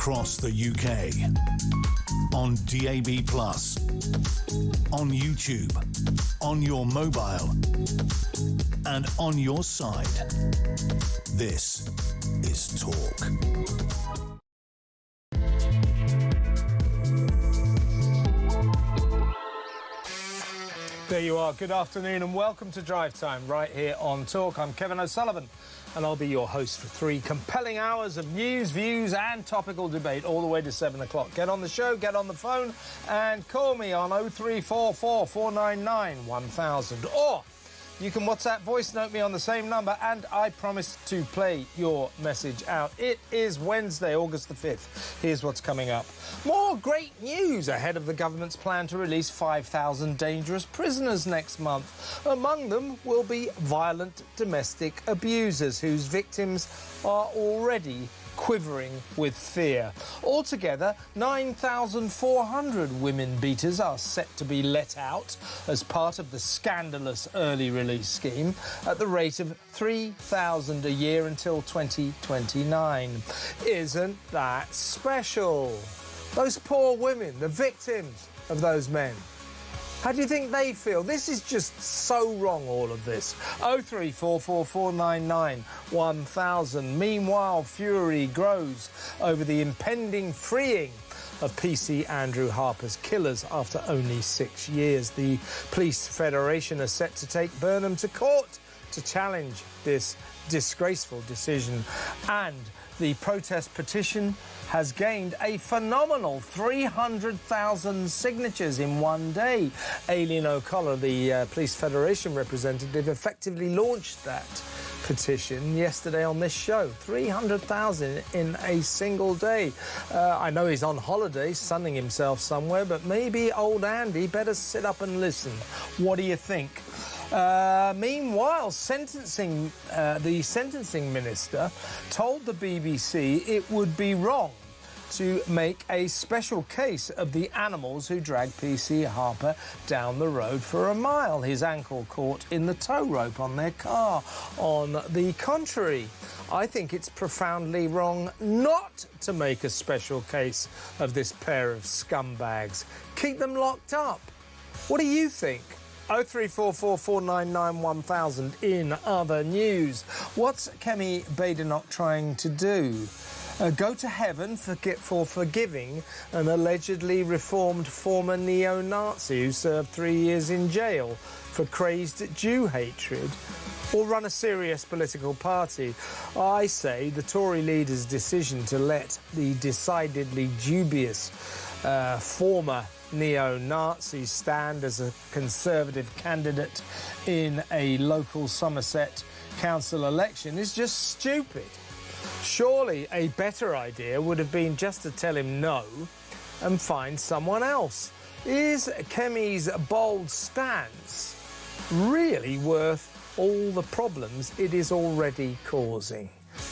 across the UK, on DAB+, on YouTube, on your mobile, and on your side. This is Talk. There you are. Good afternoon and welcome to Drive Time right here on Talk. I'm Kevin O'Sullivan and I'll be your host for 3 compelling hours of news, views and topical debate all the way to 7 o'clock. Get on the show, get on the phone and call me on 0344 499 1000 or you can WhatsApp voice note me on the same number and I promise to play your message out. It is Wednesday, August the 5th. Here's what's coming up. More great news ahead of the government's plan to release 5,000 dangerous prisoners next month. Among them will be violent domestic abusers whose victims are already quivering with fear. Altogether, 9,400 women beaters are set to be let out as part of the scandalous early release scheme at the rate of 3,000 a year until 2029. Isn't that special? Those poor women, the victims of those men. How do you think they feel? This is just so wrong, all of this. 0344 499 1000. Meanwhile, fury grows over the impending freeing of PC Andrew Harper's killers after only 6 years. The Police Federation are set to take Burnham to court to challenge this disgraceful decision. And the protest petition has gained a phenomenal 300,000 signatures in one day. Aileen O'Connor, the Police Federation representative, effectively launched that petition yesterday on this show. 300,000 in a single day. I know he's on holiday, sunning himself somewhere, but maybe old Andy better sit up and listen. What do you think? Meanwhile, the sentencing minister told the BBC it would be wrong to make a special case of the animals who dragged PC Harper down the road for a mile, his ankle caught in the tow rope on their car. On the contrary, I think it's profoundly wrong not to make a special case of this pair of scumbags. Keep them locked up. What do you think? 0344 499 1000. In other news, what's Kemi Badenoch trying to do? Go to heaven for forgiving an allegedly reformed former neo-Nazi who served 3 years in jail for crazed Jew hatred? Or run a serious political party? I say the Tory leader's decision to let the decidedly dubious former neo-Nazi stand as a Conservative candidate in a local Somerset council election is just stupid. Surely a better idea would have been just to tell him no and find someone else. Is Kemi's bold stance really worth all the problems it is already causing?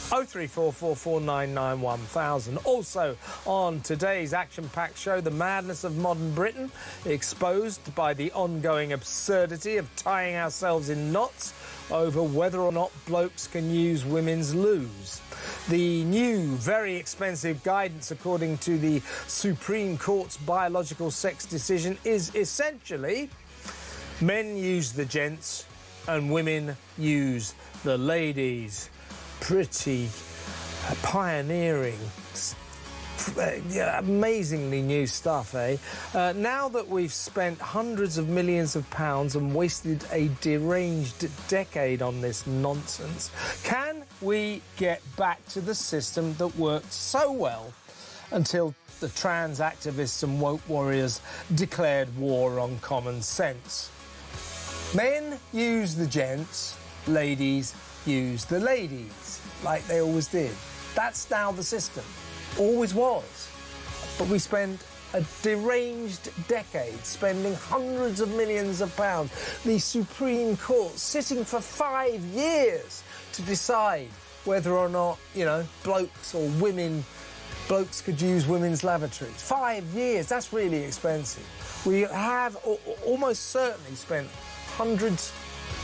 0344 499 1000. Also on today's action-packed show, the madness of modern Britain, exposed by the ongoing absurdity of tying ourselves in knots over whether or not blokes can use women's loos. The new, very expensive guidance, according to the Supreme Court's biological sex decision, is essentially men use the gents and women use the ladies. Pretty pioneering, amazingly new stuff, eh? Now that we've spent hundreds of millions of pounds and wasted a deranged decade on this nonsense, can we get back to the system that worked so well until the trans activists and woke warriors declared war on common sense? Men use the gents, ladies use the ladies, like they always did. That's now the system. Always was. But we spend a deranged decade spending hundreds of millions of pounds. The Supreme Court sitting for 5 years to decide whether or not, blokes or blokes could use women's lavatories. 5 years, that's really expensive. We have almost certainly spent hundreds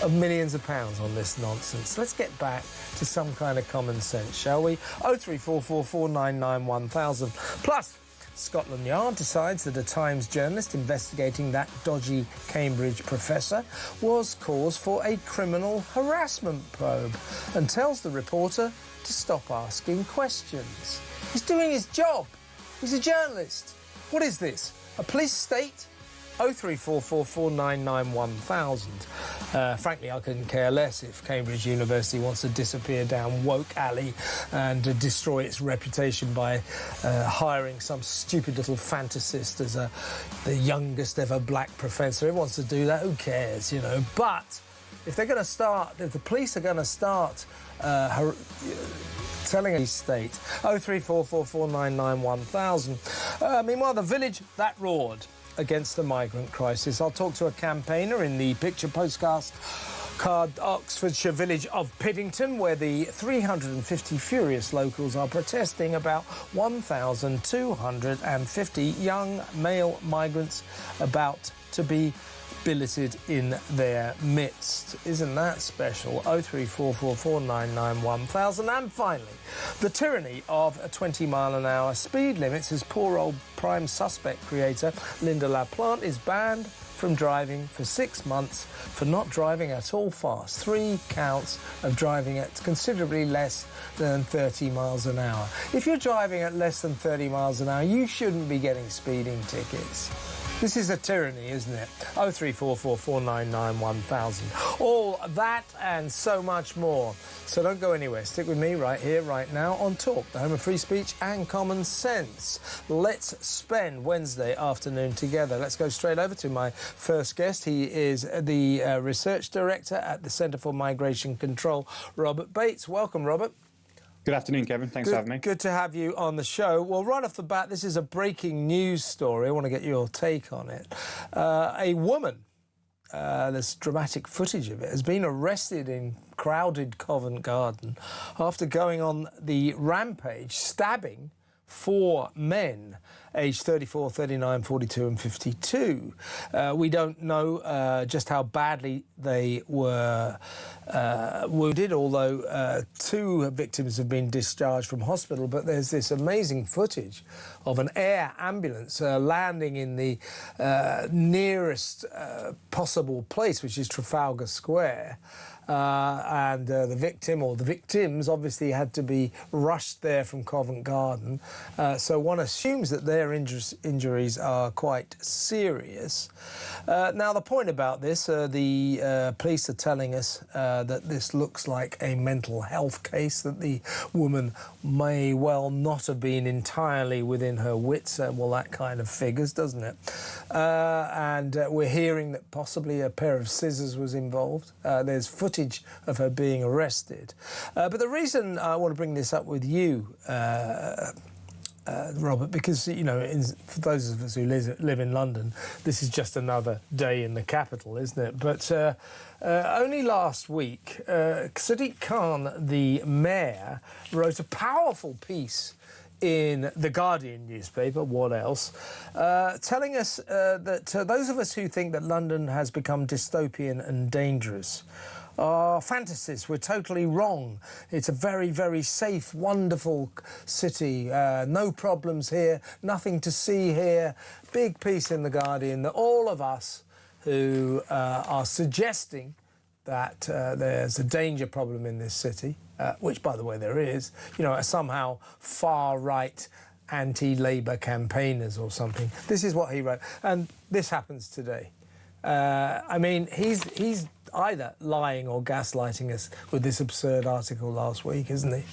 of millions of pounds on this nonsense. Let's get back to some kind of common sense, shall we? 03444991000. Plus, Scotland Yard decides that a Times journalist investigating that dodgy Cambridge professor was cause for a criminal harassment probe and tells the reporter to stop asking questions. He's doing his job. He's a journalist. What is this? A police state? 03444991000. Frankly, I couldn't care less if Cambridge University wants to disappear down woke alley and destroy its reputation by hiring some stupid little fantasist as the youngest ever black professor. Who wants to do that? Who cares, you know? But if they're going to start, if the police are going to start telling a state, 03444991000. Meanwhile, the village that roared against the migrant crisis. I'll talk to a campaigner in the picture postcard Oxfordshire village of Piddington, where the 350 furious locals are protesting about 1,250 young male migrants about to be billeted in their midst. Isn't that special? 03444991000. And finally, the tyranny of 20-mile-an-hour speed limits as poor old prime suspect creator Linda LaPlante is banned from driving for 6 months for not driving at all fast. 3 counts of driving at considerably less than 30 miles an hour. If you're driving at less than 30 miles an hour, you shouldn't be getting speeding tickets. This is a tyranny, isn't it? 03444991000. All that and so much more. So don't go anywhere. Stick with me right here, right now on Talk, the home of free speech and common sense. Let's spend Wednesday afternoon together. Let's go straight over to my first guest. He is the research director at the Centre for Migration Control, Robert Bates. Welcome, Robert. Good afternoon, Kevin. Thanks for having me. Good to have you on the show. Well, right off the bat, this is a breaking news story. I want to get your take on it. A woman, there's dramatic footage of it, has been arrested in crowded Covent Garden after going on the rampage, stabbing 4 men aged 34, 39, 42 and 52. We don't know just how badly they were wounded, although 2 victims have been discharged from hospital. But there's this amazing footage of an air ambulance landing in the nearest possible place, which is Trafalgar Square. And the victim, or the victims, obviously had to be rushed there from Covent Garden. So one assumes that their injuries are quite serious. Now, the point about this, the police are telling us that this looks like a mental health case, that the woman may well not have been entirely within her wits. Well, that kind of figures, doesn't it? And we're hearing that possibly a pair of scissors was involved. There's footage of her being arrested. But the reason I want to bring this up with you, Robert, because, you know, for those of us who live in London, this is just another day in the capital, isn't it? But only last week, Sadiq Khan, the mayor, wrote a powerful piece in the Guardian newspaper, what else, telling us that those of us who think that London has become dystopian and dangerous are fantasists. We're totally wrong. It's a very, very safe, wonderful city. No problems here, nothing to see here. Big piece in the Guardian that all of us who are suggesting that there's a danger problem in this city, which, by the way, there is, you know, are somehow far-right anti-Labour campaigners or something. This is what he wrote. And this happens today. I mean, he's either lying or gaslighting us with this absurd article last week, isn't he?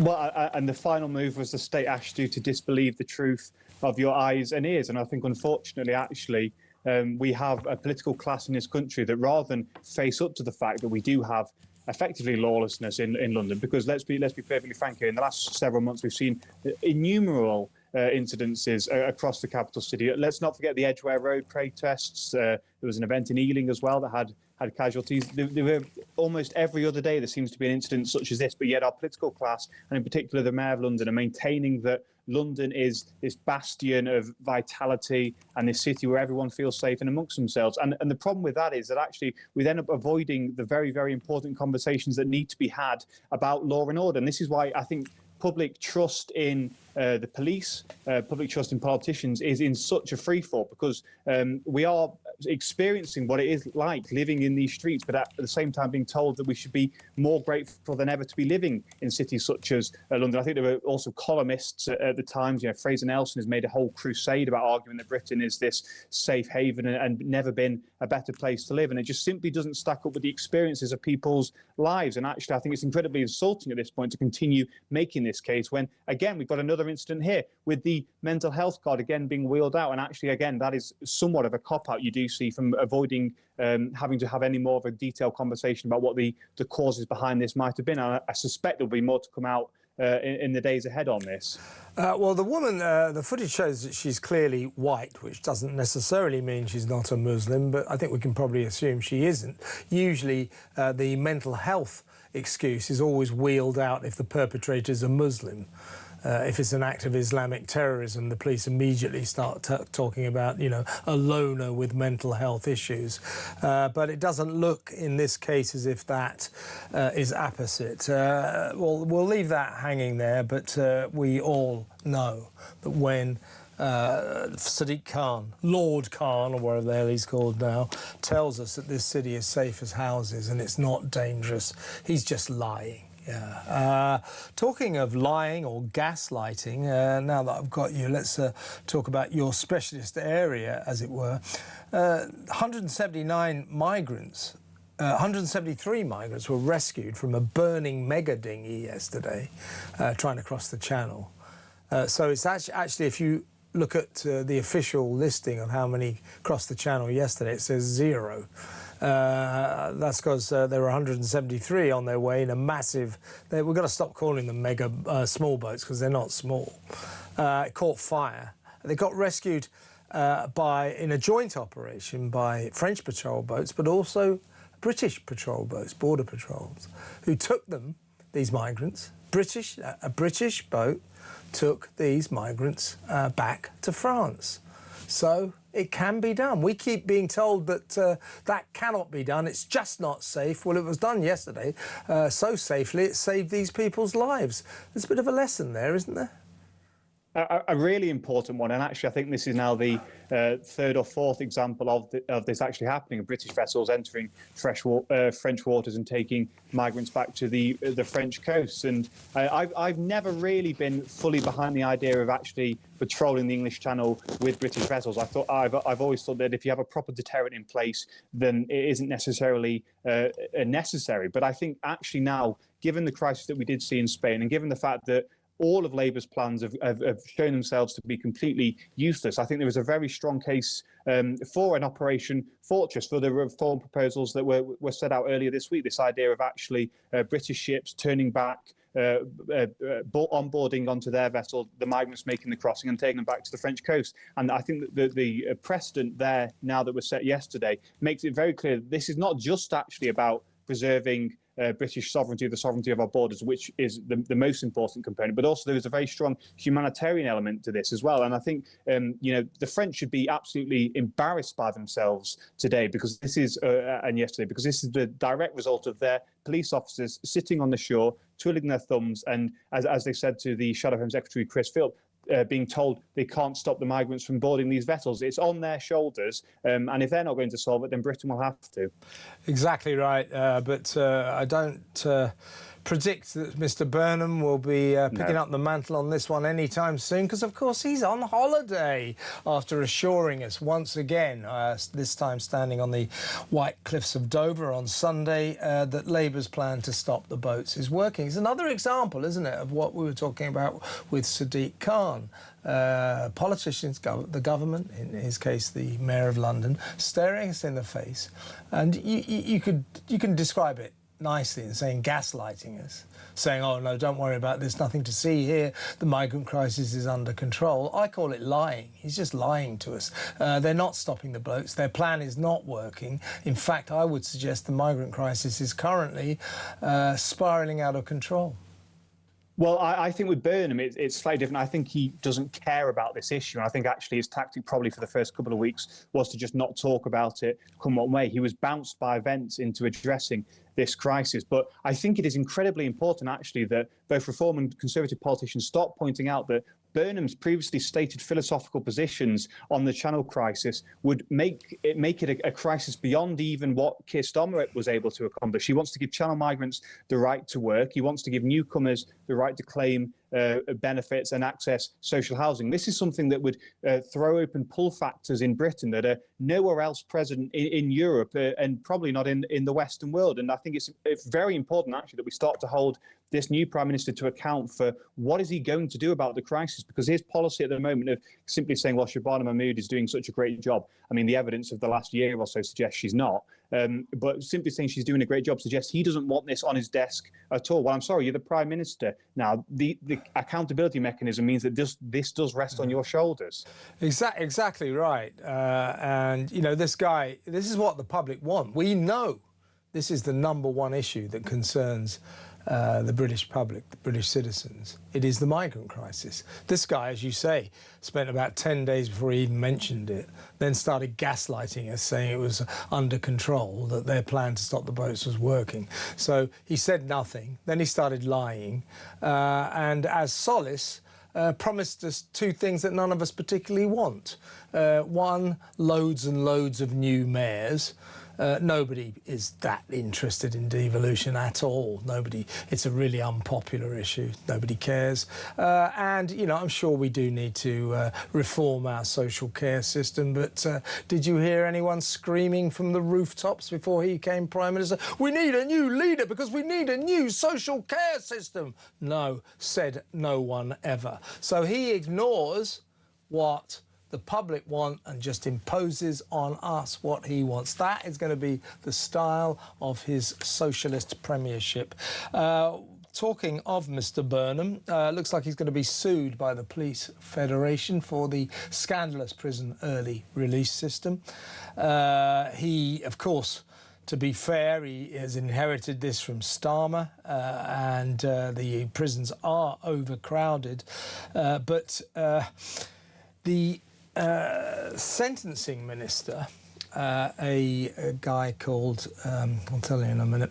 Well, and the final move was the state asked you to disbelieve the truth of your eyes and ears. And I think, unfortunately, actually, we have a political class in this country that, rather than face up to the fact that we do have effectively lawlessness in London, because let's be perfectly frank here, in the last several months we've seen innumerable incidences across the capital city. Let's not forget the Edgware Road protests. There was an event in Ealing as well that had casualties. There were almost every other day there seems to be an incident such as this, but yet our political class, and in particular the Mayor of London, are maintaining that London is this bastion of vitality and this city where everyone feels safe and amongst themselves. And the problem with that is that actually we end up avoiding the very, very important conversations that need to be had about law and order. And this is why I think public trust in the police, public trust in politicians is in such a freefall, because we are experiencing what it is like living in these streets, but at the same time being told that we should be more grateful than ever to be living in cities such as London. I think there were also columnists at the Times. Fraser Nelson has made a whole crusade about arguing that Britain is this safe haven and never been a better place to live. And it just simply doesn't stack up with the experiences of people's lives. And actually, I think it's incredibly insulting at this point to continue making this case when, again, we've got another incident here with the mental health card again being wheeled out. And actually, again, that is somewhat of a cop-out you do see from avoiding having to have any more of a detailed conversation about what the causes behind this might have been. And I suspect there'll be more to come out in the days ahead on this. Well, the woman, the footage shows that she's clearly white, which doesn't necessarily mean she's not a Muslim, but I think we can probably assume she isn't. Usually the mental health excuse is always wheeled out if the perpetrator's a Muslim. If it's an act of Islamic terrorism, the police immediately start talking about, a loner with mental health issues. But it doesn't look in this case as if that is apposite. We'll leave that hanging there, but we all know that when Sadiq Khan, Lord Khan, or whatever the hell he's called now, tells us that this city is safe as houses and it's not dangerous, he's just lying. Yeah. Talking of lying or gaslighting, now that I've got you, let's talk about your specialist area, as it were. 173 migrants were rescued from a burning mega dinghy yesterday, trying to cross the channel. So it's actually, if you look at the official listing of how many crossed the channel yesterday, it says 0. That's because there were 173 on their way in a massive... We've got to stop calling them mega small boats, because they're not small. It caught fire. They got rescued in a joint operation by French patrol boats, but also British patrol boats, border patrols, who took them, these migrants. A British boat took these migrants back to France. So it can be done. We keep being told that that cannot be done. It's just not safe. Well, it was done yesterday so safely it saved these people's lives. There's a bit of a lesson there, isn't there? A really important one, and actually I think this is now the third or fourth example of this actually happening, of British vessels entering French waters and taking migrants back to the French coast. And I've never really been fully behind the idea of actually patrolling the English Channel with British vessels. I've always thought that if you have a proper deterrent in place, then it isn't necessarily necessary. But I think actually now, given the crisis that we did see in Spain, and given the fact that all of Labour's plans have shown themselves to be completely useless, I think there was a very strong case for an Operation Fortress, for the reform proposals that were set out earlier this week. This idea of actually British ships turning back, onboarding onto their vessel the migrants making the crossing and taking them back to the French coast. And I think that the precedent there, now that was set yesterday, makes it very clear that this is not just actually about preserving British sovereignty, the sovereignty of our borders, which is the most important component, but also there is a very strong humanitarian element to this as well. And I think, the French should be absolutely embarrassed by themselves today, because this is, and yesterday, because this is the direct result of their police officers sitting on the shore, twiddling their thumbs, and as they said to the Shadow Home Secretary, Chris Philp, being told they can't stop the migrants from boarding these vessels. It's on their shoulders, and if they're not going to solve it, then Britain will have to. Exactly right, but I don't predict that Mr Burnham will be picking up the mantle on this one anytime soon, because of course he's on holiday, after assuring us once again, this time standing on the white cliffs of Dover on Sunday, that Labour's plan to stop the boats is working. It's another example, isn't it, of what we were talking about with Sadiq Khan. Politicians, the government, in his case the Mayor of London, staring us in the face, and you can describe it nicely in saying gaslighting us, saying, oh no, don't worry about this, nothing to see here, the migrant crisis is under control. I call it lying. He's just lying to us. They're not stopping the boats, their plan is not working. In fact, I would suggest the migrant crisis is currently spiralling out of control. Well, I think with Burnham, it's slightly different. I think he doesn't care about this issue. And I think actually his tactic probably for the first couple of weeks was to just not talk about it come what may. He was bounced by events into addressing this crisis. But I think it is incredibly important, actually, that both Reform and Conservative politicians stop pointing out that Burnham's previously stated philosophical positions on the Channel crisis would make it a crisis beyond even what Keir Starmer was able to accomplish. He wants to give Channel migrants the right to work. He wants to give newcomers the right to claim benefits and access social housing. This is something that would throw open pull factors in Britain that are nowhere else present in Europe and probably not in the Western world. And I think it's very important, actually, that we start to hold this new Prime Minister to account for what is he going to do about the crisis, because his policy at the moment of simply saying, well, Shabana Mahmood is doing such a great job. I mean, the evidence of the last year or so suggests she's not. But simply saying she's doing a great job suggests he doesn't want this on his desk at all. Well, I'm sorry, you're the Prime Minister. Now, the accountability mechanism means that this does rest on your shoulders. Exactly right. And, you know, this is what the public want. We know this is the number one issue that concerns the British public, the British citizens. It is the migrant crisis. This guy, as you say, spent about 10 days before he even mentioned it, then started gaslighting us, saying it was under control, that their plan to stop the boats was working. So he said nothing, then he started lying, and as solace, promised us two things that none of us particularly want. One, loads and loads of new mayors. Nobody is that interested in devolution at all. Nobody. It's a really unpopular issue. Nobody cares. And, you know, I'm sure we do need to reform our social care system. But did you hear anyone screaming from the rooftops before he became Prime Minister? We need a new leader because we need a new social care system. No, said no one ever. So he ignores what the public want and just imposes on us what he wants. That is going to be the style of his socialist premiership. Talking of Mr Burnham, looks like he's going to be sued by the Police Federation for the scandalous prison early release system. He, of course, to be fair, he has inherited this from Starmer, and the prisons are overcrowded. But the sentencing minister, a guy called, I'll tell you in a minute,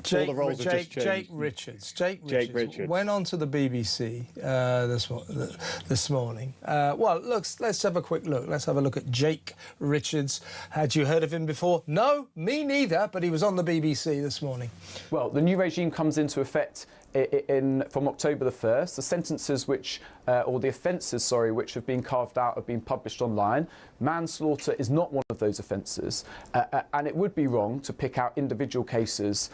Jake Richards went on to the BBC this morning. Well, let's have a quick look. Let's have a look at Jake Richards. Had you heard of him before? No, me neither, but he was on the BBC this morning. Well, the new regime comes into effect from October the 1st. The sentences which have been carved out have been published online. Manslaughter is not one of those offences, and it would be wrong to pick out individual cases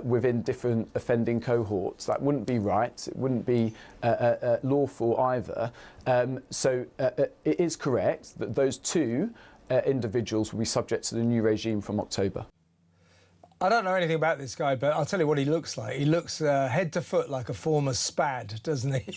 within different offending cohorts. That wouldn't be right. It wouldn't be lawful either. So it is correct that those two individuals will be subject to the new regime from October. I don't know anything about this guy, but I'll tell you what he looks like. He looks head to foot like a former spad, doesn't he?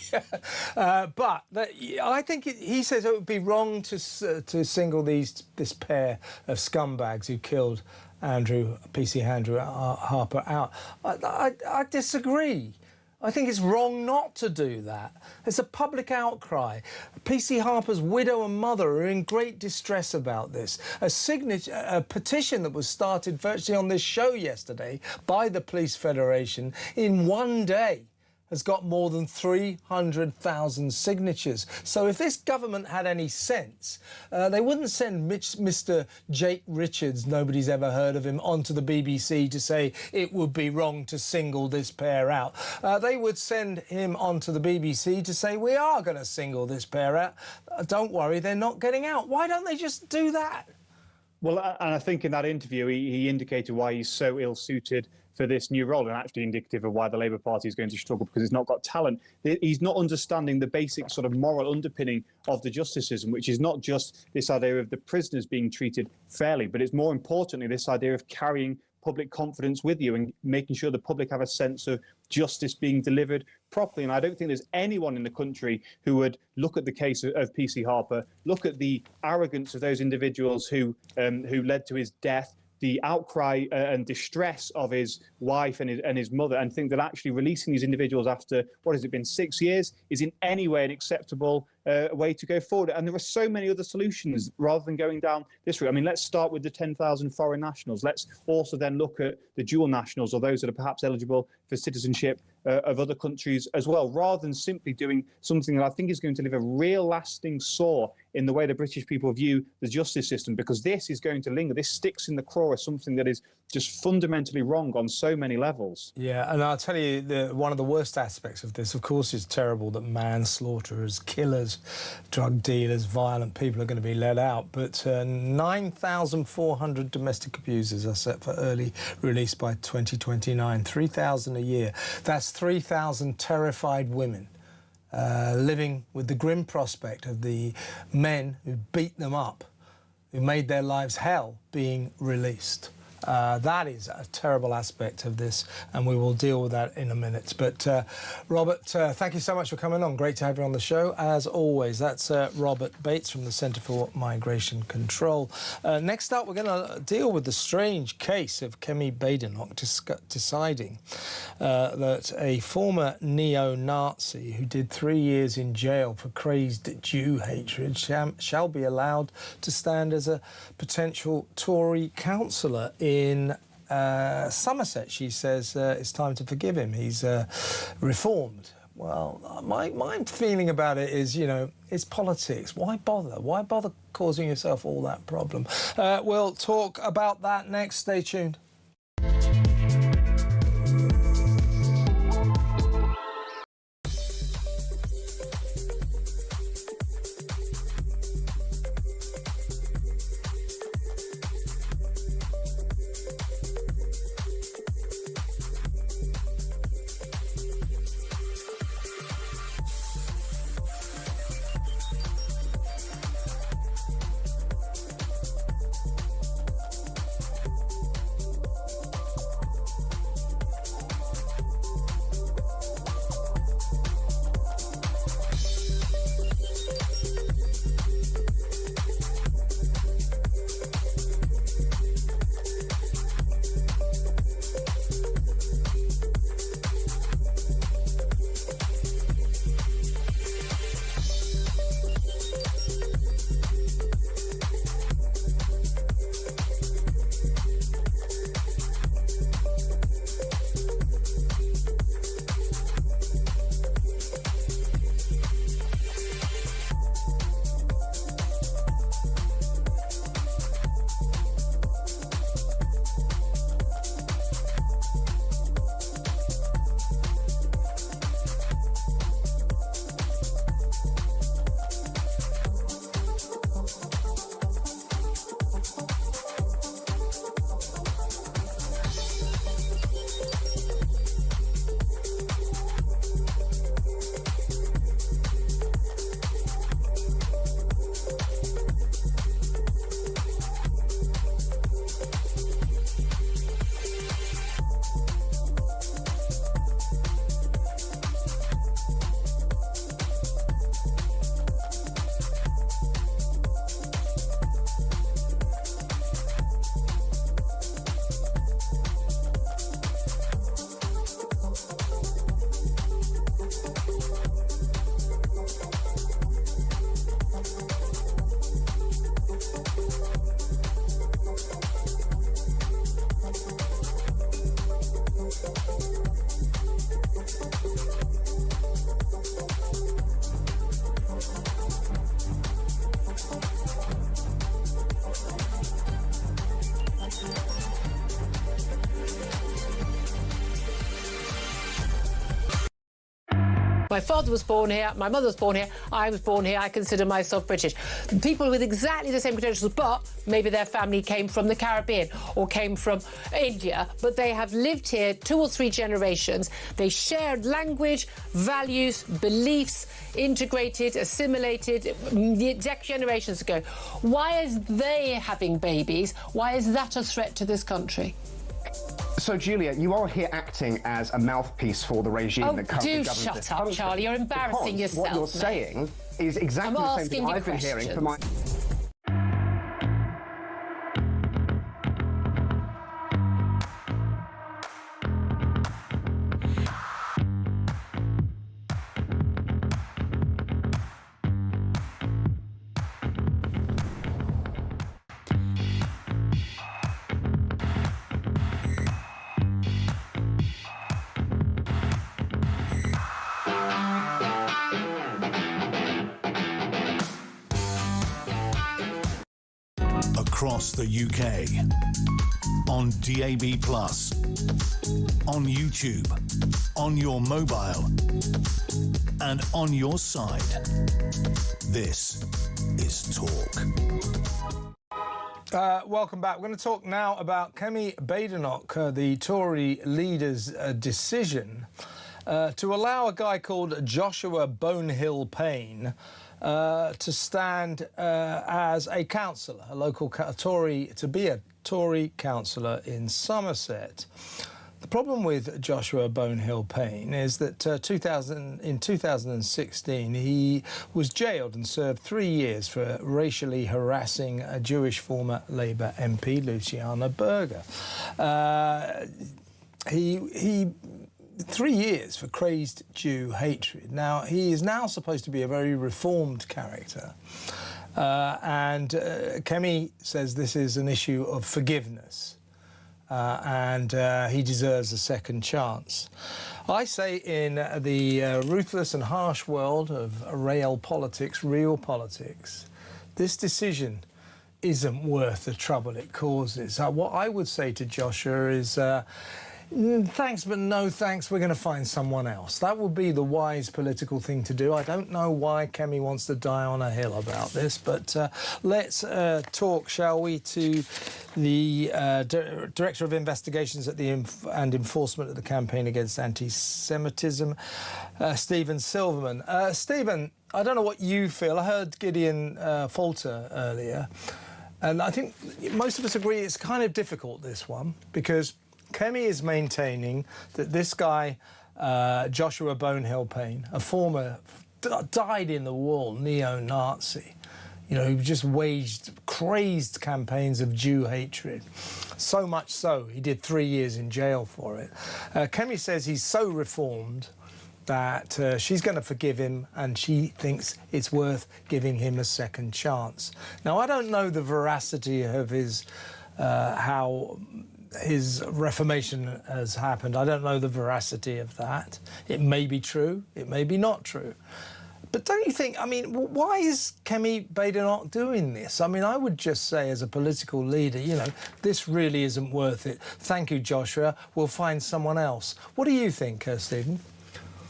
But I think he says it would be wrong to single this pair of scumbags who killed PC Andrew Harper out. I disagree. I think it's wrong not to do that. There's a public outcry. PC Harper's widow and mother are in great distress about this. A petition that was started virtually on this show yesterday by the Police Federation in one day has got more than 300,000 signatures. So if this government had any sense, they wouldn't send Mr Jake Richards, nobody's ever heard of him, onto the BBC to say it would be wrong to single this pair out. They would send him onto the BBC to say we are going to single this pair out. Don't worry, they're not getting out. Why don't they just do that? Well, and I think in that interview, he indicated why he's so ill-suited for this new role, and actually indicative of why the Labour Party is going to struggle, because it's not got talent. He's not understanding the basic sort of moral underpinning of the justice system, which is not just this idea of the prisoners being treated fairly, but it's more importantly this idea of carrying public confidence with you and making sure the public have a sense of justice being delivered properly. And I don't think there's anyone in the country who would look at the case of PC Harper, look at the arrogance of those individuals who led to his death, the outcry and distress of his wife and his mother, and think that actually releasing these individuals after, what has it been, 6 years, is in any way an acceptable way to go forward. And there are so many other solutions rather than going down this route. I mean, let's start with the 10,000 foreign nationals. Let's also then look at the dual nationals, or those that are perhaps eligible for citizenship of other countries as well, rather than simply doing something that I think is going to leave a real lasting sore in the way the British people view the justice system, because this is going to linger. This sticks in the craw as something that is just fundamentally wrong on so many levels. Yeah, and I'll tell you, one of the worst aspects of this, of course, is terrible that manslaughterers, killers, drug dealers, violent people are going to be let out, but 9,400 domestic abusers are set for early release by 2029, 3,000 a year. That's 3,000 terrified women living with the grim prospect of the men who beat them up, who made their lives hell, being released. That is a terrible aspect of this, and we will deal with that in a minute. But Robert, thank you so much for coming on. Great to have you on the show, as always. That's Robert Bates from the Centre for Migration Control. Next up, we're going to deal with the strange case of Kemi Badenoch deciding that a former neo-Nazi who did 3 years in jail for crazed Jew hatred shall be allowed to stand as a potential Tory councillor in Somerset. She says it's time to forgive him. He's reformed. Well, my feeling about it is, you know, it's politics. Why bother? Why bother causing yourself all that problem? We'll talk about that next. Stay tuned. My father was born here, my mother was born here, I was born here, I consider myself British. People with exactly the same credentials, but maybe their family came from the Caribbean or came from India, but they have lived here 2 or 3 generations. They shared language, values, beliefs, integrated, assimilated generations ago. Why is they having babies? Why is that a threat to this country? So, Julia, you are here acting as a mouthpiece for the regime that currently governs this country. Do shut up, Charlie. You're embarrassing yourself. What you're saying is exactly the same thing I've been hearing for my... across the UK. On DAB+, on YouTube, on your mobile, and on your side. This is Talk. Welcome back. We're going to talk now about Kemi Badenoch, the Tory leader's decision to allow a guy called Joshua Bonehill Payne to stand as a councillor, a local Tory, to be a Tory councillor in Somerset. The problem with Joshua Bonehill Payne is that in 2016 he was jailed and served 3 years for racially harassing a Jewish former Labour MP, Luciana Berger. He 3 years for crazed Jew hatred. Now, he is now supposed to be a very reformed character. And Kemi says this is an issue of forgiveness. And he deserves a second chance. I say in the ruthless and harsh world of real politics, this decision isn't worth the trouble it causes. What I would say to Joshua is, thanks, but no thanks, we're going to find someone else. That would be the wise political thing to do. I don't know why Kemi wants to die on a hill about this, but let's talk, shall we, to the Director of Investigations at and Enforcement of the Campaign Against Anti-Semitism, Stephen Silverman. Stephen, I don't know what you feel. I heard Gideon falter earlier, and I think most of us agree it's kind of difficult, this one, because Kemi is maintaining that this guy, Joshua Bonehill Payne, a former dyed-in-the-wool neo-Nazi, you know, who just waged crazed campaigns of Jew hatred. So much so, he did 3 years in jail for it. Kemi says he's so reformed that she's going to forgive him, and she thinks it's worth giving him a second chance. Now, I don't know the veracity of his, how his reformation has happened. I don't know the veracity of that. It may be true, it may be not true. But don't you think, I mean, why is Kemi Badenoch doing this? I mean, I would just say as a political leader, you know, this really isn't worth it. Thank you, Joshua. We'll find someone else. What do you think, Stephen?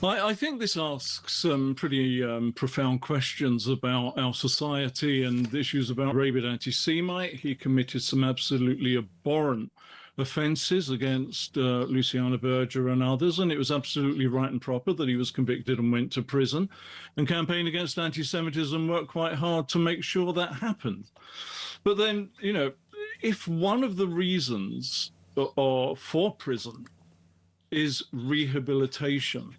I think this asks some pretty profound questions about our society and issues about rabid anti-Semite. He committed some absolutely abhorrent offences against Luciana Berger and others, and it was absolutely right and proper that he was convicted and went to prison. And Campaign Against Anti-Semitism worked quite hard to make sure that happened. But then, you know, if one of the reasons for prison is rehabilitation,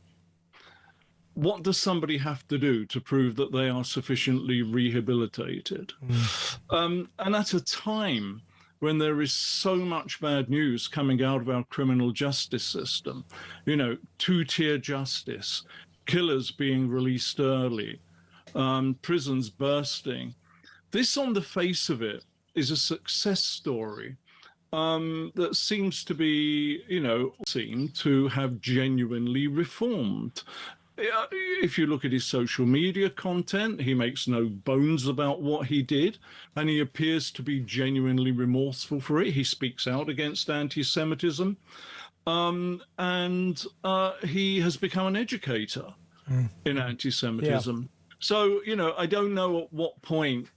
what does somebody have to do to prove that they are sufficiently rehabilitated? And at a time when there is so much bad news coming out of our criminal justice system, you know, two-tier justice, killers being released early, prisons bursting. This, on the face of it, is a success story that seems to be, you know, seem to have genuinely reformed. If you look at his social media content, he makes no bones about what he did, and he appears to be genuinely remorseful for it. He speaks out against anti-Semitism, and he has become an educator in anti-Semitism. Yeah. So, you know, I don't know at what point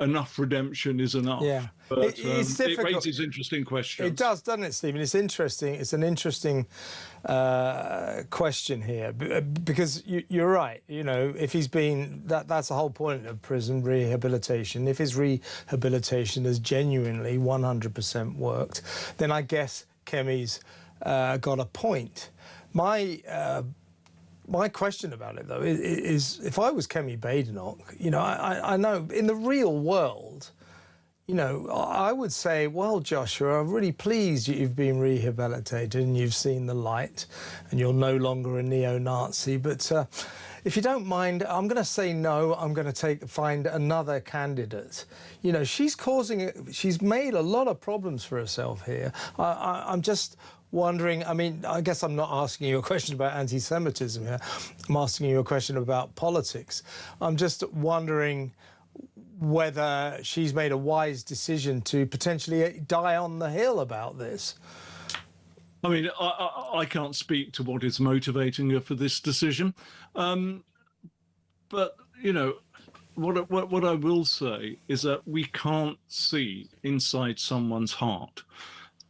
enough redemption is enough. Yeah. But it raises interesting questions. It does, doesn't it, Stephen? It's interesting. It's an interesting question here, because you're right. You know, if he's been, that's the whole point of prison rehabilitation. If his rehabilitation has genuinely 100% worked, then I guess Kemi's got a point. My question about it, though, is if I was Kemi Badenoch, you know, I know in the real world, you know, I would say, well, Joshua, I'm really pleased you've been rehabilitated and you've seen the light and you're no longer a neo-Nazi. But if you don't mind, I'm going to say no. I'm going to find another candidate. You know, she's made a lot of problems for herself here. I'm just wondering, I mean, I guess I'm not asking you a question about anti-Semitism here. I'm asking you a question about politics. I'm just wondering whether she's made a wise decision to potentially die on the hill about this. I mean, I can't speak to what is motivating her for this decision. But, you know, what I will say is that we can't see inside someone's heart.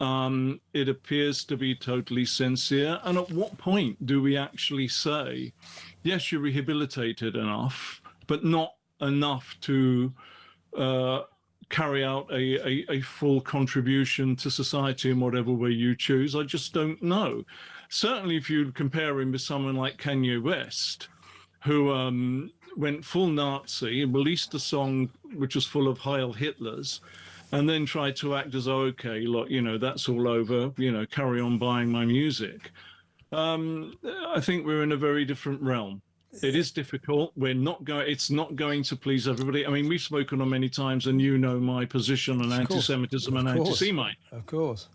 It appears to be totally sincere. And at what point do we actually say, yes, you're rehabilitated enough, but not enough to carry out a full contribution to society in whatever way you choose? I just don't know. Certainly, if you compare him with someone like Kanye West, who went full Nazi and released a song which was full of Heil Hitlers, and then tried to act as, oh, okay, look, you know, that's all over, you know, carry on buying my music. I think we're in a very different realm. It is difficult. It's not going to please everybody. I mean, we've spoken on many times, and you know my position on anti-Semitism and anti-Semite. Of course.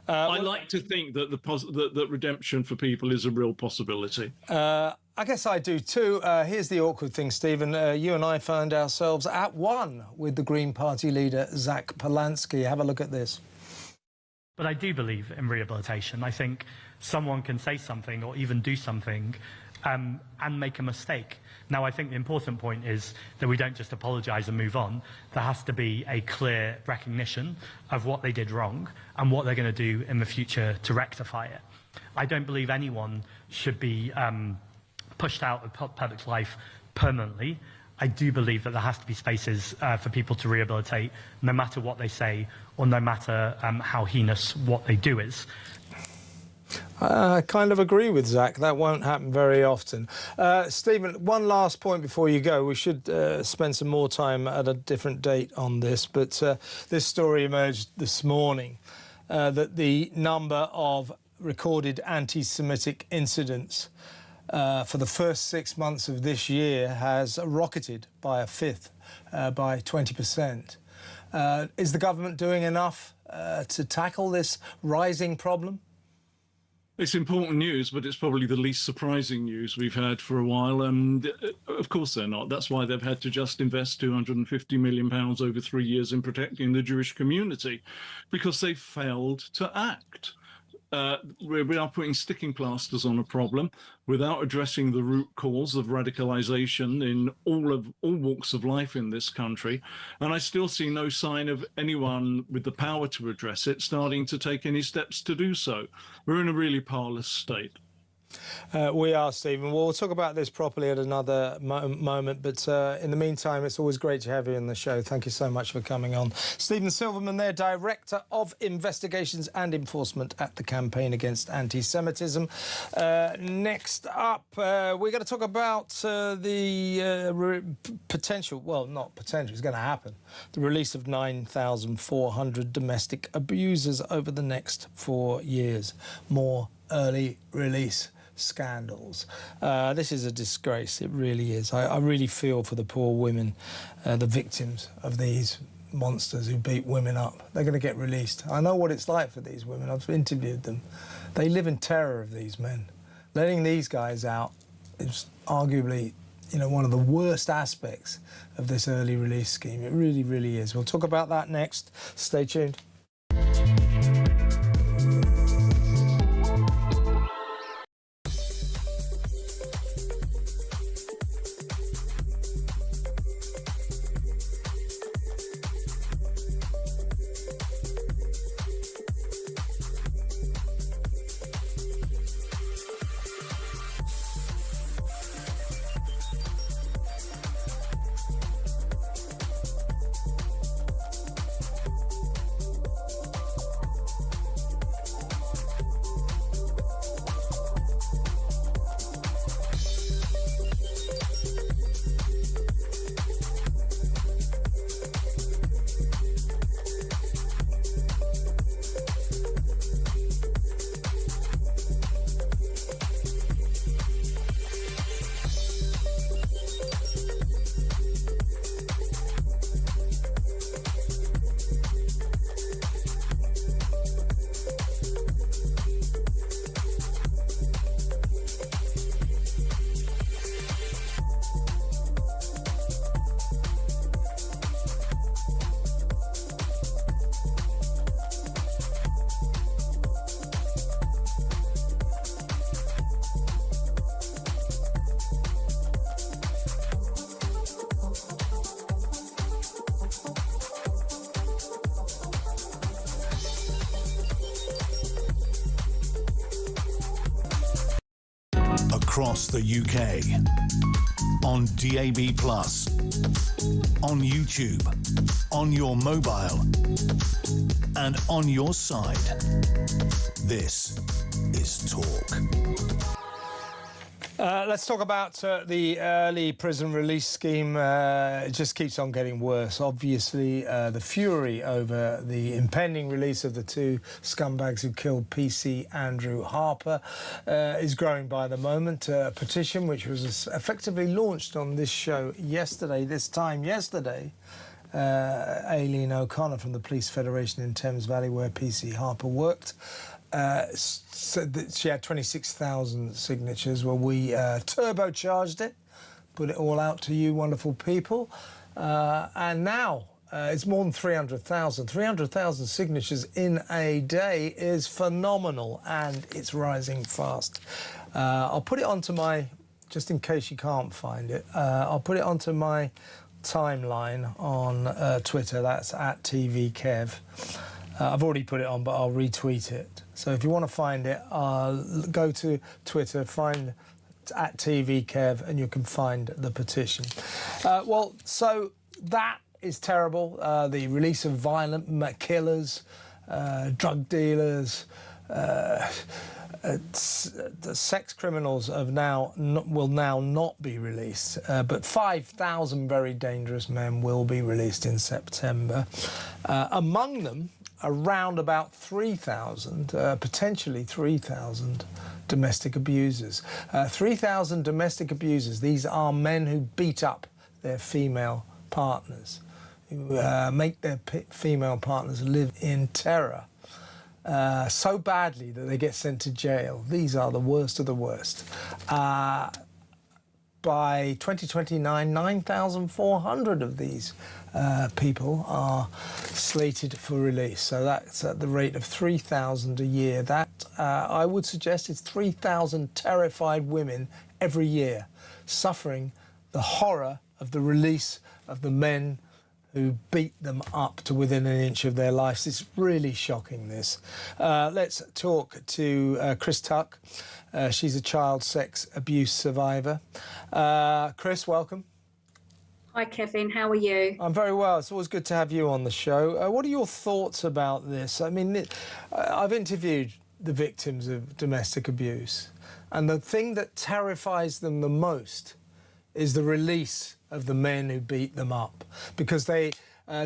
I like to think that that redemption for people is a real possibility. I guess I do too. Here's the awkward thing, Stephen. You and I found ourselves at one with the Green Party leader, Zach Polanski. Have a look at this. But I do believe in rehabilitation. I think someone can say something or even do something and make a mistake. Now, I think the important point is that we don't just apologise and move on. There has to be a clear recognition of what they did wrong and what they're going to do in the future to rectify it. I don't believe anyone should be pushed out of public life permanently. I do believe that there has to be spaces for people to rehabilitate, no matter what they say or no matter how heinous what they do is. I kind of agree with Zach. That won't happen very often. Stephen, one last point before you go. We should spend some more time at a different date on this, but this story emerged this morning that the number of recorded anti-Semitic incidents for the first 6 months of this year has rocketed by a fifth, by 20%. Is the government doing enough to tackle this rising problem? It's important news, but it's probably the least surprising news we've had for a while. And of course they're not. That's why they've had to just invest £250 million over 3 years in protecting the Jewish community, because they failed to act. We are putting sticking plasters on a problem without addressing the root cause of radicalization in all walks of life in this country. And I still see no sign of anyone with the power to address it starting to take any steps to do so. We're in a really powerless state. We are, Stephen. We'll talk about this properly at another moment, but in the meantime, it's always great to have you on the show. Thank you so much for coming on. Stephen Silverman there, Director of Investigations and Enforcement at the Campaign Against Anti-Semitism. Next up, we're going to talk about the potential, well, not potential, it's going to happen, the release of 9,400 domestic abusers over the next 4 years. More early release scandals. This is a disgrace, it really is. I really feel for the poor women, the victims of these monsters who beat women up. They're going to get released. I know what it's like for these women. I've interviewed them. They live in terror of these men. Letting these guys out is arguably, you know, one of the worst aspects of this early release scheme. It really, really is. We'll talk about that next. Stay tuned. across the UK, on DAB+, on YouTube, on your mobile, and on your side. This is Talk. Let's talk about the early prison release scheme. It just keeps on getting worse. Obviously, the fury over the impending release of the two scumbags who killed PC Andrew Harper is growing by the moment. A petition which was effectively launched on this show yesterday, Aileen O'Connor from the Police Federation in Thames Valley, where PC Harper worked, said that she had 26,000 signatures. Well, we turbocharged it, put it all out to you wonderful people, and now it's more than 300,000. 300,000 signatures in a day is phenomenal, and it's rising fast. I'll put it onto my, just in case you can't find it, I'll put it onto my timeline on Twitter. That's at TVKev. I've already put it on, but I'll retweet it. So if you want to find it, go to Twitter, find at TVKev, and you can find the petition. Well, so that is terrible. The release of violent killers, drug dealers, the sex criminals will now not be released, but 5,000 very dangerous men will be released in September. Among them, around about 3,000, potentially 3,000 domestic abusers. 3,000 domestic abusers. These are men who beat up their female partners, who make their female partners live in terror so badly that they get sent to jail. These are the worst of the worst. By 2029, 9,400 of these people are slated for release. So that's at the rate of 3,000 a year. That, I would suggest, is 3,000 terrified women every year suffering the horror of the release of the men who beat them up to within an inch of their lives. It's really shocking, this. Let's talk to Chris Tuck. She's a child sex abuse survivor. Chris, welcome. Hi, Kevin. How are you? I'm very well. It's always good to have you on the show. What are your thoughts about this? I mean, I've interviewed the victims of domestic abuse, and the thing that terrifies them the most is the release of the men who beat them up, because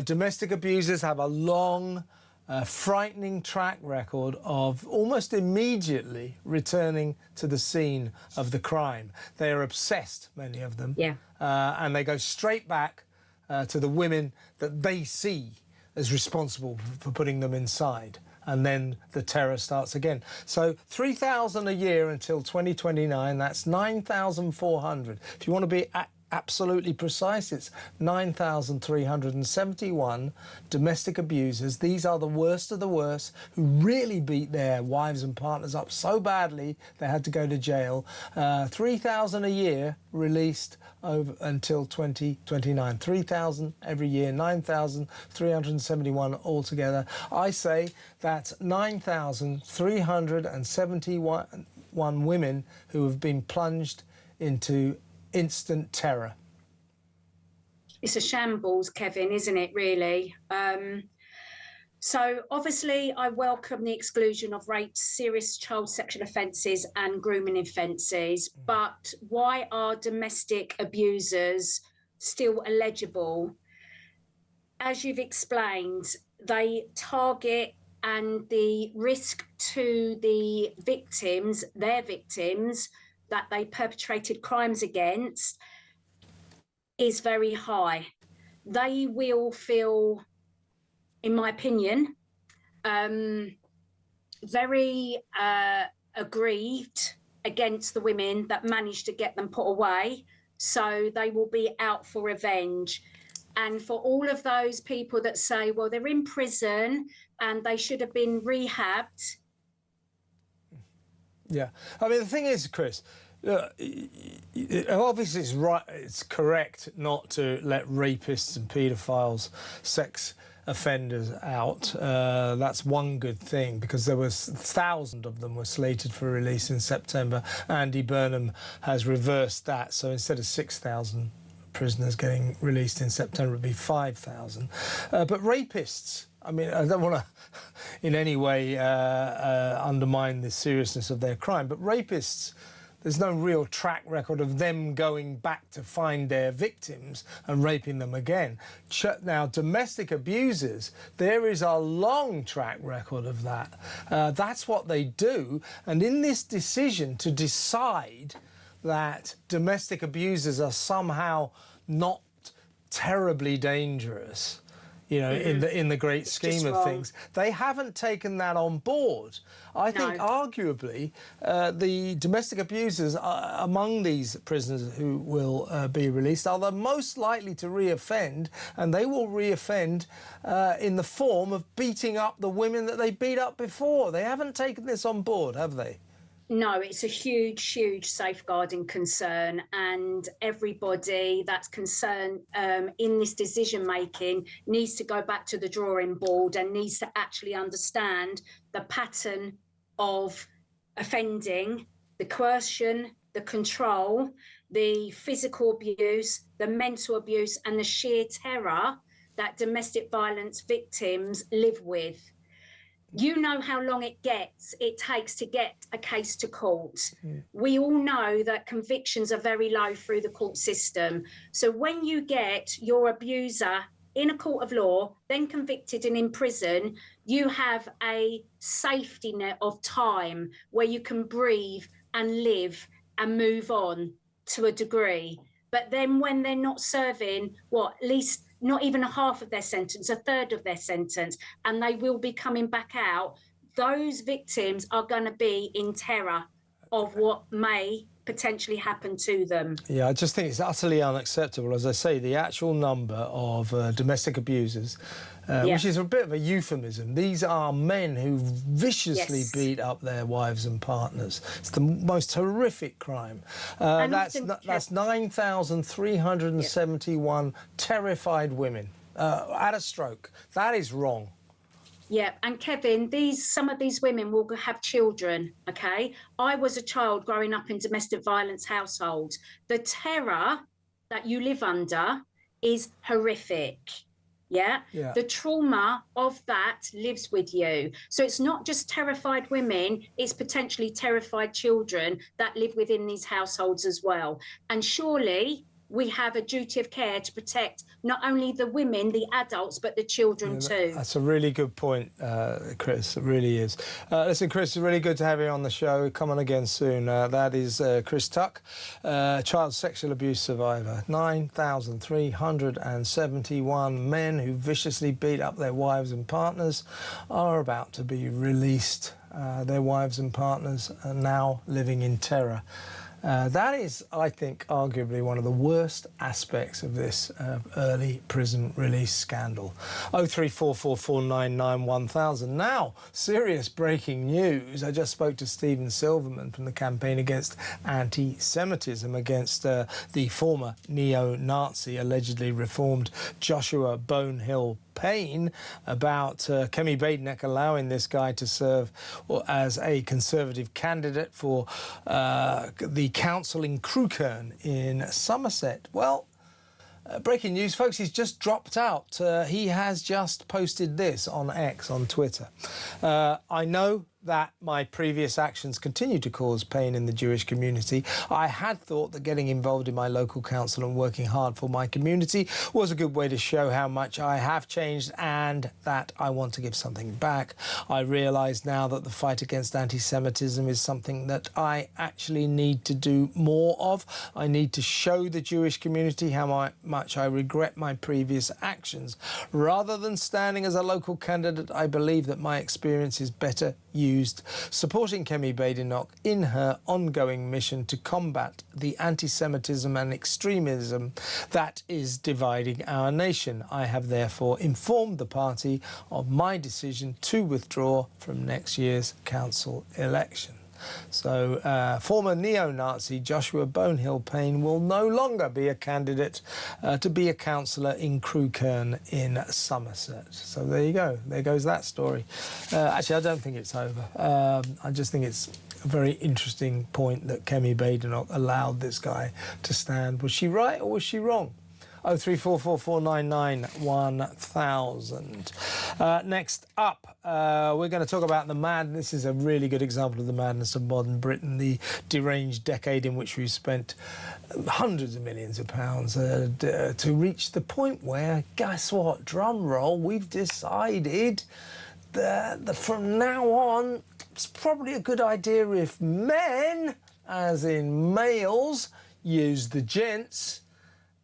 domestic abusers have a long, frightening track record of almost immediately returning to the scene of the crime. They are obsessed, many of them, and they go straight back to the women that they see as responsible for putting them inside. And then the terror starts again. So 3,000 a year until 2029, that's 9,400. If you want to be absolutely precise, it's 9,371 domestic abusers. These are the worst of the worst, who really beat their wives and partners up so badly they had to go to jail. 3,000 a year released over until 2029. 3,000 every year, 9,371 altogether. I say that's 9,371 women who have been plunged into instant terror. It's a shambles, Kevin, isn't it, really? So obviously I welcome the exclusion of rape, serious child sexual offences and grooming offences, but why are domestic abusers still eligible? As you've explained, they target, and the risk to the victims, their victims, that they perpetrated crimes against is very high. They will feel, in my opinion, very aggrieved against the women that managed to get them put away. So they will be out for revenge. And for all of those people that say, well, they're in prison and they should have been rehabbed. Yeah. I mean, the thing is, Chris, obviously it's right, it's correct not to let rapists and paedophiles, sex offenders out. That's one good thing, because there was 1,000 of them were slated for release in September. Andy Burnham has reversed that, so instead of 6,000 prisoners getting released in September, it'd be 5,000. But rapists, I mean, I don't want to in any way undermine the seriousness of their crime, but rapists, there's no real track record of them going back to find their victims and raping them again. Now, domestic abusers, there is a long track record of that. That's what they do. And in this decision to decide that domestic abusers are somehow not terribly dangerous, you know, in the great scheme of things, they haven't taken that on board. I think arguably the domestic abusers among these prisoners who will be released are the most likely to reoffend, and they will reoffend in the form of beating up the women that they beat up before. They haven't taken this on board, have they? No, it's a huge, huge safeguarding concern, and everybody that's concerned in this decision-making needs to go back to the drawing board and needs to actually understand the pattern of offending, the coercion, the control, the physical abuse, the mental abuse, and the sheer terror that domestic violence victims live with. You know how long it takes to get a case to court. We all know that convictions are very low through the court system. So when you get your abuser in a court of law, then convicted and in prison, you have a safety net of time where you can breathe and live and move on to a degree. But then when they're not serving, at least not even a half of their sentence, a third of their sentence, and they will be coming back out, those victims are going to be in terror of what may potentially happen to them. Yeah, I just think it's utterly unacceptable. As I say, the actual number of domestic abusers, which is a bit of a euphemism. These are men who viciously beat up their wives and partners. It's the most horrific crime. That's 9,371 terrified women at a stroke. That is wrong. Yeah, and Kevin, some of these women will have children, okay? I was a child growing up in domestic violence households. The terror that you live under is horrific, yeah? The trauma of that lives with you. So it's not just terrified women, it's potentially terrified children that live within these households as well. And surely we have a duty of care to protect not only the women, the adults, but the children too. That's a really good point, Chris. It really is. Listen, Chris, it's really good to have you on the show. Come on again soon. That is Chris Tuck, child sexual abuse survivor. 9,371 men who viciously beat up their wives and partners are about to be released. Their wives and partners are now living in terror. That is, I think, arguably one of the worst aspects of this early prison release scandal. 03444991000. Now, serious breaking news. I just spoke to Stephen Silverman from the Campaign Against Anti-Semitism against the former neo-Nazi, allegedly reformed Joshua Bonehill Payne about Kemi Badenoch allowing this guy to serve as a Conservative candidate for the council in Crewkerne in Somerset. Well, breaking news, folks, he's just dropped out. He has just posted this on X, on Twitter. I know that my previous actions continue to cause pain in the Jewish community. I had thought that getting involved in my local council and working hard for my community was a good way to show how much I have changed and that I want to give something back. I realise now that the fight against anti-Semitism is something that I actually need to do more of. I need to show the Jewish community how much I regret my previous actions. Rather than standing as a local candidate, I believe that my experience is better used supporting Kemi Badenoch in her ongoing mission to combat the anti-Semitism and extremism that is dividing our nation. I have therefore informed the party of my decision to withdraw from next year's council election. So former neo-Nazi Joshua Bonehill Payne will no longer be a candidate to be a councillor in Crewkerne in Somerset. So there you go. There goes that story. Actually, I don't think it's over. I just think it's a very interesting point that Kemi Badenoch allowed this guy to stand. Was she right or was she wrong? 03444991000. Next up, we're going to talk about the madness. This is a really good example of the madness of modern Britain, the deranged decade in which we've spent hundreds of millions of pounds to reach the point where, guess what, drum roll, we've decided that from now on, it's probably a good idea if men, as in males, use the gents,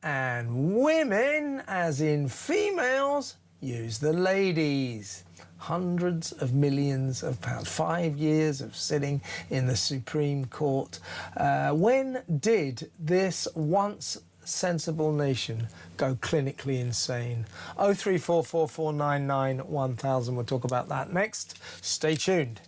and women, as in females, use the ladies. Hundreds of millions of pounds. 5 years of sitting in the Supreme Court. When did this once sensible nation go clinically insane? 03444991000. We'll talk about that next. Stay tuned.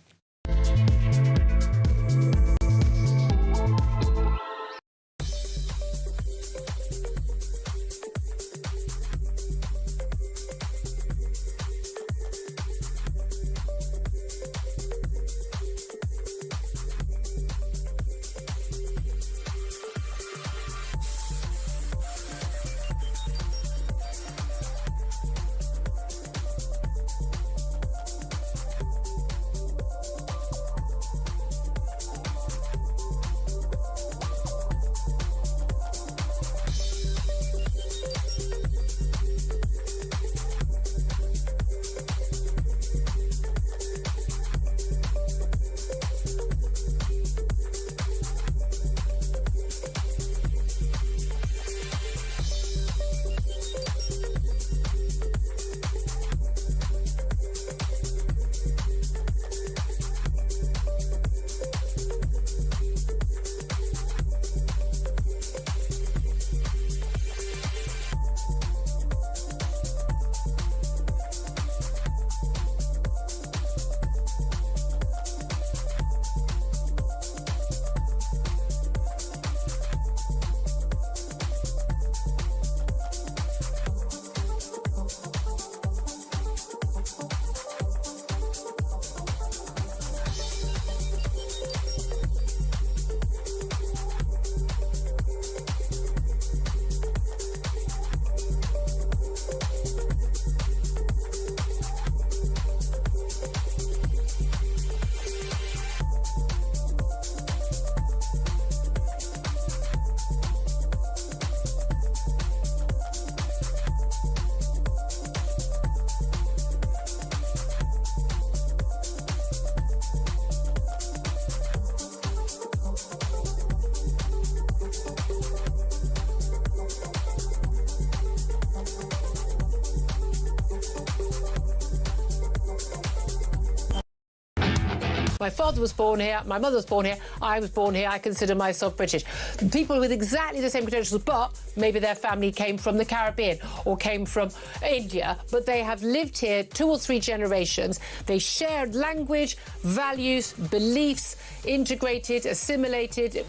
My father was born here, my mother was born here, I was born here, I consider myself British. People with exactly the same credentials, but maybe their family came from the Caribbean or came from India, but they have lived here 2 or 3 generations. They shared language, values, beliefs, integrated, assimilated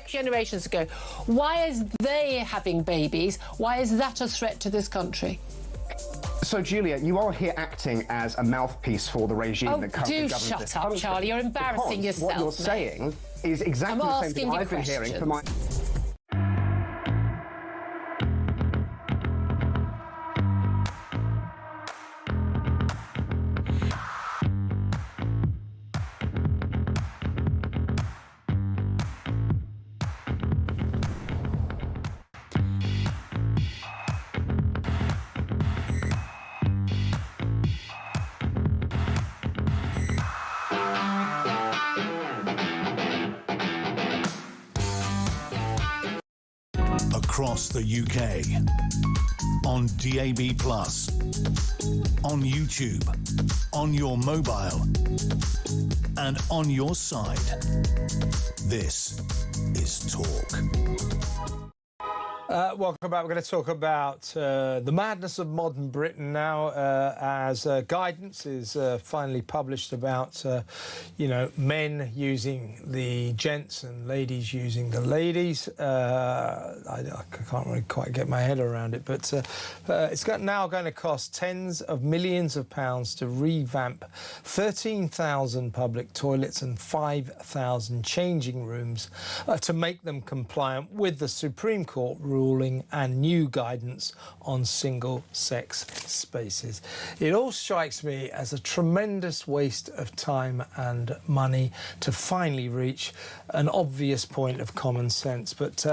generations ago. Why is they having babies? Why is that a threat to this country? So, Julia, you are here acting as a mouthpiece for the regime that currently governs this country. Oh, do shut up, Charlie. You're embarrassing yourself. What you're saying is exactly the same thing I've been hearing for my... Across the UK, on DAB+, on YouTube, on your mobile, and on your side. This is Talk. Welcome back. We're going to talk about the madness of modern Britain now, as guidance is finally published about, men using the gents and ladies using the ladies. I can't really quite get my head around it, but it's now going to cost tens of millions of pounds to revamp 13,000 public toilets and 5,000 changing rooms to make them compliant with the Supreme Court ruling and new guidance on single-sex spaces. It all strikes me as a tremendous waste of time and money to finally reach an obvious point of common sense. But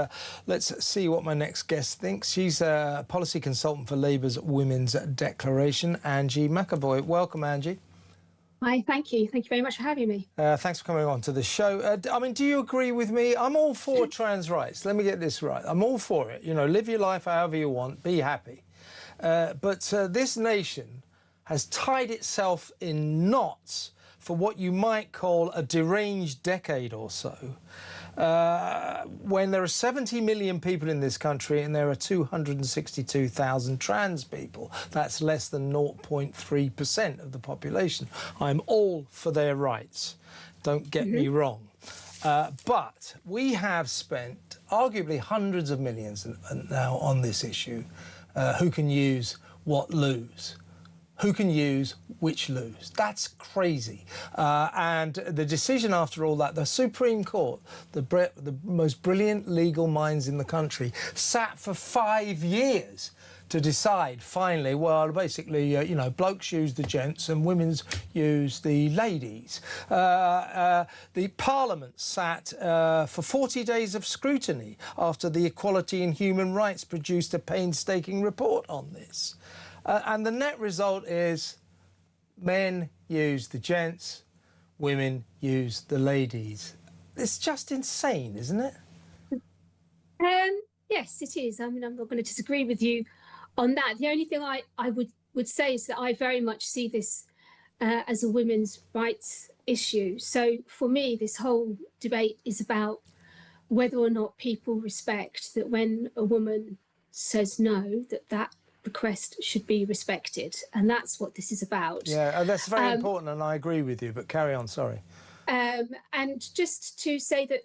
let's see what my next guest thinks. She's a policy consultant for Labour's Women's Declaration, Angie McAvoy. Welcome, Angie. Hi, thank you. Thank you very much for having me. Thanks for coming on to the show. Do you agree with me? I'm all for trans rights. Let me get this right. I'm all for it. Live your life however you want, be happy. But this nation has tied itself in knots for what you might call a deranged decade or so. When there are 70 million people in this country and there are 262,000 trans people, that's less than 0.3% of the population. I'm all for their rights, don't get me wrong. But we have spent arguably hundreds of millions now on this issue. Who can use what lose? Who can use which lose? That's crazy. And the decision after all that, the Supreme Court, the most brilliant legal minds in the country, sat for 5 years to decide finally, well, basically, blokes use the gents and women's use the ladies. The Parliament sat for 40 days of scrutiny after the Equality and Human Rights produced a painstaking report on this. And the net result is men use the gents, women use the ladies. It's just insane, isn't it? Yes, it is. I mean, I'm not going to disagree with you on that. The only thing I would say is that I very much see this as a women's rights issue. So for me, this whole debate is about whether or not people respect that when a woman says no, that request should be respected, and that's what this is about. Yeah, that's very important, and I agree with you, but carry on, sorry. And just to say that,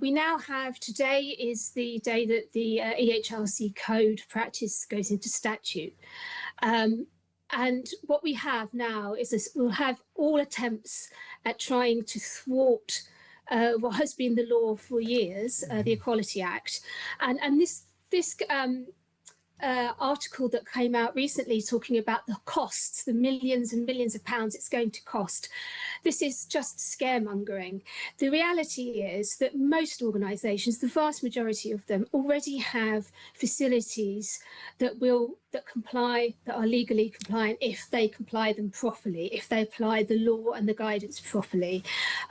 we now have, today is the day that the EHRC code practice goes into statute. And what we have now is we'll have all attempts at trying to thwart what has been the law for years, the Equality Act. And this article that came out recently talking about the costs, the millions and millions of pounds it's going to cost. This is just scaremongering. The reality is that most organisations, the vast majority of them, already have facilities that are legally compliant if they apply them properly, if they apply the law and the guidance properly.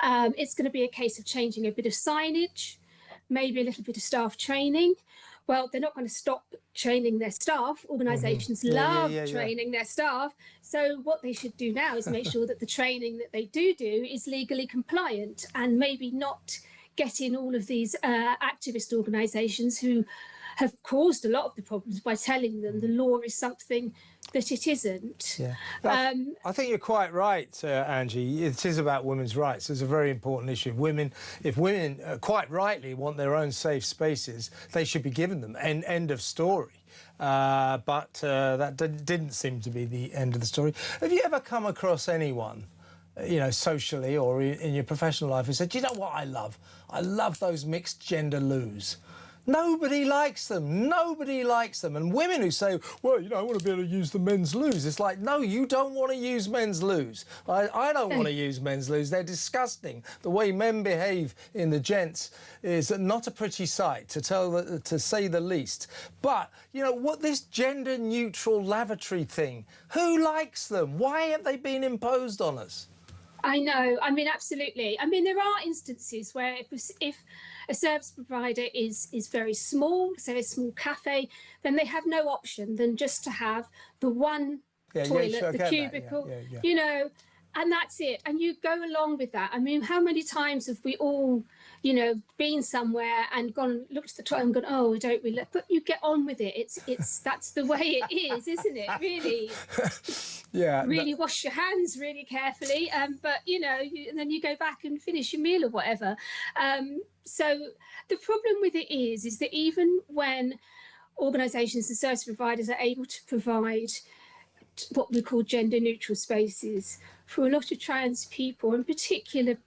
It's going to be a case of changing a bit of signage, maybe a little bit of staff training. Well, they're not going to stop training their staff. Organisations love training their staff. So what they should do now is make sure that the training that they do is legally compliant, and maybe not get in all of these activist organisations who have caused a lot of the problems by telling them the law is something that it isn't. Yeah. I think you're quite right, Angie. It is about women's rights. It's a very important issue. If women quite rightly want their own safe spaces, they should be given them. End of story. But that didn't seem to be the end of the story. Have you ever come across anyone, socially or in your professional life, who said, you know what I love? I love those mixed gender loos. Nobody likes them. Nobody likes them. And women who say, well, I want to be able to use the men's loos. It's like, no, you don't want to use men's loos. I don't want to use men's loos. They're disgusting. The way men behave in the gents is not a pretty sight, to say the least. But, what this gender-neutral lavatory thing, who likes them? Why have they been imposed on us? I know. I mean, absolutely. I mean, there are instances where if a service provider is very small, say a small cafe, then they have no option than just to have the one toilet, the cubicle, And that's it. And you go along with that. I mean, how many times have we all, you know, been somewhere and gone, looked at the toilet and gone, oh, we don't really, but you get on with it. It's that's the way it is, isn't it? Really. Yeah. Really wash your hands really carefully. But, you know, and then you go back and finish your meal or whatever. So the problem with it is that even when organisations and service providers are able to provide what we call gender neutral spaces for a lot of trans people, in particular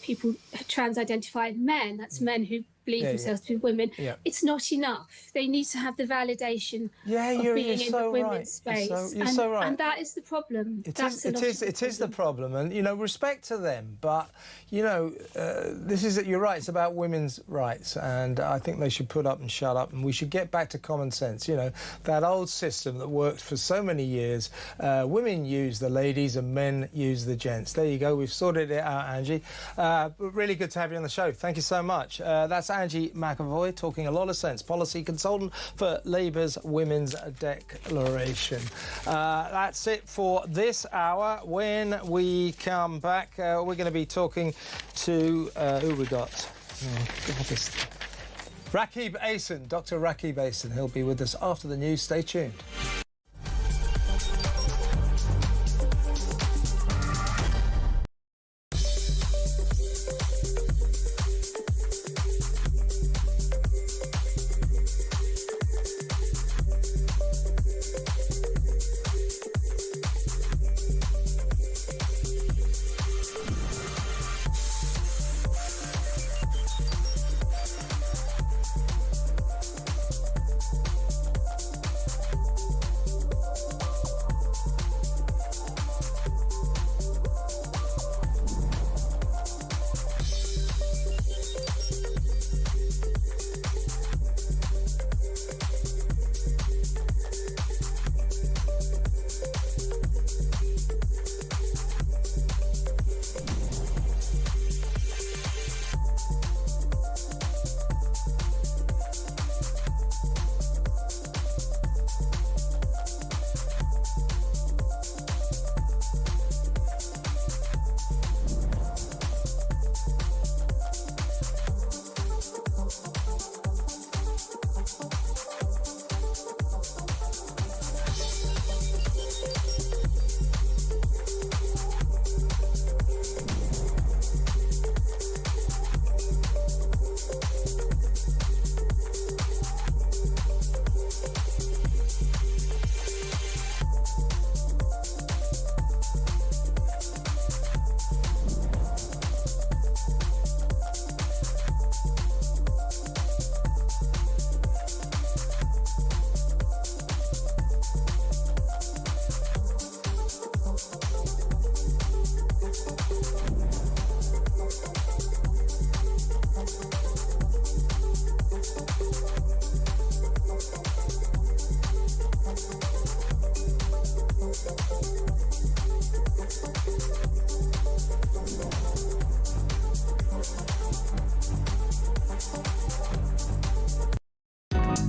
people, trans identified men, that's men who believe themselves to be women, it's not enough. They need to have the validation of being in the women's space. You're so right. And that is the problem. It is the problem. And, you know, respect to them. But, you know, you're right, it's about women's rights. And I think they should put up and shut up. And we should get back to common sense. You know, that old system that worked for so many years, women use the ladies and men use the gents. There you go. We've sorted it out, Angie. Really good to have you on the show. Thank you so much. That's Angie McAvoy talking a lot of sense, policy consultant for Labour's Women's Declaration. That's it for this hour. When we come back, we're going to be talking to who we got? Rakib Ahsan, Dr. Rakib Ahsan. He'll be with us after the news. Stay tuned.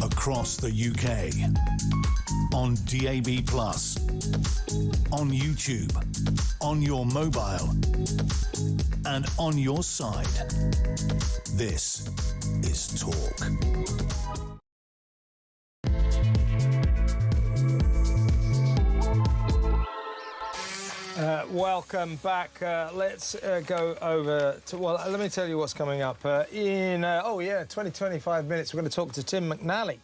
Across the UK, on DAB+, on YouTube, on your mobile, and on your side. This is Talk. Welcome back. Let's go over to, well, let me tell you what's coming up. In 25 minutes, we're going to talk to Tim McNally.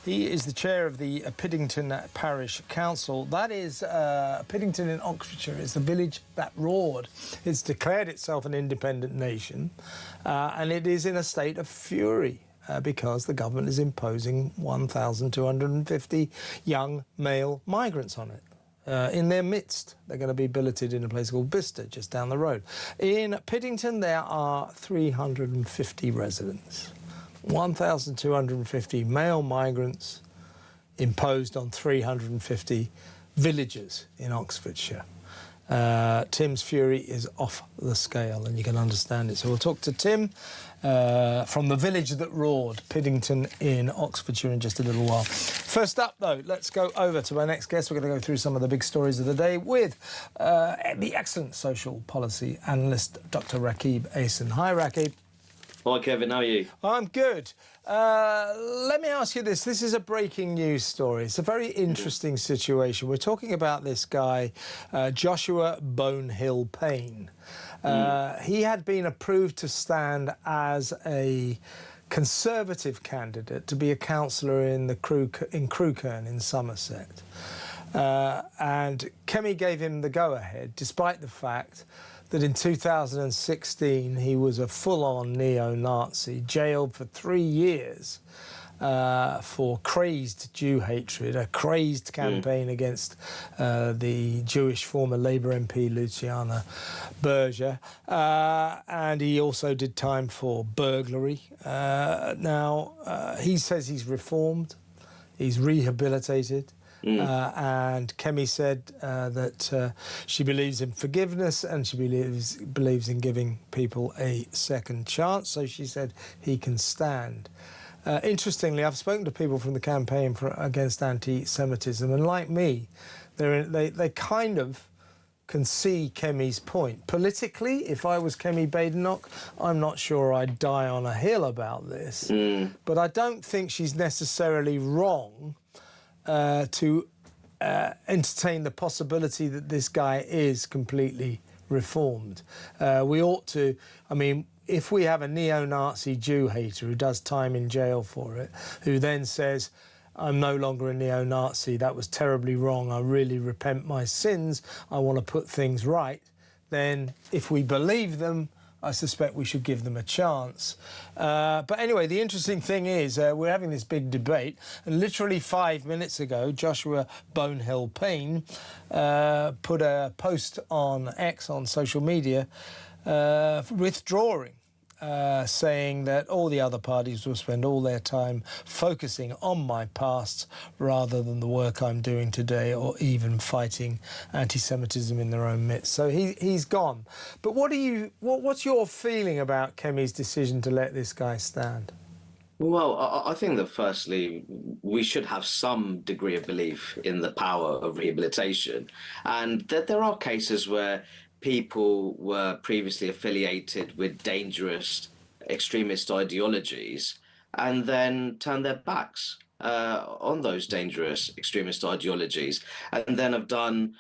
He is the chair of the Piddington Parish Council. That is, Piddington in Oxfordshire is the village that roared. It's declared itself an independent nation, and it is in a state of fury. Because the government is imposing 1,250 young male migrants on it. In their midst, they're going to be billeted in a place called Bicester, just down the road. In Piddington, there are 350 residents. 1,250 male migrants imposed on 350 villagers in Oxfordshire. Tim's fury is off the scale, and you can understand it. So we'll talk to Tim from the village that roared, Piddington in Oxfordshire, in just a little while. First up, though, let's go over to our next guest. We're going to go through some of the big stories of the day with the excellent social policy analyst, Dr. Rakib Ahsan. Hi, Rakib. Hi, Kevin. How are you? I'm good. Let me ask you this. This is a breaking news story. It's a very interesting situation. We're talking about this guy, Joshua Bonehill Payne. He had been approved to stand as a Conservative candidate to be a councillor in Crewkerne in Somerset. And Kemi gave him the go-ahead, despite the fact that in 2016 he was a full-on neo-Nazi, jailed for 3 years for crazed Jew hatred, a crazed campaign against the Jewish former Labour MP Luciana Berger, and he also did time for burglary. Now, he says he's reformed, he's rehabilitated. And Kemi said that she believes in forgiveness and she believes in giving people a second chance. So she said he can stand. Interestingly, I've spoken to people from the campaign against anti-Semitism, and like me, they kind of can see Kemi's point. Politically, if I was Kemi Badenoch, I'm not sure I'd die on a hill about this. But I don't think she's necessarily wrong to entertain the possibility that this guy is completely reformed. We ought to, I mean, if we have a neo-Nazi Jew hater who does time in jail for it, who then says, I'm no longer a neo-Nazi, that was terribly wrong, I really repent my sins, I want to put things right, then if we believe them, I suspect we should give them a chance. But anyway, the interesting thing is we're having this big debate, and literally 5 minutes ago, Joshua Bonehill Payne put a post on X, on social media, withdrawing, saying that all the other parties will spend all their time focusing on my past rather than the work I'm doing today, or even fighting anti-Semitism in their own midst. So he's gone. But what's your feeling about Kemi's decision to let this guy stand? Well, I think that firstly, we should have some degree of belief in the power of rehabilitation, and that there are cases where people were previously affiliated with dangerous extremist ideologies and then turned their backs on those dangerous extremist ideologies, and then have done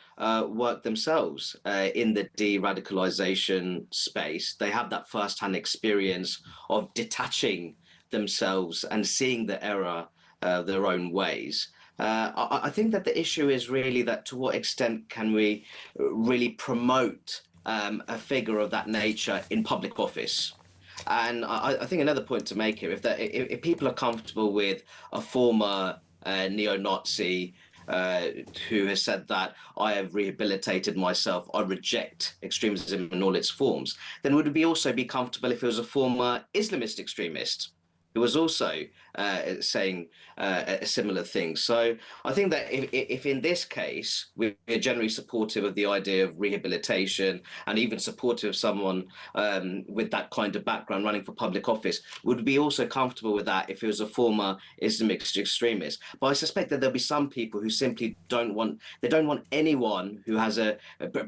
work themselves in the de-radicalization space. They have that first-hand experience of detaching themselves and seeing the error their own ways. I think that the issue is really that to what extent can we really promote a figure of that nature in public office? And I think another point to make here, if people are comfortable with a former neo-Nazi who has said that I have rehabilitated myself, I reject extremism in all its forms, then would we also be comfortable if it was a former Islamist extremist who was also saying a similar thing? So I think that if in this case we're generally supportive of the idea of rehabilitation and even supportive of someone with that kind of background running for public office, would be also comfortable with that if it was a former Islamic extremist. But I suspect that there'll be some people who simply don't want anyone who has a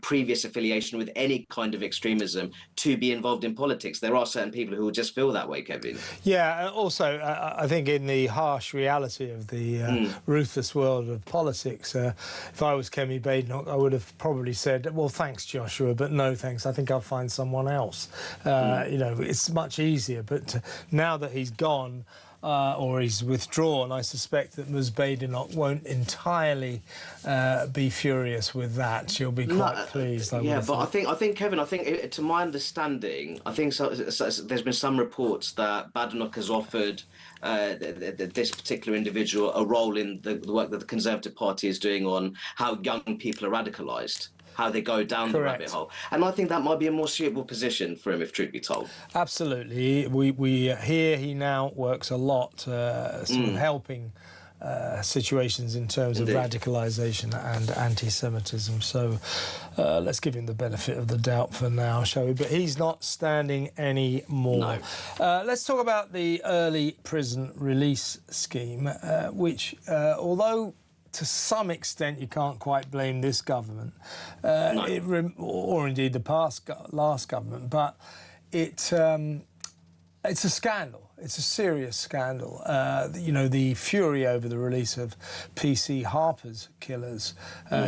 previous affiliation with any kind of extremism to be involved in politics. There are certain people who will just feel that way, Kevin. Yeah, also, I think in the harsh reality of the ruthless world of politics, if I was Kemi Badenoch, I would have probably said, well, thanks, Joshua, but no thanks, I think I'll find someone else. You know, it's much easier. But now that he's gone, or he's withdrawn, I suspect that Ms Badenoch won't entirely be furious with that. She'll be quite pleased. I think, Kevin, to my understanding, I think there's been some reports that Badenoch has offered this particular individual a role in the work that the Conservative Party is doing on how young people are radicalised, how they go down the rabbit hole. And I think that might be a more suitable position for him, if truth be told. Absolutely. We hear he now works a lot sort of helping situations in terms Indeed. of radicalisation and anti-Semitism. So let's give him the benefit of the doubt for now, shall we? But he's not standing anymore. No. Let's talk about the early prison release scheme, which, although to some extent you can't quite blame this government, or indeed the last government, but it's a scandal. It's a serious scandal. You know, the fury over the release of PC Harper's killers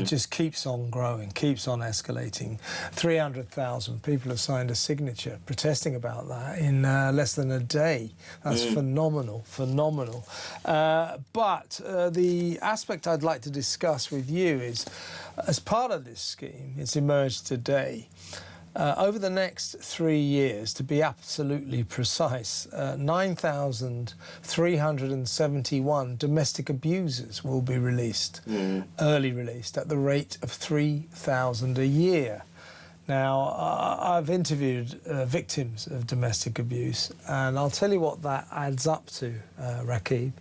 just keeps on growing, keeps on escalating. 300,000 people have signed a signature protesting about that in less than a day. That's phenomenal, phenomenal. But the aspect I'd like to discuss with you is, as part of this scheme, it's emerged today, over the next 3 years, to be absolutely precise, 9,371 domestic abusers will be released, early released, at the rate of 3,000 a year. Now, I've interviewed victims of domestic abuse, and I'll tell you what that adds up to, Rakib.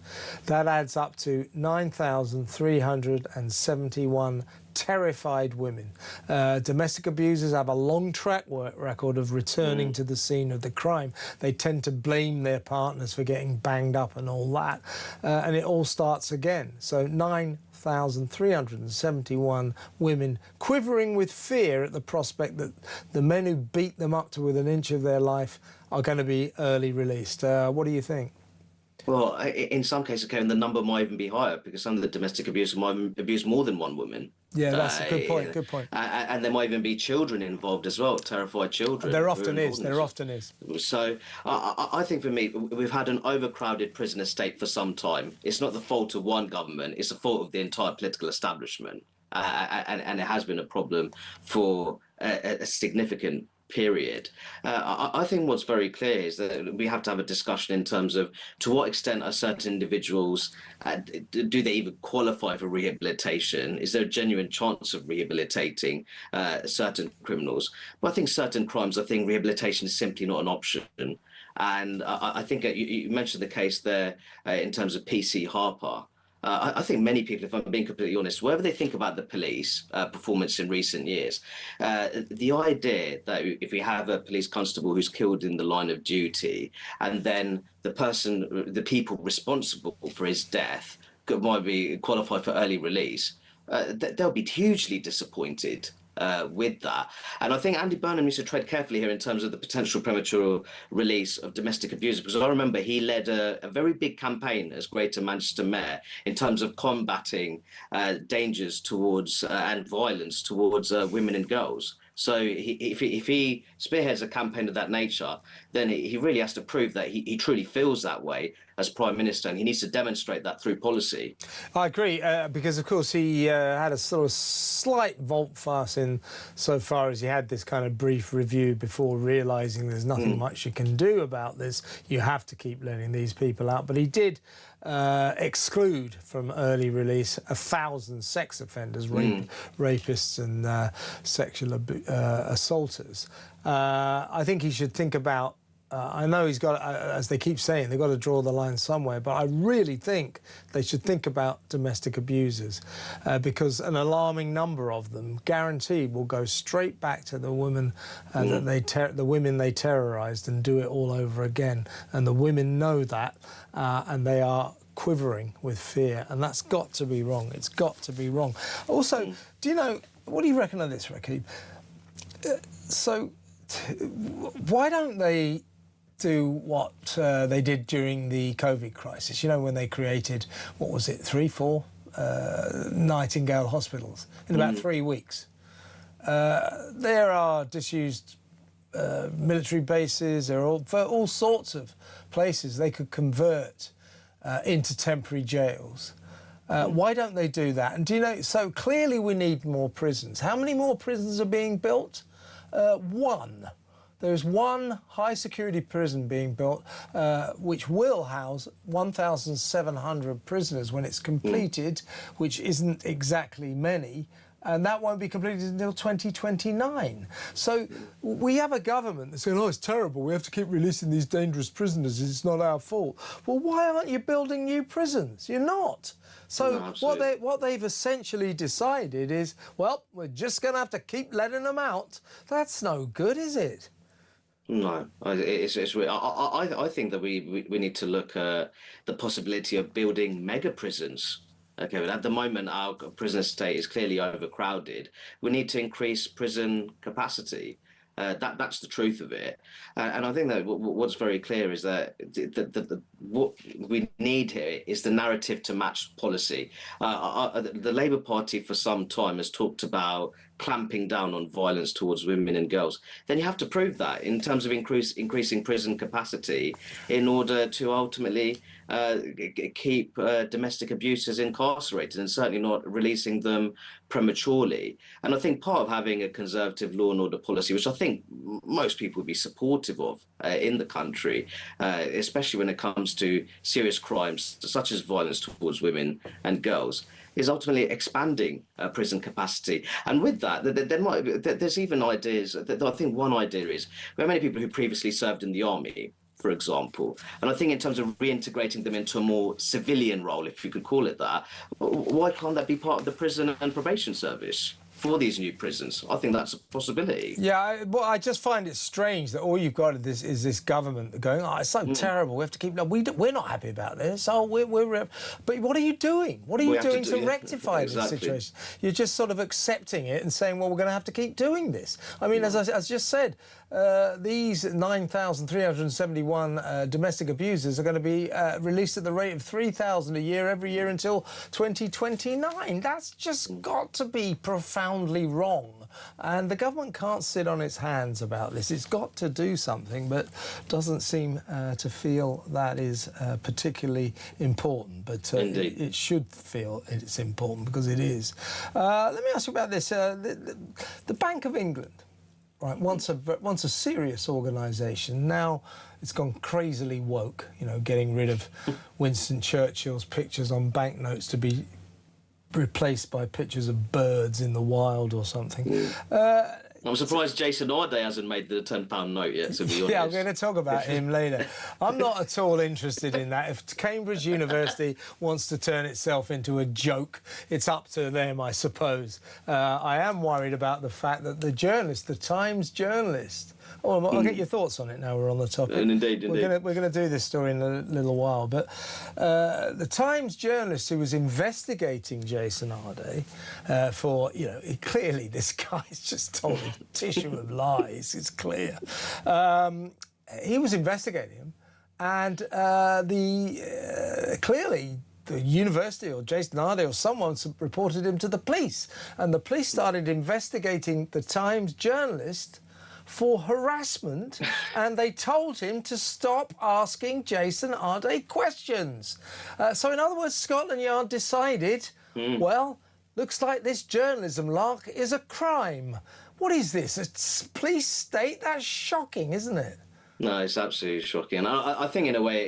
That adds up to 9,371 terrified women. Domestic abusers have a long track record of returning to the scene of the crime. They tend to blame their partners for getting banged up and all that, and it all starts again. So 9,371 women quivering with fear at the prospect that the men who beat them up to within an inch of their life are going to be early released. What do you think? Well, in some cases, Kevin, the number might even be higher, because some of the domestic abusers might abuse more than one woman. Yeah, that's a good point, good point. And there might even be children involved as well, terrified children. There often is. So I think for me, we've had an overcrowded prison estate for some time. It's not the fault of one government, it's the fault of the entire political establishment. And it has been a problem for a significant period. I think what's very clear is that we have to have a discussion in terms of to what extent are certain individuals, do they even qualify for rehabilitation? Is there a genuine chance of rehabilitating certain criminals? But I think certain crimes, I think rehabilitation is simply not an option. And I think you mentioned the case there in terms of PC Harper. I think many people, if I'm being completely honest, whatever they think about the police performance in recent years, the idea that if we have a police constable who's killed in the line of duty, and then the people responsible for his death might be qualified for early release, they'll be hugely disappointed with that. And I think Andy Burnham needs to tread carefully here in terms of the potential premature release of domestic abusers, because I remember he led a very big campaign as Greater Manchester Mayor in terms of combating dangers towards and violence towards women and girls. So if he spearheads a campaign of that nature, then he really has to prove that he truly feels that way as Prime Minister, and he needs to demonstrate that through policy. I agree, because, of course, he had a sort of slight volte-face in so far as he had this kind of brief review before realising there's nothing much you can do about this. You have to keep letting these people out. But he did exclude from early release 1,000 sex offenders, rapists and sexual assaulters. I think he should think about, I know he's got, as they keep saying, they've got to draw the line somewhere, but I really think they should think about domestic abusers, because an alarming number of them, guaranteed, will go straight back to the women the women they terrorised and do it all over again. And the women know that, and they are quivering with fear, and that's got to be wrong. It's got to be wrong. Also, do you know, what do you reckon of this, Rakib? Why don't they do what they did during the COVID crisis? You know, when they created, what was it, 4 Nightingale hospitals in about 3 weeks. There are disused military bases, there are all sorts of places they could convert into temporary jails. Why don't they do that? And do you know, so clearly we need more prisons. How many more prisons are being built? One. There's one high-security prison being built, which will house 1,700 prisoners when it's completed, which isn't exactly many. and that won't be completed until 2029. So we have a government that's saying, oh, it's terrible, we have to keep releasing these dangerous prisoners, it's not our fault. Well, why aren't you building new prisons? You're not. So No, what they've essentially decided is, well, we're just going to have to keep letting them out. That's no good, is it? No, I think that we need to look at the possibility of building mega prisons. Okay, but at the moment our prison estate is clearly overcrowded. We need to increase prison capacity. That's the truth of it, and I think that what's very clear is that what we need here is the narrative to match policy. The Labour Party for some time has talked about clamping down on violence towards women and girls. Then you have to prove that in terms of increasing prison capacity in order to ultimately keep domestic abusers incarcerated and certainly not releasing them prematurely. And I think part of having a conservative law and order policy, which I think most people would be supportive of in the country, especially when it comes to serious crimes such as violence towards women and girls, is ultimately expanding prison capacity. And with that, there's even ideas. I think one idea is there are many people who previously served in the army, for example. And I think in terms of reintegrating them into a more civilian role, if you could call it that, why can't that be part of the prison and probation service for these new prisons? I think that's a possibility. Yeah, I just find it strange that all you've got is this government going, oh, it's so terrible, we have to keep... No, we're not happy about this. Oh, but what are you doing? What are you doing to rectify this situation? You're just sort of accepting it and saying, well, we're going to have to keep doing this. I mean, as I just said, these 9,371 domestic abusers are going to be released at the rate of 3,000 a year every year until 2029. That's just got to be profoundly wrong. And the government can't sit on its hands about this. It's got to do something, but doesn't seem to feel that is particularly important. But it should feel it's important, because it is. Let me ask you about this. The Bank of England, right, once a serious organisation. Now it's gone crazily woke, you know, getting rid of Winston Churchill's pictures on banknotes to be replaced by pictures of birds in the wild or something. I'm surprised Jason Arday hasn't made the £10 note yet, to be honest. Yeah, I'm going to talk about him later. I'm not at all interested in that. If Cambridge University wants to turn itself into a joke, it's up to them, I suppose. I am worried about the fact that the journalist, the Times journalist... Oh, I'll get your thoughts on it now we're on the topic. Indeed. We're going to do this story in a little while. But the Times journalist who was investigating Jason Arday for, you know, clearly this guy's just told a tissue of lies, it's clear. He was investigating him, and clearly the university or Jason Arday or someone reported him to the police, and the police started investigating the Times journalist for harassment, and they told him to stop asking Jason Arday questions. So in other words, Scotland Yard decided, well, looks like this journalism lark is a crime. What is this, a police state? That's shocking, isn't it? No, it's absolutely shocking. And I think in a way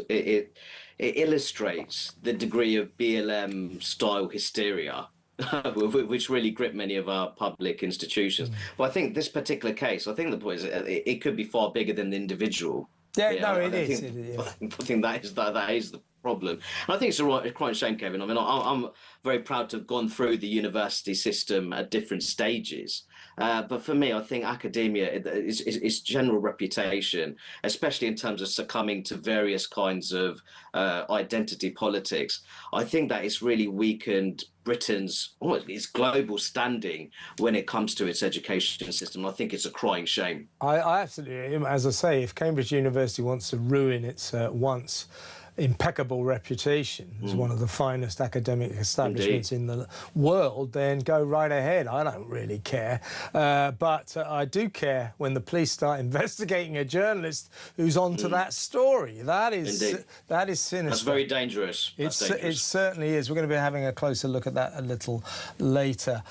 it illustrates the degree of BLM-style hysteria which really grip many of our public institutions. But I think this particular case, I think the point is it could be far bigger than the individual. Yeah, I think that is the problem. And I think it's a quite a shame, Kevin. I mean, I'm very proud to have gone through the university system at different stages. But for me, I think academia is general reputation, especially in terms of succumbing to various kinds of identity politics. I think that it's really weakened Britain's its global standing when it comes to its education system. I think it's a crying shame. I absolutely, as I say, if Cambridge University wants to ruin its once impeccable reputation as one of the finest academic establishments in the world, then go right ahead. I don't really care. But I do care when the police start investigating a journalist who's onto that story. That is sinister. That's very dangerous. It certainly is. We're going to be having a closer look at that a little later.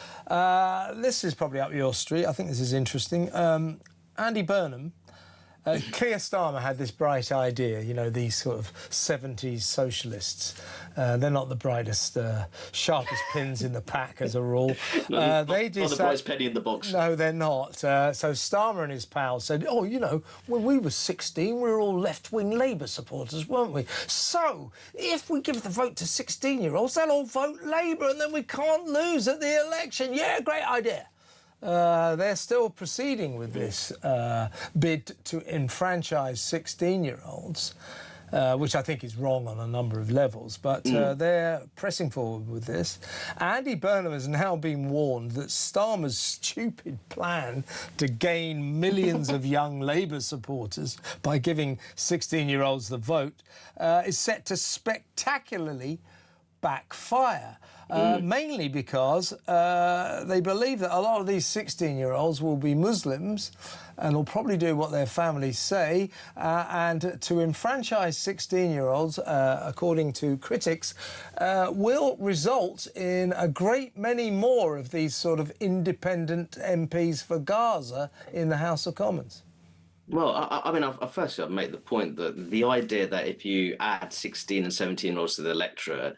This is probably up your street. I think this is interesting. Andy Burnham Keir Starmer had this bright idea, you know, these sort of 70s socialists. They're not the brightest, sharpest pins in the pack as a rule. Not the brightest penny in the box. No, they're not. So Starmer and his pals said, oh, you know, when we were 16, we were all left-wing Labour supporters, weren't we? So if we give the vote to 16-year-olds, they'll all vote Labour and then we can't lose at the election. Yeah, great idea. They're still proceeding with this bid to enfranchise 16-year-olds, which I think is wrong on a number of levels, but they're pressing forward with this. Andy Burnham has now been warned that Starmer's stupid plan to gain millions of young Labour supporters by giving 16-year-olds the vote is set to spectacularly backfire. Mainly because they believe that a lot of these 16-year-olds will be Muslims and will probably do what their families say. And to enfranchise 16-year-olds, according to critics, will result in a great many more of these sort of independent MPs for Gaza in the House of Commons. Well, I mean, firstly, I'd make the point that the idea that if you add 16 and 17-year-olds to the electorate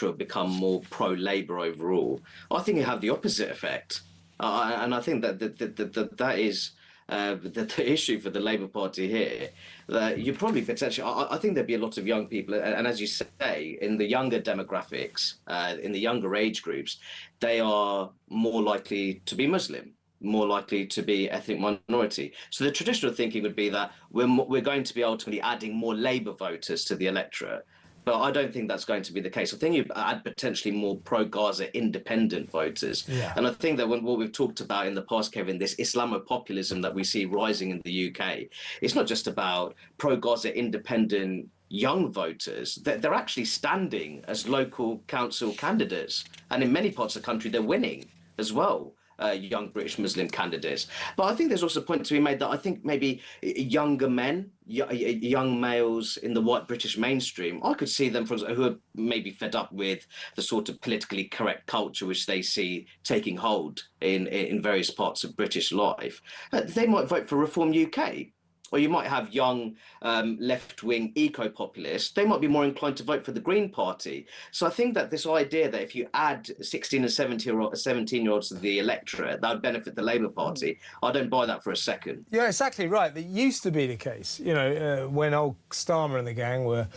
will become more pro-Labour overall. I think you have the opposite effect. And I think that is the issue for the Labour Party here. That you probably potentially, I think there'd be a lot of young people, and as you say, in the younger demographics, in the younger age groups, they are more likely to be Muslim, more likely to be ethnic minority. So the traditional thinking would be that we're going to be ultimately adding more Labour voters to the electorate. But I don't think that's going to be the case. I think you add potentially more pro-Gaza independent voters. Yeah. And I think that what we've talked about in the past, Kevin, this Islamopopulism that we see rising in the UK, it's not just about pro-Gaza independent young voters. They're actually standing as local council candidates. And in many parts of the country, they're winning as well. Young British Muslim candidates. But I think there's also a point to be made that I think maybe younger men, young males in the white British mainstream, I could see them who are maybe fed up with the sort of politically correct culture which they see taking hold in various parts of British life. They might vote for Reform UK. Or you might have young left-wing eco-populists. They might be more inclined to vote for the Green Party. So I think that this idea that if you add 16 and 17-year-olds to the electorate, that would benefit the Labour Party, I don't buy that for a second. Yeah, exactly right. That used to be the case. You know, when old Starmer and the gang were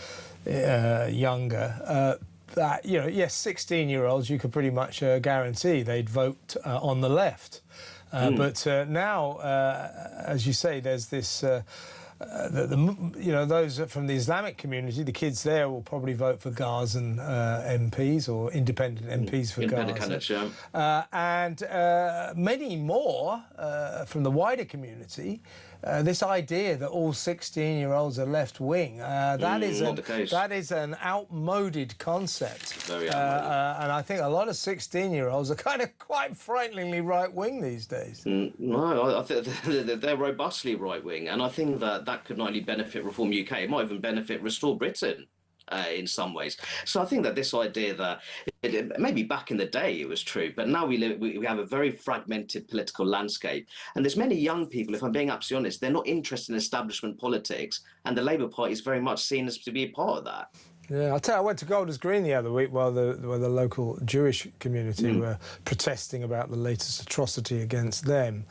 younger, that, you know, yes, 16-year-olds, you could pretty much guarantee they'd vote on the left. But now, as you say, there's this, you know, those from the Islamic community, the kids there will probably vote for Gazan MPs or independent MPs for Gaza. And many more from the wider community. This idea that all 16-year-olds are left-wing, that is an outmoded concept. Very outmoded. And I think a lot of 16-year-olds are kind of quite frighteningly right-wing these days. No, I think they're robustly right-wing, and I think that could not only benefit Reform UK, it might even benefit Restore Britain. In some ways. So I think that this idea that maybe back in the day it was true, but now we have a very fragmented political landscape. And there's many young people, if I'm being absolutely honest, they're not interested in establishment politics, and the Labour Party is very much seen as to be a part of that. Yeah, I'll tell you, I went to Golders Green the other week while the local Jewish community were protesting about the latest atrocity against them.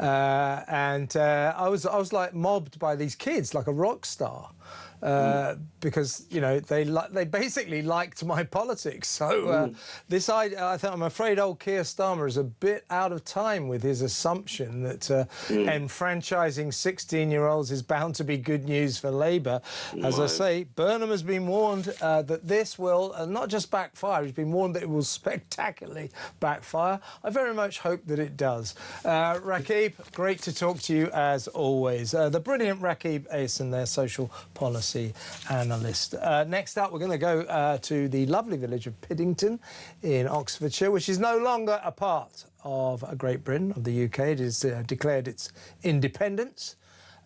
And I was like mobbed by these kids like a rock star. Because, you know, they basically liked my politics. So this idea, I think, I'm afraid old Keir Starmer is a bit out of time with his assumption that enfranchising 16-year-olds is bound to be good news for Labour. As I say, Burnham has been warned that this will not just backfire, he's been warned that it will spectacularly backfire. I very much hope that it does. Rakib, great to talk to you as always. The brilliant Rakib Ahsan, their social policy analyst. Next up, we're going to go to the lovely village of Piddington in Oxfordshire, which is no longer a part of Great Britain, of the UK. It has declared its independence.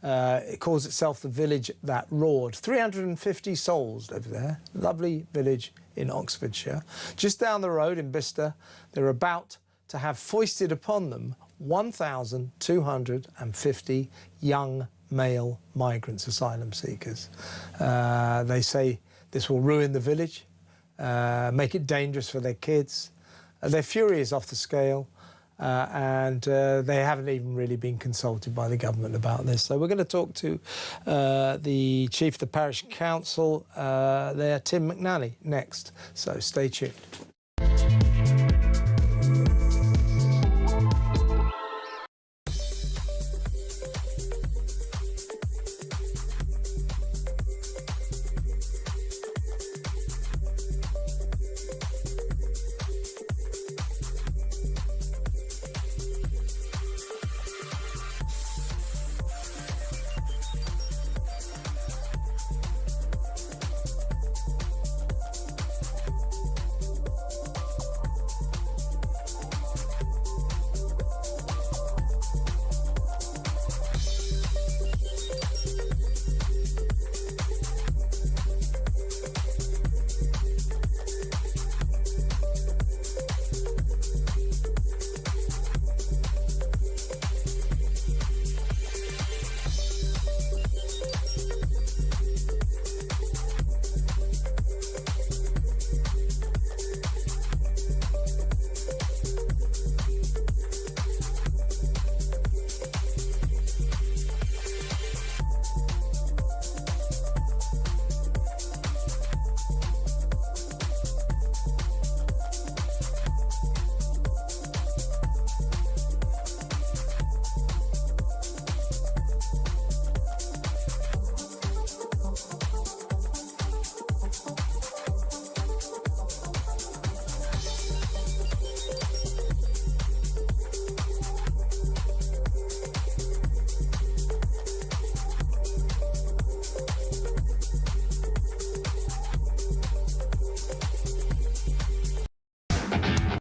It calls itself the village that roared. 350 souls live there. Lovely village in Oxfordshire. Just down the road in Bicester, they're about to have foisted upon them 1,250 young male migrants, asylum seekers. They say this will ruin the village, make it dangerous for their kids. Their fury is off the scale, and they haven't even really been consulted by the government about this. So we're going to talk to the Chief of the Parish Council there, Tim McNally, next. So stay tuned.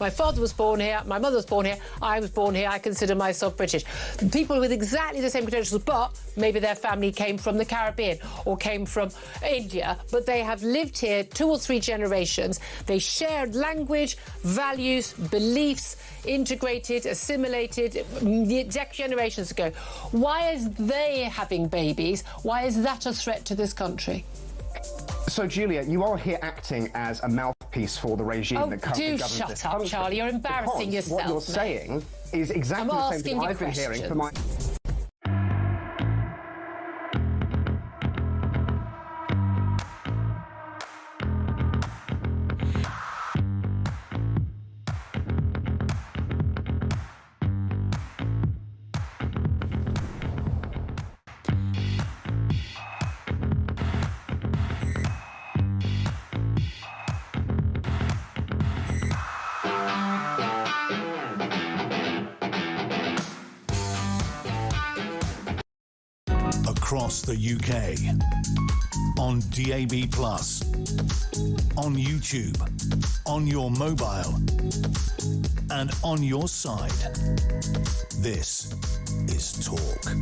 My father was born here, my mother was born here, I was born here, I consider myself British. People with exactly the same credentials, but maybe their family came from the Caribbean or came from India, but they have lived here 2 or 3 generations. They shared language, values, beliefs, integrated, assimilated generations ago. Why is they having babies? Why is that a threat to this country? So, Julia, you are here acting as a mouthpiece for the regime that currently governs this country. Shut up, Charlie. You're embarrassing yourself. What you're saying is exactly the same thing I've been hearing for my... Across the UK, on DAB+, on YouTube, on your mobile, and on your side. This is Talk.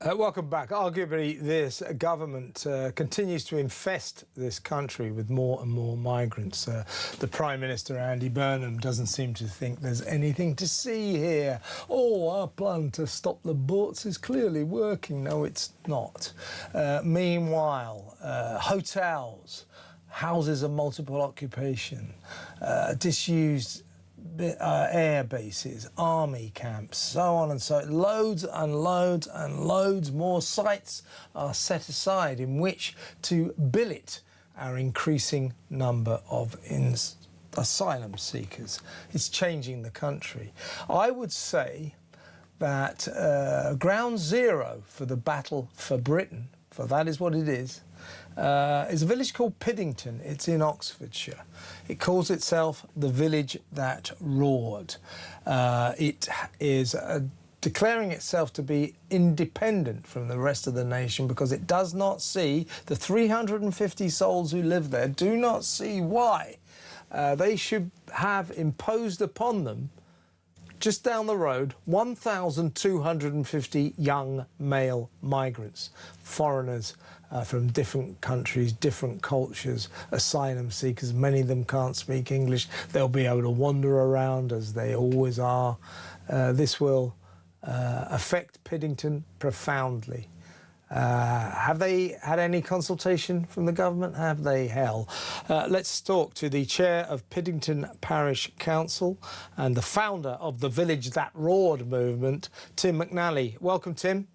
Welcome back. Arguably, this government continues to infest this country with more and more migrants. The Prime Minister, Andy Burnham, doesn't seem to think there's anything to see here. Oh, our plan to stop the boats is clearly working. No, it's not. Meanwhile, hotels, houses of multiple occupation, disused air bases, army camps, so on and so on. Loads and loads and loads more sites are set aside in which to billet our increasing number of asylum seekers. It's changing the country. I would say that ground zero for the battle for Britain, for that is what it is a village called Piddington. It's in Oxfordshire. It calls itself the village that roared. It is declaring itself to be independent from the rest of the nation because it does not see, the 350 souls who live there do not see why they should have imposed upon them, just down the road, 1,250 young male migrants, foreigners from different countries, different cultures, asylum seekers. Many of them can't speak English. They'll be able to wander around as they always are. This will affect Piddington profoundly. Have they had any consultation from the government? Have they, hell? Let's talk to the chair of Piddington Parish Council and the founder of the Village That Roared movement, Tim McNally. Welcome, Tim.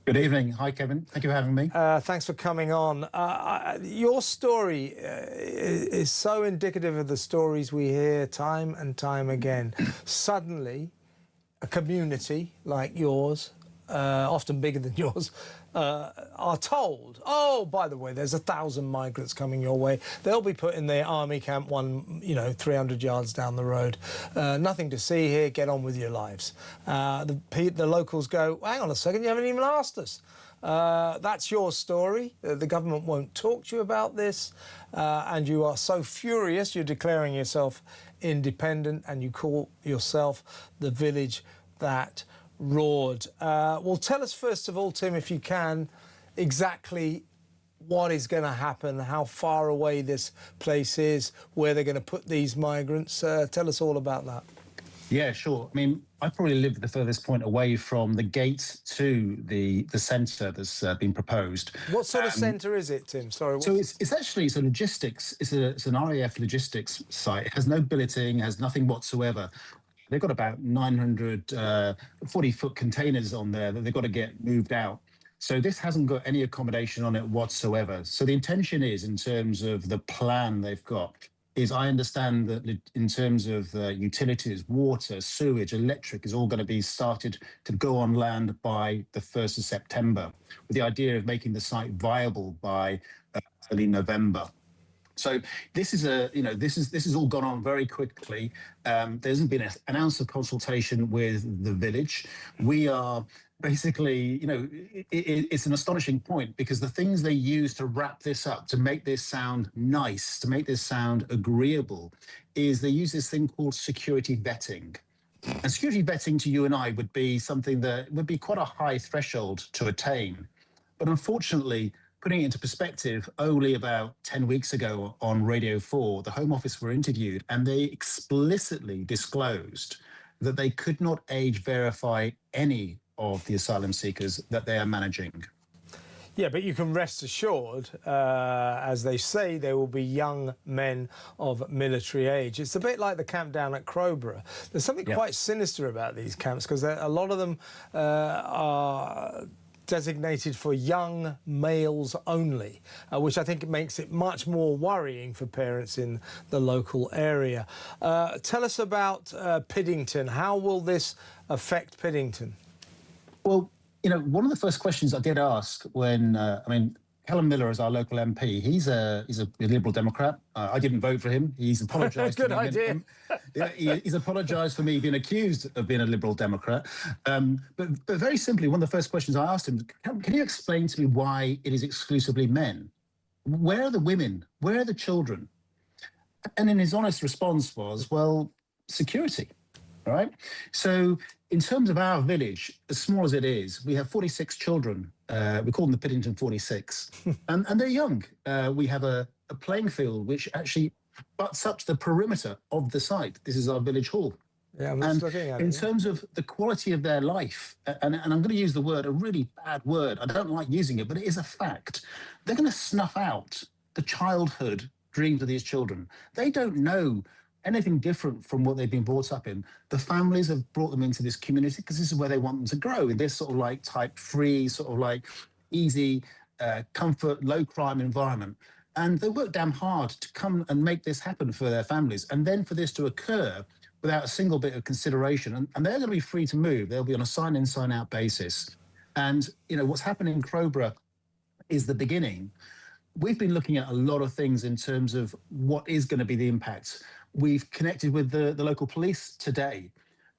Good evening. Hi, Kevin. Thank you for having me. Thanks for coming on. Your story is so indicative of the stories we hear time and time again. Suddenly, a community like yours, often bigger than yours, are told, oh, by the way, there's 1,000 migrants coming your way. They'll be put in their army camp 300 yards down the road. Nothing to see here. Get on with your lives. The locals go, hang on a second, you haven't even asked us. That's your story. The government won't talk to you about this. And you are so furious, you're declaring yourself independent and you call yourself the Village That Roared. Well, tell us first of all, Tim, if you can, exactly what is going to happen, how far away this place is, where they're going to put these migrants. Tell us all about that. Yeah, sure. I mean, I probably live the furthest point away from the gate to the centre that's been proposed. What sort of centre is it, Tim? Sorry. So it's actually a logistics. It's an RAF logistics site. It has no billeting, has nothing whatsoever. They've got about 900 40-foot containers on there that they've got to get moved out. So this hasn't got any accommodation on it whatsoever. So the intention is, in terms of the plan they've got, is I understand that in terms of utilities, water, sewage, electric is all going to be started to go on land by the 1st of September, with the idea of making the site viable by early November. So this is this has all gone on very quickly. There hasn't been an ounce of consultation with the village. We are basically, it's an astonishing point, because the things they use to wrap this up, to make this sound nice, to make this sound agreeable, is they use this thing called security vetting. And security vetting to you and I would be something that would be quite a high threshold to attain. But unfortunately, putting it into perspective, only about 10 weeks ago on Radio 4, the Home Office were interviewed and they explicitly disclosed that they could not age verify any of the asylum seekers that they are managing. Yeah, but you can rest assured, as they say, there will be young men of military age. It's a bit like the camp down at Crowborough. There's something quite sinister about these camps, because a lot of them are designated for young males only, which I think makes it much more worrying for parents in the local area. Tell us about Piddington. How will this affect Piddington? Well, one of the first questions I did ask when, Callum Miller is our local MP. He's a Liberal Democrat. I didn't vote for him. He's apologised. Good idea. He's apologised for me being accused of being a Liberal Democrat. But very simply, one of the first questions I asked him, can you explain to me why it is exclusively men? Where are the women? Where are the children? And in his honest response was, well, security. All right. So in terms of our village, as small as it is, we have 46 children. We call them the Piddington 46, and they're young. We have a playing field which actually butts up to the perimeter of the site. This is our village hall. Yeah, I'm just looking at it. In terms of the quality of their life, and I'm going to use the word, a really bad word. I don't like using it, but it is a fact. They're going to snuff out the childhood dreams of these children. They don't know anything different from what they've been brought up in. The families have brought them into this community because this is where they want them to grow, in this sort of like type-free, sort of like easy, comfort, low crime environment. And they work damn hard to come and make this happen for their families. And then for this to occur without a single bit of consideration, and they're going to be free to move. They'll be on a sign-in, sign-out basis. And, what's happening in Crowborough is the beginning. We've been looking at a lot of things in terms of what is going to be the impact. We've connected with the local police today,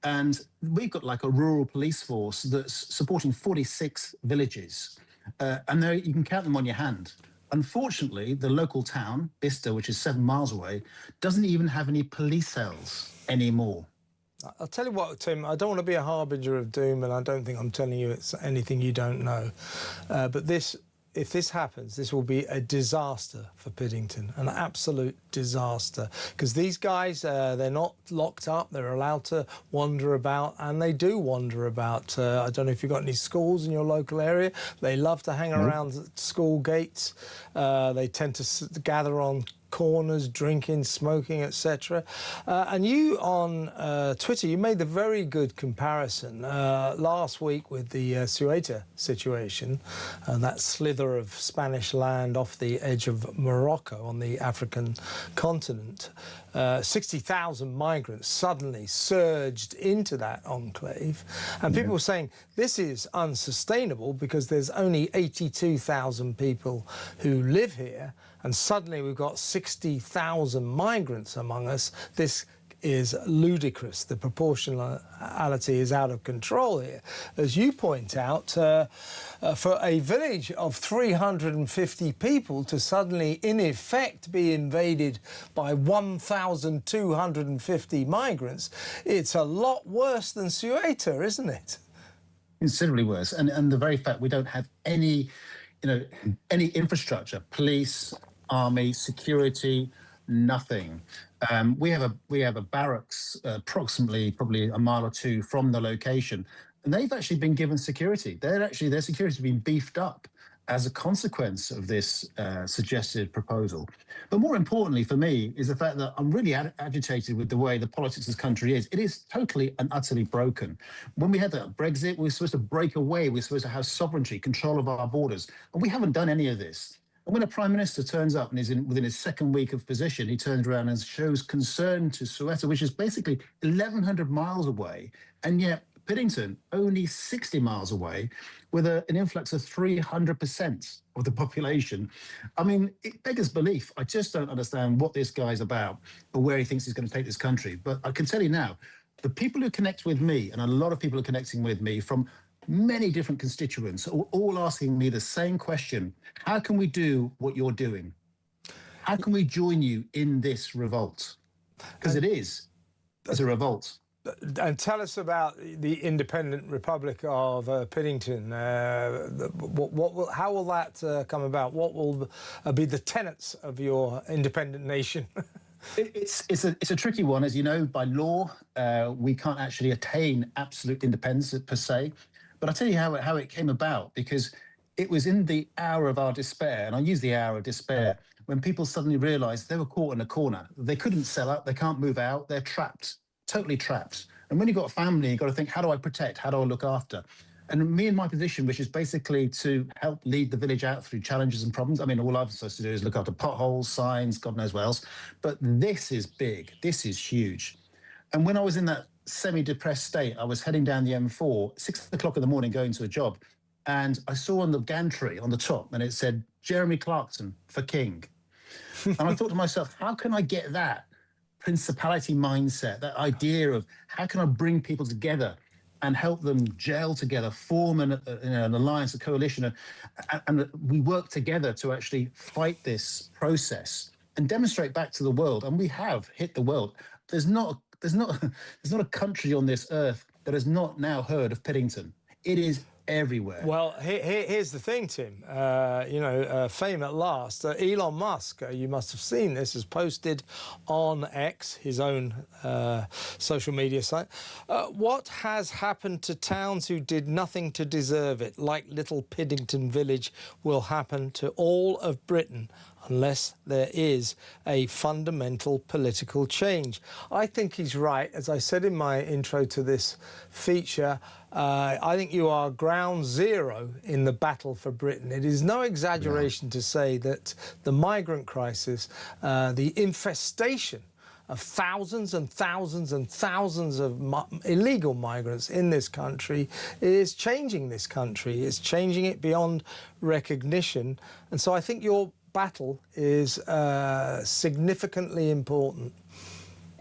and we've got like a rural police force that's supporting 46 villages, and there you can count them on your hand. Unfortunately, the local town, Bicester, which is 7 miles away, doesn't even have any police cells anymore. I'll tell you what, Tim, I don't want to be a harbinger of doom, and I don't think I'm telling you it's anything you don't know. But this if this happens, this will be a disaster for Piddington, an absolute disaster. Because these guys, they're not locked up, they're allowed to wander about, and they do wander about. I don't know if you've got any schools in your local area. They love to hang around school gates. They tend to gather on corners, drinking, smoking, etc. And you on Twitter, you made the very good comparison last week with the Ceuta situation, that slither of Spanish land off the edge of Morocco on the African continent. 60,000 migrants suddenly surged into that enclave, and people were saying this is unsustainable because there's only 82,000 people who live here, and suddenly we've got 60,000 migrants among us. This is ludicrous. The proportionality is out of control here. As you point out, for a village of 350 people to suddenly, in effect, be invaded by 1,250 migrants, it's a lot worse than Ceuta, isn't it? Considerably worse. And the very fact we don't have any, any infrastructure, police, army, security, nothing. We have a barracks approximately probably a mile or two from the location, and they've actually been given security. Their security has been beefed up as a consequence of this suggested proposal. But more importantly for me is the fact that I'm really agitated with the way the politics of this country is. It is totally and utterly broken. When we had that Brexit, we were supposed to break away. We were supposed to have sovereignty, control of our borders, and we haven't done any of this. And when a Prime Minister turns up and is within his second week of position, he turns around and shows concern to Ceuta, which is basically 1,100 miles away, and yet Piddington, only 60 miles away, with an influx of 300% of the population. I mean, it beggars belief. I just don't understand what this guy's about or where he thinks he's going to take this country. But I can tell you now, the people who connect with me, and a lot of people are connecting with me from many different constituents, are all asking me the same question. How can we do what you're doing? How can we join you in this revolt? Because it's a revolt. And tell us about the independent Republic of Piddington. How will that come about? What will be the tenets of your independent nation? It's a tricky one. As you know, by law, we can't actually attain absolute independence per se. But I'll tell you how it came about, because it was in the hour of our despair, and I use the hour of despair, when people suddenly realised they were caught in a corner. They couldn't sell out, they can't move out, they're trapped, totally trapped. And when you've got a family, you've got to think, how do I protect, how do I look after? And me and my position, which is basically to help lead the village out through challenges and problems. I mean, all I'm supposed to do is look after potholes, signs, God knows what else. But this is big, this is huge. And when I was in that semi-depressed state, I was heading down the M4, 6 o'clock in the morning, going to a job, and I saw on the gantry on the top, and it said, Jeremy Clarkson for King. And I thought to myself, how can I get that principality mindset, that idea of how can I bring people together and help them gel together, form an alliance, a coalition, and we work together to actually fight this process and demonstrate back to the world. And we have hit the world. There's not a country on this earth that has not now heard of Piddington. It is everywhere. Well, here's the thing, Tim. Fame at last. Elon Musk, you must have seen this, has posted on X, his own social media site, what has happened to towns who did nothing to deserve it, like little Piddington Village, will happen to all of Britain unless there is a fundamental political change. I think he's right. As I said in my intro to this feature, I think you are ground zero in the battle for Britain. It is no exaggeration to say that the migrant crisis, the infestation of thousands and thousands and thousands of illegal migrants in this country is changing this country. It's changing it beyond recognition. And so I think your battle is significantly important.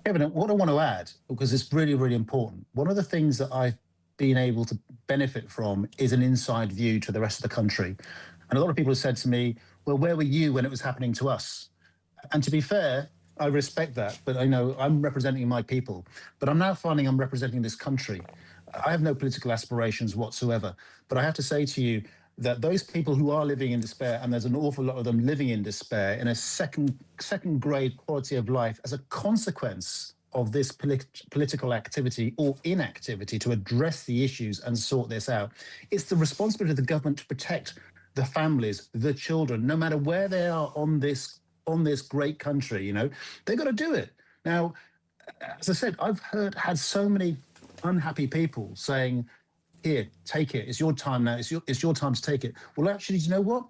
Kevin, what I want to add, because it's really, really important, one of the things that I've been able to benefit from is an inside view to the rest of the country. And a lot of people have said to me, well, where were you when it was happening to us? And to be fair, I respect that, but I know I'm representing my people. But I'm now finding I'm representing this country. I have no political aspirations whatsoever. But I have to say to you, that those people who are living in despair, and there's an awful lot of them living in despair, in a second grade quality of life as a consequence of this political activity or inactivity to address the issues and sort this out. It's the responsibility of the government to protect the families, the children, no matter where they are on this great country. You know, they've got to do it. Now, as I said, I've had so many unhappy people saying, here, take it. It's your time now. It's your time to take it. Well, actually, do you know what?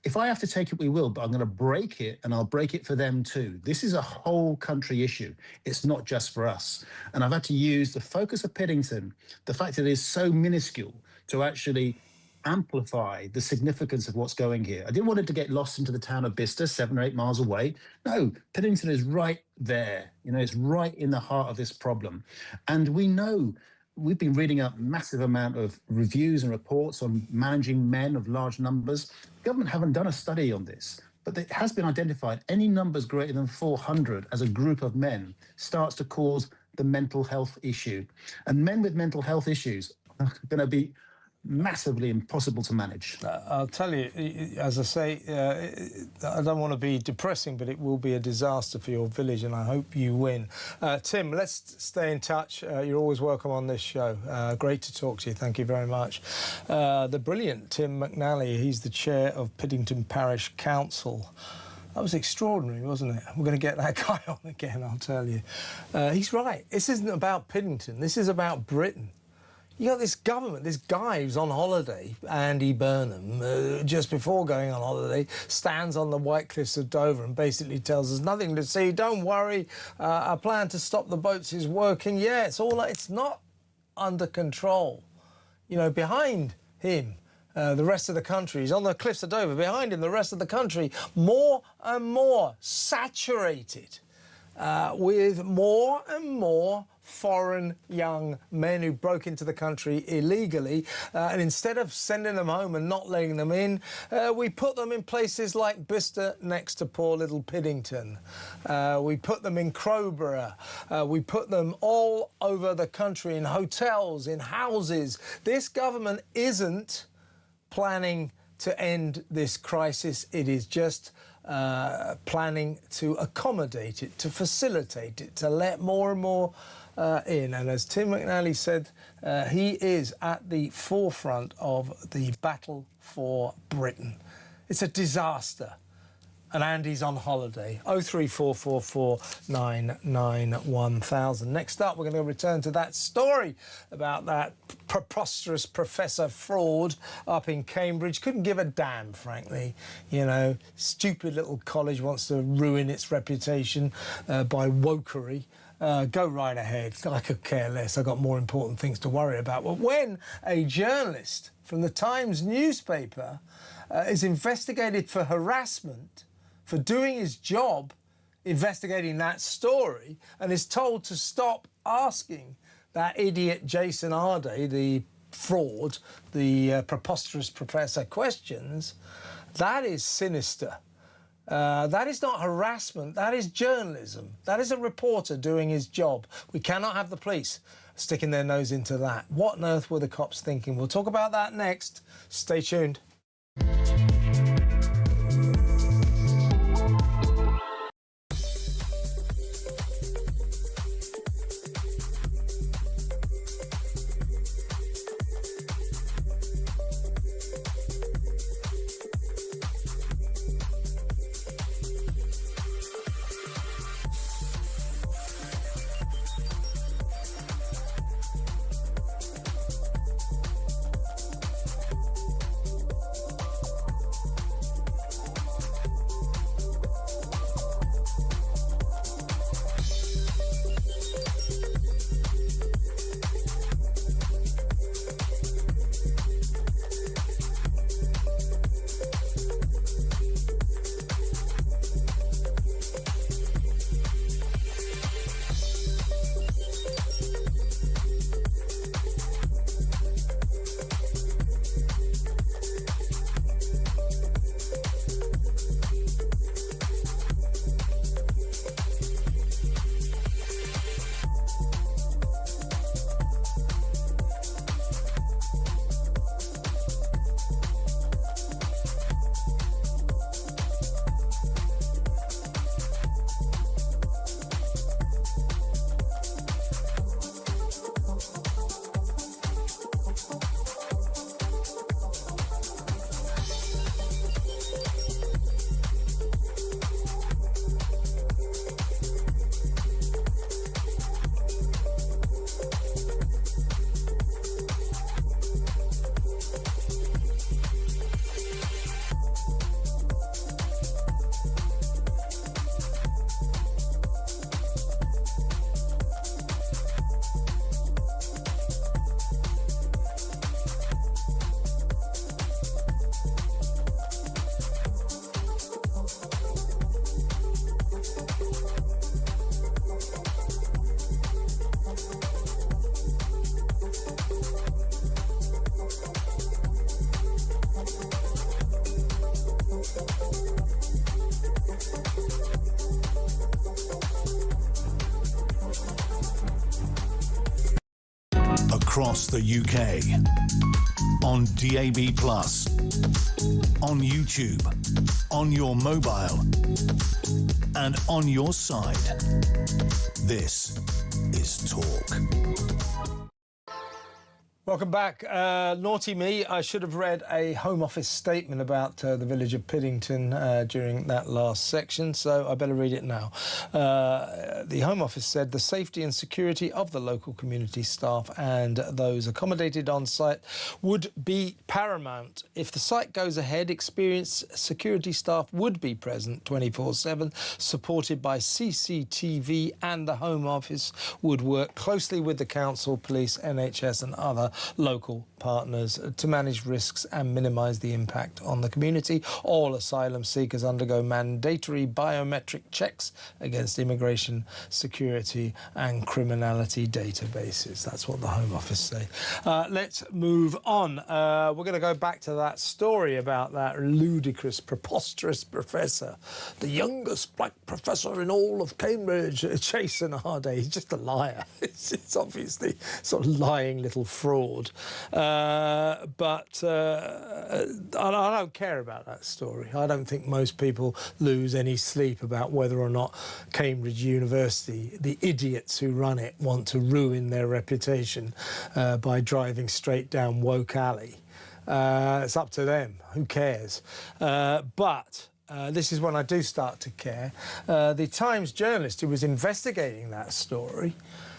If I have to take it, we will, but I'm going to break it, and I'll break it for them too. This is a whole country issue. It's not just for us. And I've had to use the focus of Piddington, the fact that it is so minuscule, to actually amplify the significance of what's going here. I didn't want it to get lost into the town of Bicester, 7 or 8 miles away. No, Piddington is right there. You know, it's right in the heart of this problem. And we know, we've been reading a massive amount of reviews and reports on managing men of large numbers. Government haven't done a study on this, but it has been identified any numbers greater than 400 as a group of men starts to cause the mental health issue. And men with mental health issues are going to be massively impossible to manage. I'll tell you, as I say, I don't want to be depressing, but it will be a disaster for your village, and I hope you win. Tim, let's stay in touch. You're always welcome on this show. Great to talk to you. Thank you very much. The brilliant Tim McNally, he's the chair of Piddington Parish Council. That was extraordinary, wasn't it? We're going to get that guy on again, I'll tell you. He's right. This isn't about Piddington. This is about Britain. You got this government, this guy who's on holiday, Andy Burnham, just before going on holiday, stands on the White Cliffs of Dover and basically tells us nothing to see, don't worry, our plan to stop the boats is working. Yeah, it's not under control. You know, behind him, the rest of the country, he's on the Cliffs of Dover, behind him, the rest of the country, more and more saturated with more and more foreign young men who broke into the country illegally, and instead of sending them home and not letting them in, we put them in places like Bicester next to poor little Piddington. We put them in Crowborough. We put them all over the country in hotels, in houses. This government isn't planning to end this crisis. It is just planning to accommodate it, to facilitate it, to let more and more in. And as Tim McNally said, he is at the forefront of the battle for Britain. It's a disaster. And Andy's on holiday. 03444991000. Next up, we're going to return to that story about that preposterous Professor Fraud up in Cambridge. Couldn't give a damn, frankly. You know, stupid little college wants to ruin its reputation by wokery. Go right ahead. I could care less. I've got more important things to worry about. But when a journalist from the Times newspaper is investigated for harassment, for doing his job, investigating that story, and is told to stop asking that idiot Jason Arday, the fraud, the preposterous professor, questions, that is sinister. That is not harassment, that is journalism. That is a reporter doing his job. We cannot have the police sticking their nose into that. What on earth were the cops thinking? We'll talk about that next. Stay tuned. across the UK. On DAB+, on YouTube, on your mobile, and on your side. This is Talk. Welcome back. Naughty me, I should have read a Home Office statement about the village of Piddington during that last section, so I better read it now. The Home Office said the safety and security of the local community staff and those accommodated on site would be paramount. If the site goes ahead, experienced security staff would be present 24/7, supported by CCTV, and the Home Office would work closely with the council, police, NHS and other local partners to manage risks and minimise the impact on the community. All asylum seekers undergo mandatory biometric checks against immigration, security and criminality databases. That's what the Home Office say. Let's move on. We're going to go back to that story about that ludicrous, preposterous professor, the youngest black professor in all of Cambridge, Jason Harday. He's just a liar. It's obviously sort of lying little fraud. But I don't care about that story. I don't think most people lose any sleep about whether or not Cambridge University, the idiots who run it, want to ruin their reputation by driving straight down Woke Alley. It's up to them. Who cares? But this is when I do start to care. The Times journalist who was investigating that story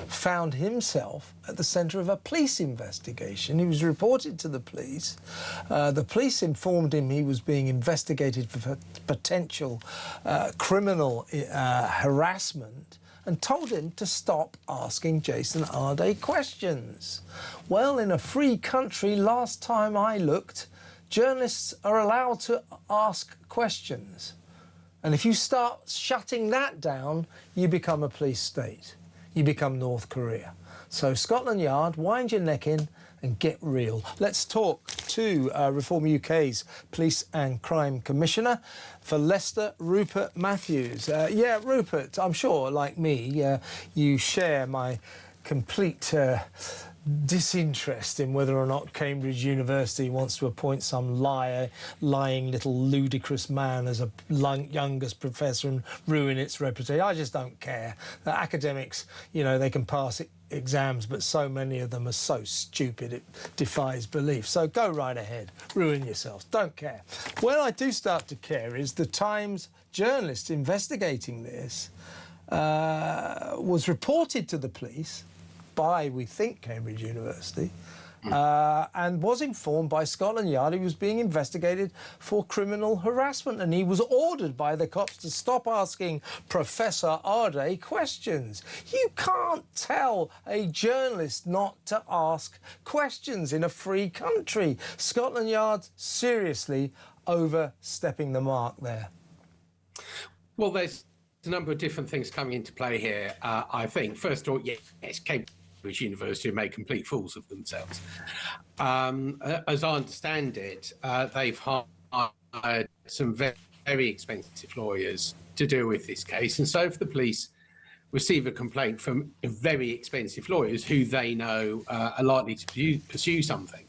found himself at the centre of a police investigation. He was reported to the police. The police informed him he was being investigated for potential criminal harassment and told him to stop asking Jason Harday questions. Well, in a free country, last time I looked, journalists are allowed to ask questions. And if you start shutting that down, you become a police state. You become North Korea. So Scotland Yard, wind your neck in and get real. Let's talk to Reform UK's Police and Crime Commissioner for Leicester, Rupert Matthews. Yeah, Rupert, I'm sure, like me, you share my complete disinterest in whether or not Cambridge University wants to appoint some lying little ludicrous man as a youngest professor and ruin its reputation. I just don't care. The academics, you know, they can pass exams, but so many of them are so stupid it defies belief. So go right ahead, ruin yourselves, don't care. Where I do start to care is the Times journalist investigating this was reported to the police by, we think, Cambridge University, and was informed by Scotland Yard he was being investigated for criminal harassment, and he was ordered by the cops to stop asking Professor Harday questions. You can't tell a journalist not to ask questions in a free country. Scotland Yard seriously overstepping the mark there. Well, there's a number of different things coming into play here, I think. First of all, yes, Cambridge University have made complete fools of themselves. As I understand it, they've hired some very expensive lawyers to deal with this case. And so if the police receive a complaint from very expensive lawyers who they know are likely to pursue something,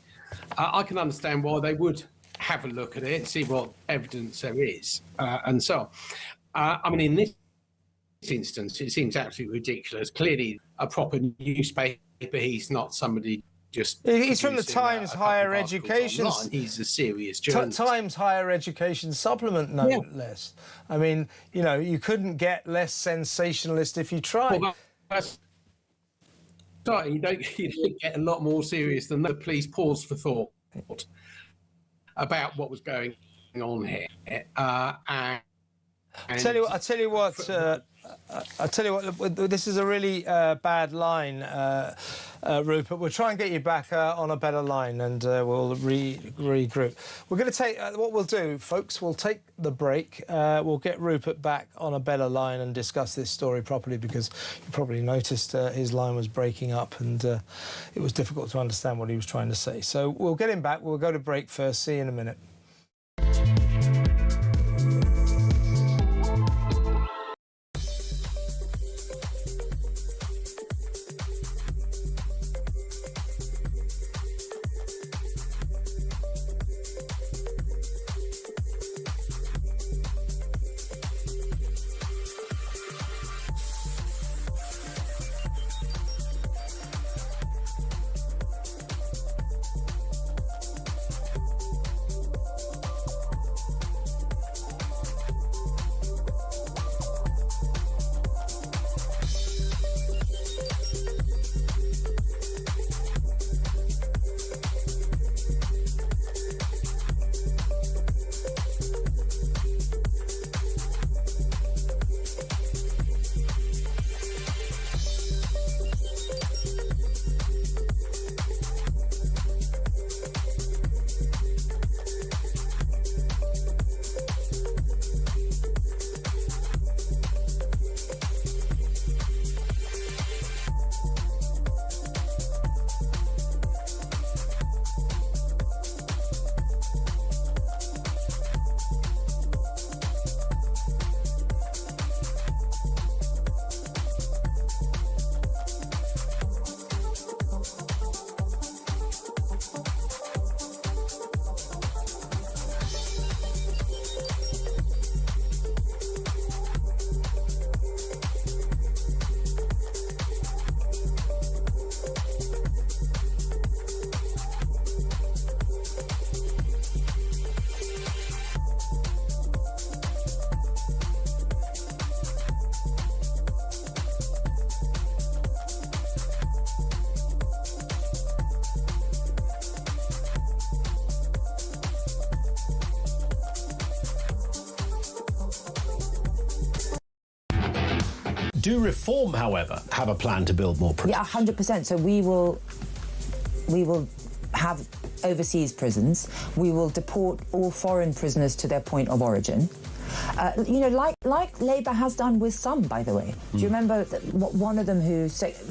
I can understand why they would have a look at it, see what evidence there is, and so on. I mean, in this instance, it seems absolutely ridiculous. Clearly, a proper newspaper. He's not somebody just. He's from the Times Higher Education. He's a serious journalist. Times Higher Education supplement, no less. I mean, you know, you couldn't get less sensationalist if you tried. Well, that's right. You don't get a lot more serious than the police paused for thought about what was going on here. I tell you what, this is a really bad line, Rupert. We'll try and get you back on a better line, and we'll regroup. We're going to take, what we'll do, folks, we'll take the break. We'll get Rupert back on a better line and discuss this story properly, because you probably noticed his line was breaking up and it was difficult to understand what he was trying to say. So we'll get him back. We'll go to break first. See you in a minute. Do Reform, however, have a plan to build more prisons? Yeah, 100%. So we will have overseas prisons. We will deport all foreign prisoners to their point of origin. You know, like Labour has done with some, by the way. Do you remember one of them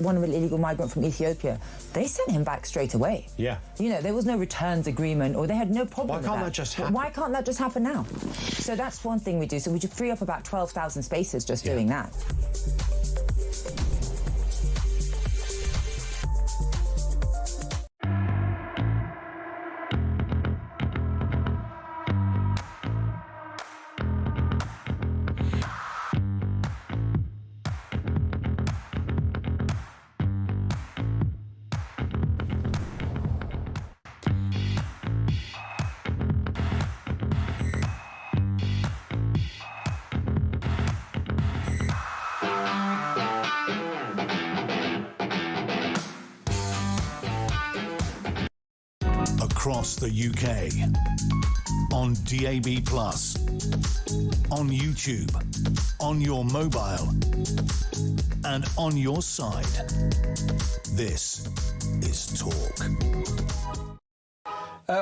one of an illegal migrant from Ethiopia, they sent him back straight away. Yeah. You know, there was no returns agreement, or they had no problem with that. Why can't that just happen? Why can't that just happen now? So that's one thing we do. So we should free up about 12,000 spaces just doing that. Across the UK, on DAB+, on YouTube, on your mobile, and on your side. This is Talk.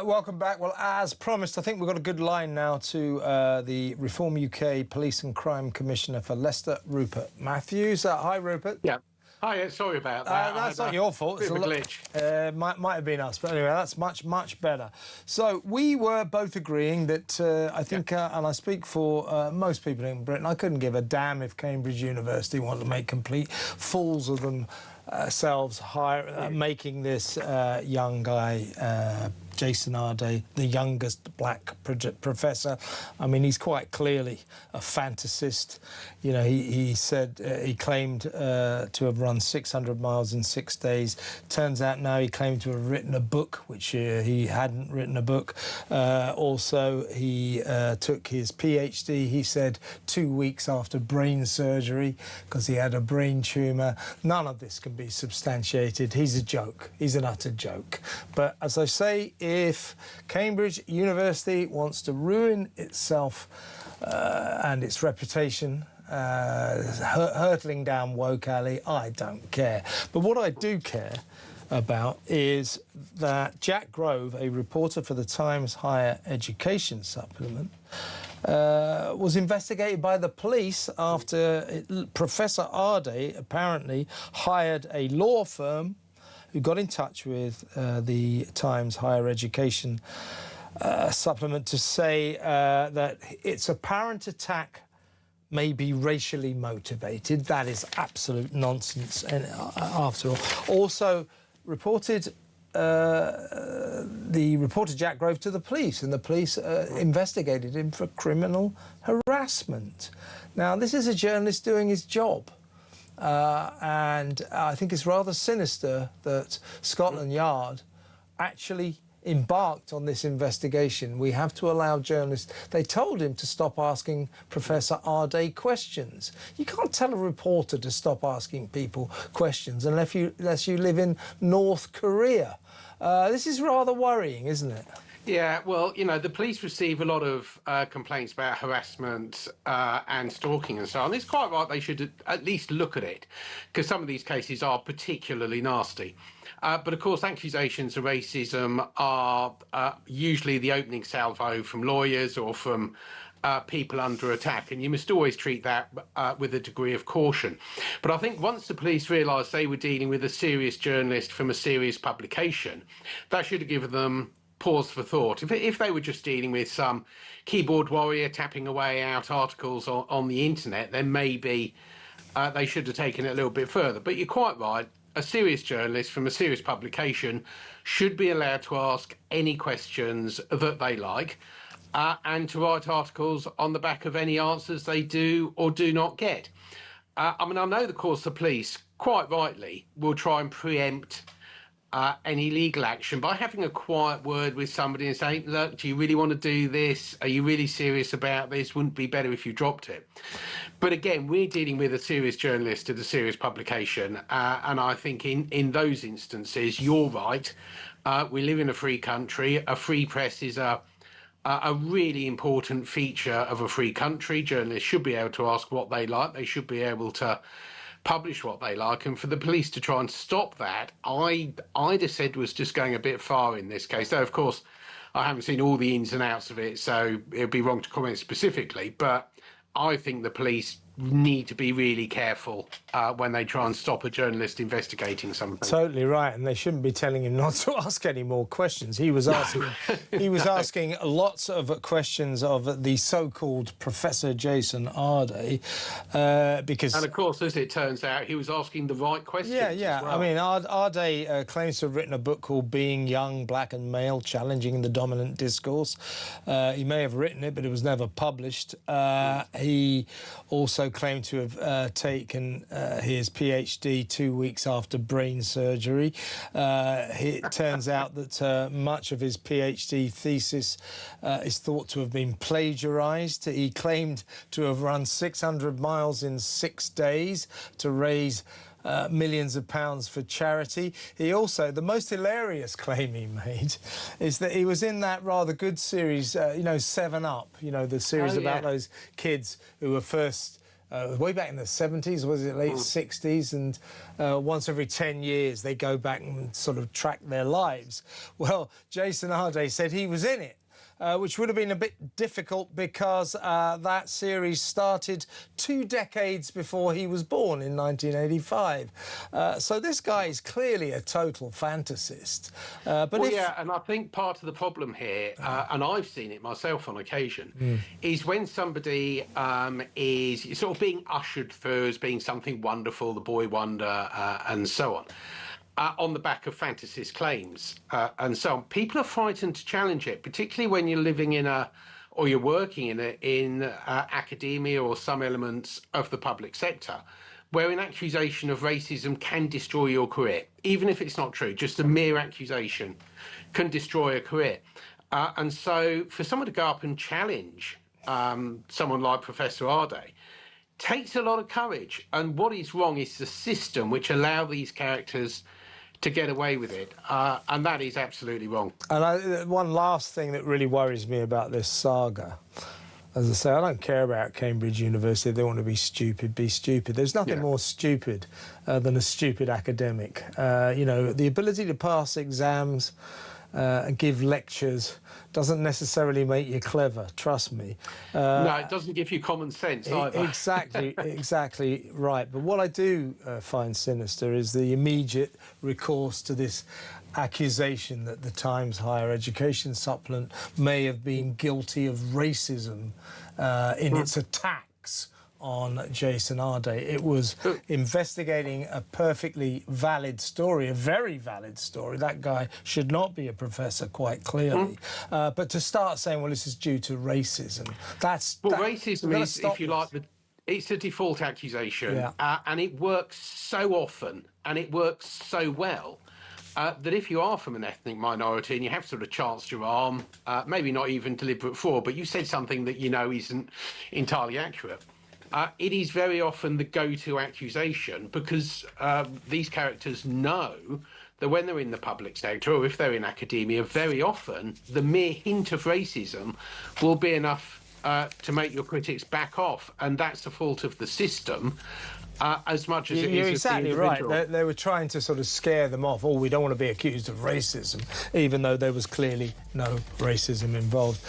Welcome back. Well, as promised, I think we've got a good line now to the Reform UK Police and Crime Commissioner for Leicester, Rupert Matthews. Hi, Rupert. Yeah. Hi, sorry about that. That's not your fault. It's a glitch. Might have been us, but anyway, that's much better. So we were both agreeing that I think, and I speak for most people in Britain, I couldn't give a damn if Cambridge University wanted to make complete fools of themselves, making this young guy, Jason Arday, the youngest black professor. I mean, he's quite clearly a fantasist. You know, he said he claimed to have run 600 miles in 6 days. Turns out now he claimed to have written a book, which he hadn't written a book. Also, he took his PhD, he said, 2 weeks after brain surgery because he had a brain tumour. None of this can be substantiated. He's a joke. He's an utter joke. But as I say, if Cambridge University wants to ruin itself and its reputation, hurtling down woke alley, I don't care. But what I do care about is that Jack Grove, a reporter for the Times Higher Education supplement, was investigated by the police after Professor Arday apparently hired a law firm who got in touch with the Times Higher Education supplement to say that its apparent attack may be racially motivated. That is absolute nonsense, and after all. Also reported the reporter Jack Grove to the police, and the police investigated him for criminal harassment. Now, this is a journalist doing his job. And I think it's rather sinister that Scotland Yard actually embarked on this investigation. We have to allow journalists... They told him to stop asking Professor Arday questions. You can't tell a reporter to stop asking people questions unless you live in North Korea. This is rather worrying, isn't it? Yeah, well, you know, the police receive a lot of complaints about harassment and stalking and so on. It's quite right they should at least look at it, because some of these cases are particularly nasty. But, of course, accusations of racism are usually the opening salvo from lawyers or from people under attack, and you must always treat that with a degree of caution. But I think once the police realised they were dealing with a serious journalist from a serious publication, that should have given them pause for thought. If they were just dealing with some keyboard warrior tapping away out articles on the internet, then maybe they should have taken it a little bit further. But you're quite right. A serious journalist from a serious publication should be allowed to ask any questions that they like and to write articles on the back of any answers they do or do not get. I mean, I know, of course, the police, quite rightly, will try and preempt any legal action by having a quiet word with somebody and saying, look, do you really want to do this? Are you really serious about this? Wouldn't it be better if you dropped it? But again, we're dealing with a serious journalist at a serious publication. And I think in those instances, you're right. We live in a free country. A free press is a really important feature of a free country. Journalists should be able to ask what they like. They should be able to publish what they like, and for the police to try and stop that, I'd have said was just going a bit far in this case. Though, of course, I haven't seen all the ins and outs of it, so it would be wrong to comment specifically, but I think the police need to be really careful when they try and stop a journalist investigating something. Totally right, and they shouldn't be telling him not to ask any more questions. He was asking, asking lots of questions of the so-called Professor Jason Arday, because... And of course, as it turns out, he was asking the right questions. Yeah. As well. I mean, Arday claims to have written a book called Being Young, Black and Male, Challenging the Dominant Discourse. He may have written it, but it was never published. He also claimed to have taken his PhD 2 weeks after brain surgery. It turns out that much of his PhD thesis is thought to have been plagiarised. He claimed to have run 600 miles in 6 days to raise millions of pounds for charity. He also, the most hilarious claim he made is that he was in that rather good series, you know, 7 Up, you know, the series about those kids who were first way back in the 70s, was it late 60s, and once every 10 years they go back and sort of track their lives. Well, Jason Arday said he was in it, which would have been a bit difficult because that series started 2 decades before he was born in 1985. So this guy is clearly a total fantasist. Yeah, and I think part of the problem here, and I've seen it myself on occasion, is when somebody is sort of being ushered through as being something wonderful, the boy wonder, and so on the back of fantasist claims and so on. People are frightened to challenge it, particularly when you're living in or you're working in academia or some elements of the public sector, where an accusation of racism can destroy your career, even if it's not true. Just a mere accusation can destroy a career. And so for someone to go up and challenge someone like Professor Arday takes a lot of courage. And what is wrong is the system which allow these characters to get away with it, and that is absolutely wrong. And one last thing that really worries me about this saga, as I say, I don't care about Cambridge University. If they want to be stupid, be stupid. There's nothing more stupid than a stupid academic. You know, the ability to pass exams and give lectures doesn't necessarily make you clever, trust me. No, it doesn't give you common sense either. Exactly right. But what I do find sinister is the immediate recourse to this accusation that the Times Higher Education Supplement may have been guilty of racism in its attacks on Jason Arday. It was investigating a perfectly valid story, a very valid story. That guy should not be a professor, quite clearly. But to start saying, well, this is due to racism, racism is, if you like, it's a default accusation, and it works so often and it works so well that if you are from an ethnic minority and you have sort of chanced your arm, maybe not even deliberate fraud, but you said something that you know isn't entirely accurate, it is very often the go-to accusation, because these characters know that when they're in the public sector or if they're in academia, very often the mere hint of racism will be enough to make your critics back off, and that's the fault of the system. As much as it is You're exactly of the individual. right. They were trying to sort of scare them off. Oh, we don't want to be accused of racism, even though there was clearly no racism involved.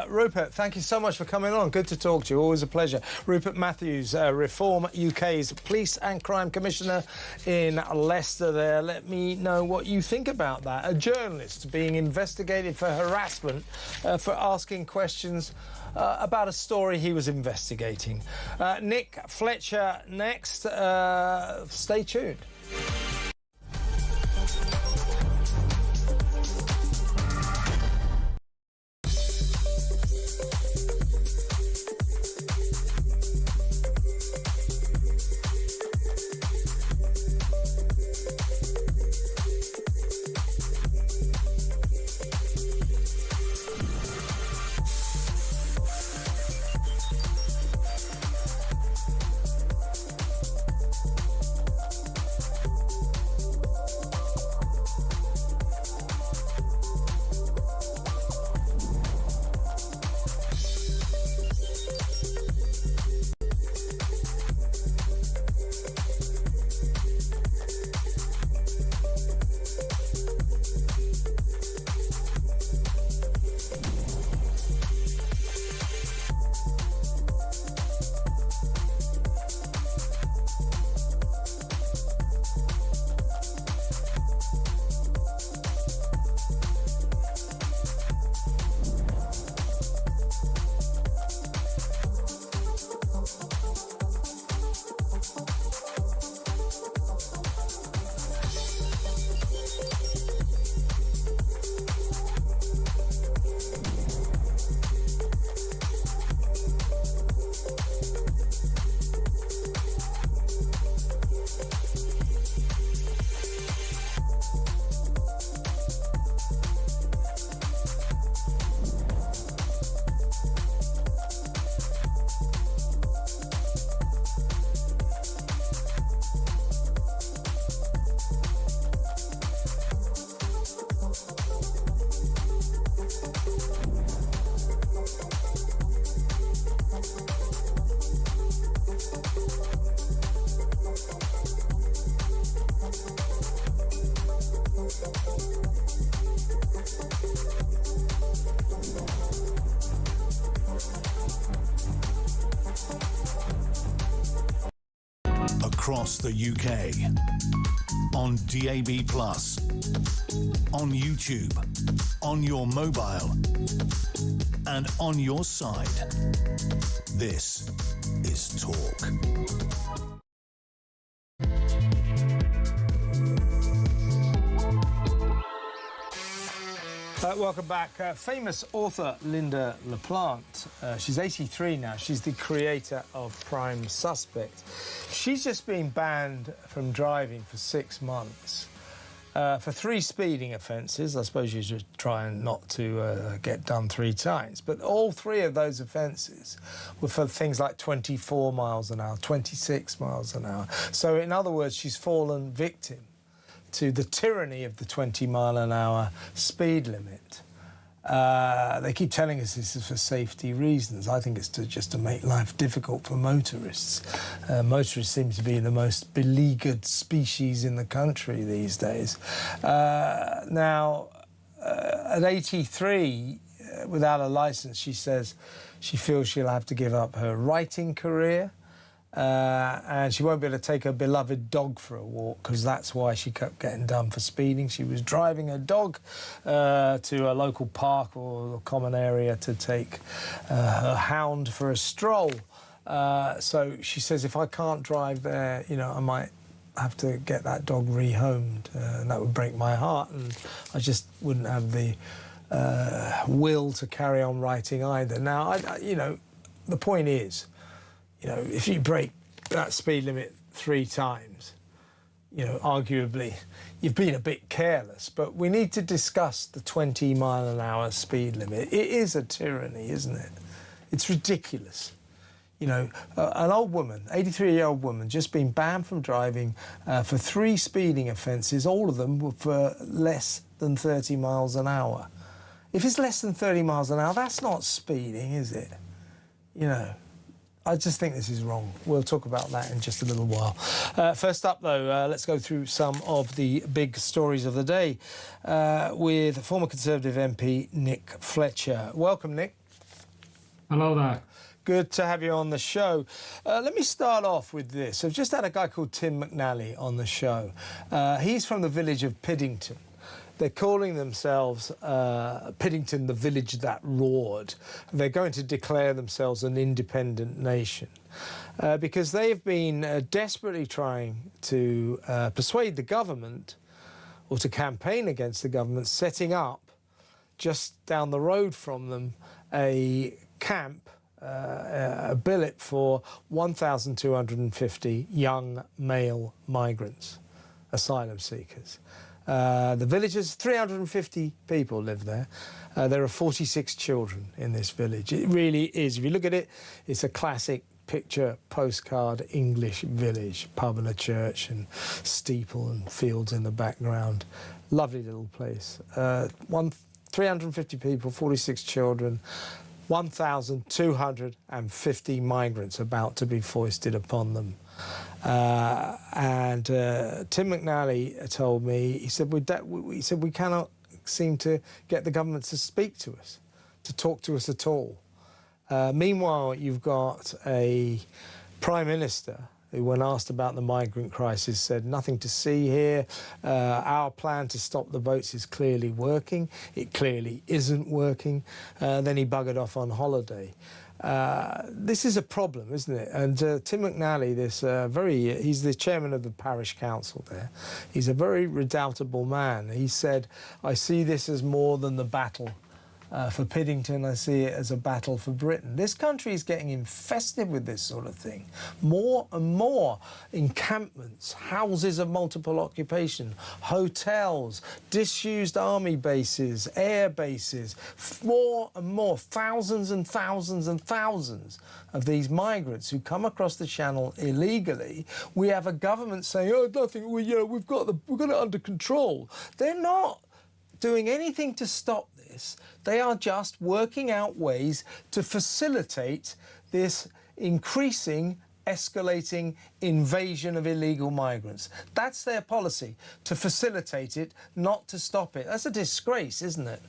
Rupert, thank you so much for coming on. Good to talk to you. Always a pleasure. Rupert Matthews, Reform UK's Police and Crime Commissioner in Leicester there. Let me know what you think about that. A journalist being investigated for harassment for asking questions about a story he was investigating. Nick Fletcher next. Stay tuned. across the UK. On DAB+, on YouTube, on your mobile, and on your side. This is Talk. Welcome back. Famous author Linda LaPlante. She's 83 now. She's the creator of Prime Suspect. She's just been banned from driving for 6 months for 3 speeding offences. I suppose you're just trying not to get done 3 times. But all 3 of those offences were for things like 24 miles an hour, 26 miles an hour. So in other words, she's fallen victim to the tyranny of the 20-mile-an-hour speed limit. They keep telling us this is for safety reasons. I think it's just to make life difficult for motorists. Motorists seem to be the most beleaguered species in the country these days. Now, at 83, without a licence, she says she feels she'll have to give up her writing career. And she won't be able to take her beloved dog for a walk because that's why she kept getting done for speeding. She was driving her dog to a local park or a common area to take her hound for a stroll. So she says, if I can't drive there, you know, I might have to get that dog rehomed, and that would break my heart, and I just wouldn't have the will to carry on writing either. Now, you know, the point is, you know, if you break that speed limit 3 times, you know, arguably you've been a bit careless. But we need to discuss the 20-mile-an-hour speed limit. It is a tyranny, isn't it? It's ridiculous. You know, an old woman, 83-year-old woman, just been banned from driving for 3 speeding offences. All of them were for less than 30 miles an hour. If it's less than 30 miles an hour, that's not speeding, is it? You know. I just think this is wrong. We'll talk about that in just a little while. First up, though, let's go through some of the big stories of the day with former Conservative MP Nick Fletcher. Welcome, Nick. Hello there. Good to have you on the show. Let me start off with this. I've just had a guy called Tim McNally on the show. He's from the village of Piddington. They're calling themselves Piddington, the village that roared. They're going to declare themselves an independent nation because they've been desperately trying to persuade the government or to campaign against the government, setting up just down the road from them a camp, a billet for 1,250 young male migrants, asylum seekers. The village has 350 people live there. There are 46 children in this village. It really is. If you look at it, it's a classic picture postcard English village. Pub and a church and steeple and fields in the background. Lovely little place. 350 people, 46 children, 1,250 migrants about to be foisted upon them. And Tim McNally told me, he said we cannot seem to get the government to speak to us, to talk to us at all. Meanwhile, you've got a Prime Minister who, when asked about the migrant crisis, said nothing to see here. Our plan to stop the boats is clearly working. It clearly isn't working. Then he buggered off on holiday. This is a problem, isn't it? And Tim McNally, he's the chairman of the parish council there. He's a very redoubtable man. He said, I see this as more than the battle for Piddington. I see it as a battle for Britain. This country is getting infested with this sort of thing. More and more encampments, houses of multiple occupation, hotels, disused army bases, air bases, more and more, thousands and thousands and thousands of these migrants who come across the channel illegally. We have a government saying, oh, nothing, we've got it under control. They're not doing anything to stop this. They are just working out ways to facilitate this increasing, escalating invasion of illegal migrants. That's their policy, to facilitate it, not to stop it. That's a disgrace, isn't it?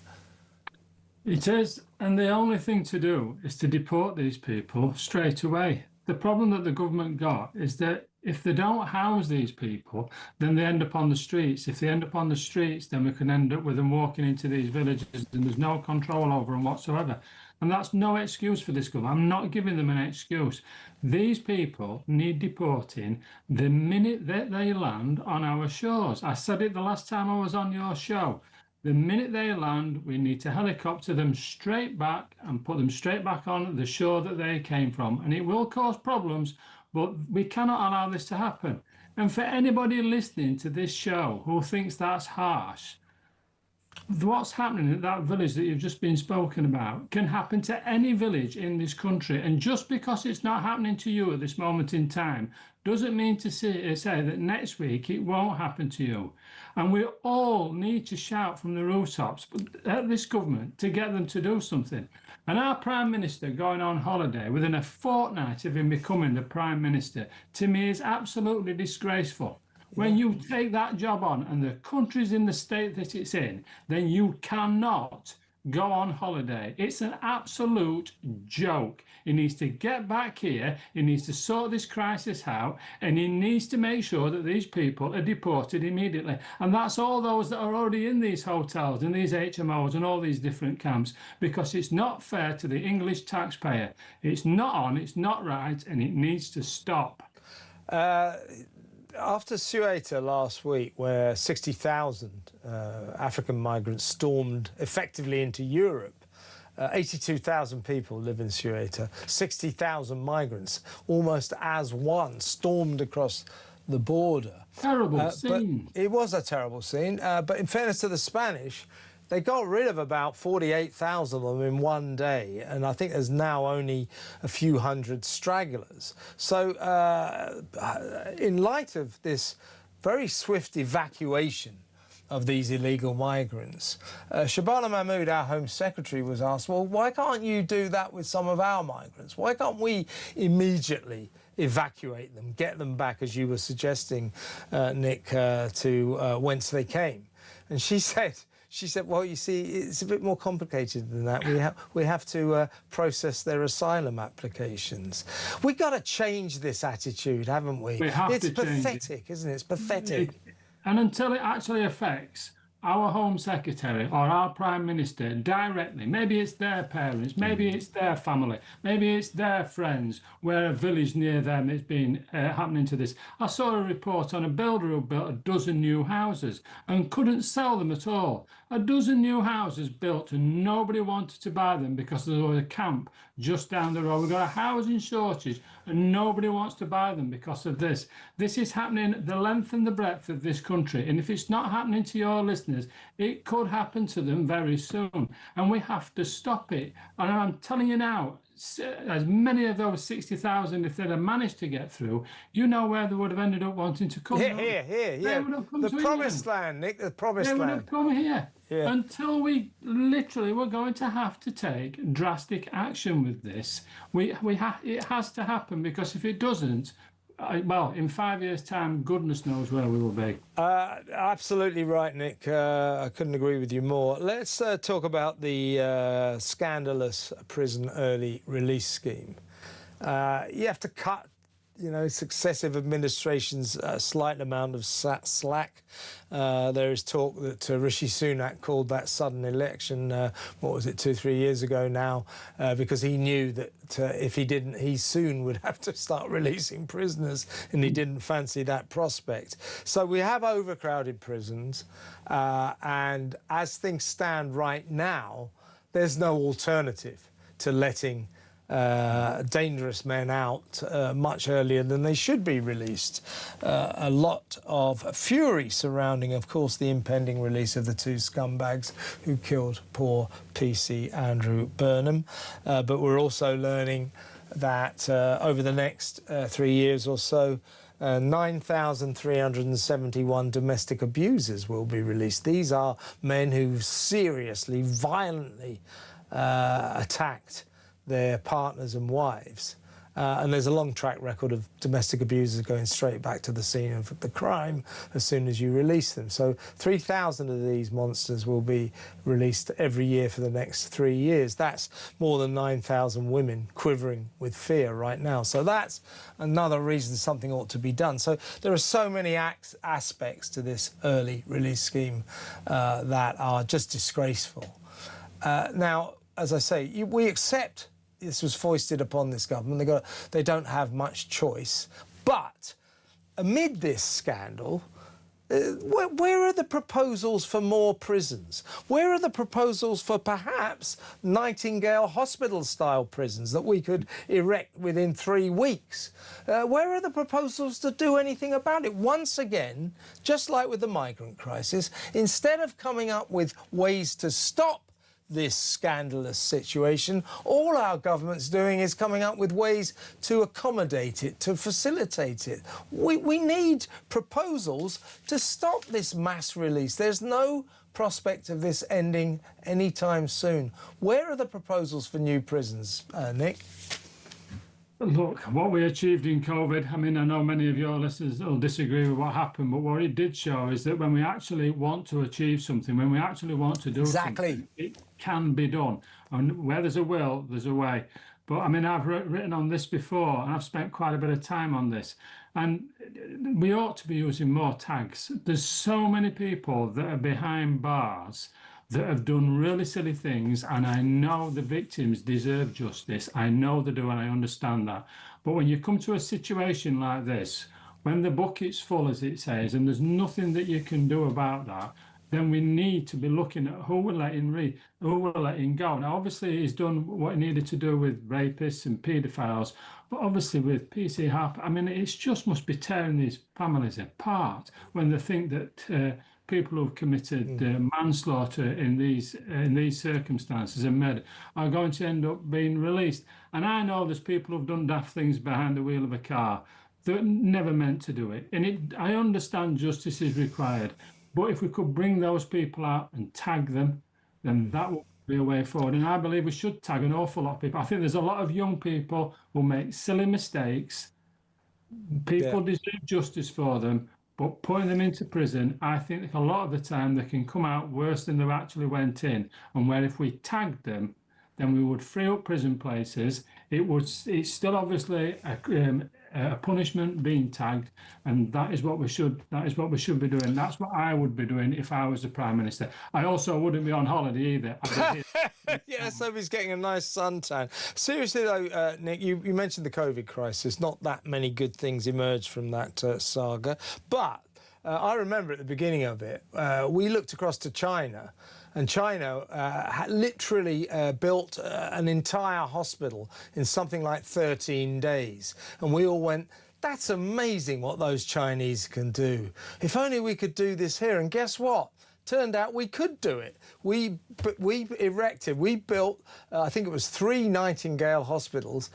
It is, and the only thing to do is to deport these people straight away. The problem that the government got is that If they don't house these people, then they end up on the streets. If they end up on the streets, then we can end up with them walking into these villages and there's no control over them whatsoever. And that's no excuse for this government. I'm not giving them an excuse. These people need deporting the minute that they land on our shores. I said it the last time I was on your show. The minute they land, we need to helicopter them straight back and put them straight back on the shore that they came from. And it will cause problems, but we cannot allow this to happen. And for anybody listening to this show who thinks that's harsh, what's happening at that village that you've just been spoken about can happen to any village in this country. And just because it's not happening to you at this moment in time doesn't mean to say that next week it won't happen to you. And we all need to shout from the rooftops at this government to get them to do something. And our Prime Minister going on holiday within a fortnight of him becoming the Prime Minister, to me, is absolutely disgraceful. When you take that job on and the country's in the state that it's in, then you cannot go on holiday. It's an absolute joke. He needs to get back here, he needs to sort this crisis out, and he needs to make sure that these people are deported immediately. And that's all those that are already in these hotels and these HMOs and all these different camps, because it's not fair to the English taxpayer. It's not on, it's not right, and it needs to stop. After Ceuta last week, where 60,000 African migrants stormed effectively into Europe, 82,000 people live in Ceuta, 60,000 migrants, almost as one, stormed across the border. Terrible scene. It was a terrible scene, but in fairness to the Spanish, they got rid of about 48,000 of them in one day, and I think there's now only a few hundred stragglers. So in light of this very swift evacuation of these illegal migrants, Shabana Mahmood, our Home Secretary, was asked, well, why can't you do that with some of our migrants? Why can't we immediately evacuate them, get them back, as you were suggesting, Nick, to whence they came? And she said, well, you see, it's a bit more complicated than that. We have to process their asylum applications. We've got to change this attitude, haven't we? It's pathetic, isn't it? It's pathetic. And until it actually affects our Home Secretary or our Prime Minister directly, maybe it's their parents, maybe it's their family, maybe it's their friends, where a village near them has been happening to this. I saw a report on a builder who built a dozen new houses and couldn't sell them at all. A dozen new houses built and nobody wanted to buy them because there was a camp just down the road. We've got a housing shortage and nobody wants to buy them because of this. This is happening the length and the breadth of this country. And if it's not happening to your listeners, it could happen to them very soon. And we have to stop it. And I'm telling you now, as many of those 60,000, if they'd have managed to get through, you know where they would have ended up wanting to come. Here. They would have come the promised land, Nick, the promised land. They would have come here. Yeah. Until we're going to have to take drastic action with this. It has to happen, because if it doesn't, well, in 5 years' time, goodness knows where we will be. Absolutely right, Nick. I couldn't agree with you more. Let's talk about the scandalous prison early release scheme. You have to cut, successive administrations a slight amount of slack. There is talk that Rishi Sunak called that sudden election, 2-3 years ago now, because he knew that if he didn't, he soon would have to start releasing prisoners, and he didn't fancy that prospect. So we have overcrowded prisons, and as things stand right now, there's no alternative to letting dangerous men out much earlier than they should be released. A lot of fury surrounding, of course, the impending release of the two scumbags who killed poor PC Andrew Burnham. But we're also learning that over the next 3 years or so, 9,371 domestic abusers will be released. These are men who seriously, violently attacked their partners and wives, And there's a long track record of domestic abusers going straight back to the scene of the crime as soon as you release them. So 3,000 of these monsters will be released every year for the next 3 years. That's more than 9,000 women quivering with fear right now. So that's another reason something ought to be done. So there are so many aspects to this early release scheme that are just disgraceful. Now, as I say, we accept this was foisted upon this government. They don't have much choice. But amid this scandal, where are the proposals for more prisons? Where are the proposals for perhaps Nightingale hospital-style prisons that we could erect within 3 weeks? Where are the proposals to do anything about it? Once again, just like with the migrant crisis, instead of coming up with ways to stop this scandalous situation, all our government's doing is coming up with ways to accommodate it, to facilitate it. We need proposals to stop this mass release. There's no prospect of this ending anytime soon. Where are the proposals for new prisons, Nick? Look, what we achieved in COVID, I mean, I know many of your listeners will disagree with what happened, but what it did show is that when we actually want to achieve something, when we actually want to do something, it can be done. And where there's a will, there's a way. But I mean, I've written on this before, and I've spent quite a bit of time on this. And we ought to be using more tags. There's so many people that are behind bars that have done really silly things, and I know the victims deserve justice. I know they do, and I understand that. But when you come to a situation like this, when the bucket's full, as it says, and there's nothing that you can do about that, then we need to be looking at who we're letting go. Now, obviously, he's done what he needed to do with rapists and paedophiles, but obviously with PC Harper, I mean, it just must be tearing these families apart when they think that people who've committed manslaughter in these circumstances and murder are going to end up being released. And I know there's people who've done daft things behind the wheel of a car that never meant to do it. And I understand justice is required, but if we could bring those people out and tag them, then that would be a way forward. And I believe we should tag an awful lot of people. I think there's a lot of young people who make silly mistakes. People deserve justice for them. But putting them into prison, I think a lot of the time they can come out worse than they actually went in. And where if we tagged them, then we would free up prison places. It's still obviously a punishment being tagged, and that is what we should be doing. That's what I would be doing if I was the Prime Minister. I also wouldn't be on holiday either. Yeah, so he's getting a nice suntan. Seriously though, Nick, you mentioned the COVID crisis. Not that many good things emerged from that saga, but I remember at the beginning of it, we looked across to China, and China literally built an entire hospital in something like 13 days. And we all went, that's amazing what those Chinese can do. If only we could do this here. And guess what? Turned out we could do it. We built, I think it was 3 Nightingale hospitals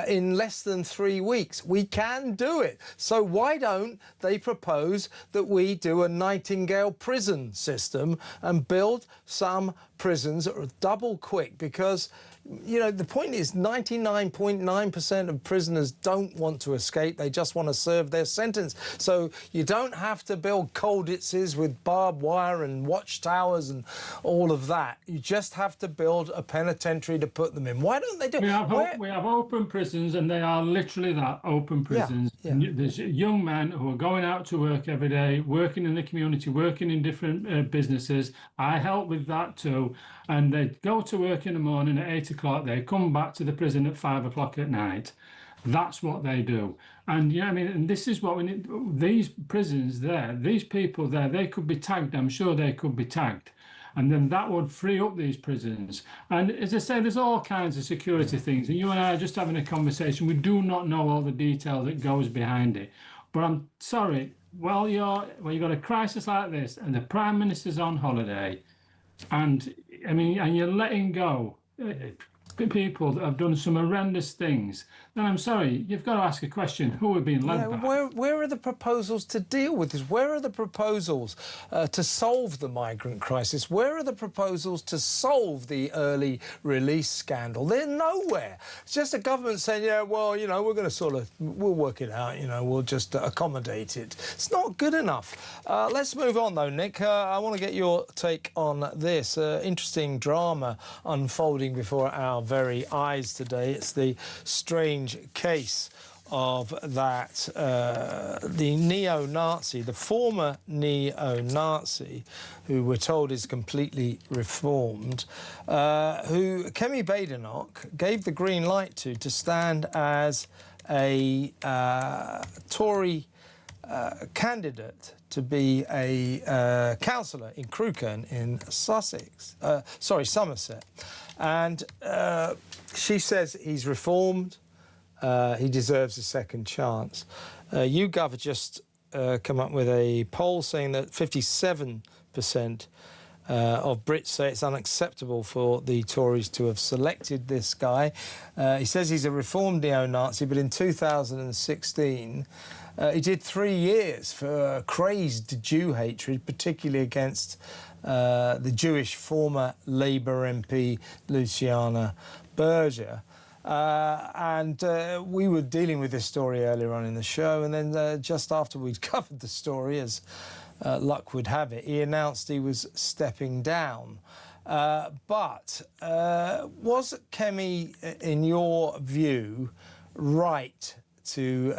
in less than 3 weeks. We can do it. So why don't they propose that we do a Nightingale prison system and build some prisons that are double quick? Because, you know, the point is 99.9% of prisoners don't want to escape. They just want to serve their sentence. So you don't have to build Colditzes with barbed wire and watchtowers and all of that. You just have to build a penitentiary to put them in. Why don't they do it? We have open prisons, and they are literally that, open prisons. Yeah. There's young men who are going out to work every day, working in the community, working in different businesses. I help with that too. And they go to work in the morning at 8 o'clock. They come back to the prison at 5 o'clock at night. That's what they do. And yeah, I mean, and this is what we need. These prisons there, these people there, they could be tagged. I'm sure they could be tagged. And then that would free up these prisons. And as I say, there's all kinds of security things. And you and I are just having a conversation. We do not know all the detail that goes behind it. But I'm sorry, when you've got a crisis like this and the Prime Minister's on holiday, and I mean, and you're letting go people that have done some horrendous things, then I'm sorry, you've got to ask a question: who are being led by? Where are the proposals to deal with this? Where are the proposals to solve the migrant crisis? Where are the proposals to solve the early release scandal? They're nowhere. It's just a government saying, yeah, well, you know, we're going to we'll work it out, you know, we'll just accommodate it. It's not good enough. Let's move on, though, Nick. I want to get your take on this. Interesting drama unfolding before our very eyes today. It's the strange case of that the neo-Nazi, the former neo-Nazi, who we're told is completely reformed, who Kemi Badenoch gave the green light to stand as a Tory candidate to be a councillor in Crewkerne in Somerset. And she says he's reformed, he deserves a second chance. YouGov have just come up with a poll saying that 57% of Brits say it's unacceptable for the Tories to have selected this guy. He says he's a reformed neo-Nazi, but in 2016 he did 3 years for crazed Jew hatred, particularly against the Jewish former Labour MP Luciana Berger. And we were dealing with this story earlier on in the show, and then just after we'd covered the story, as luck would have it, he announced he was stepping down. But was Kemi, in your view, right to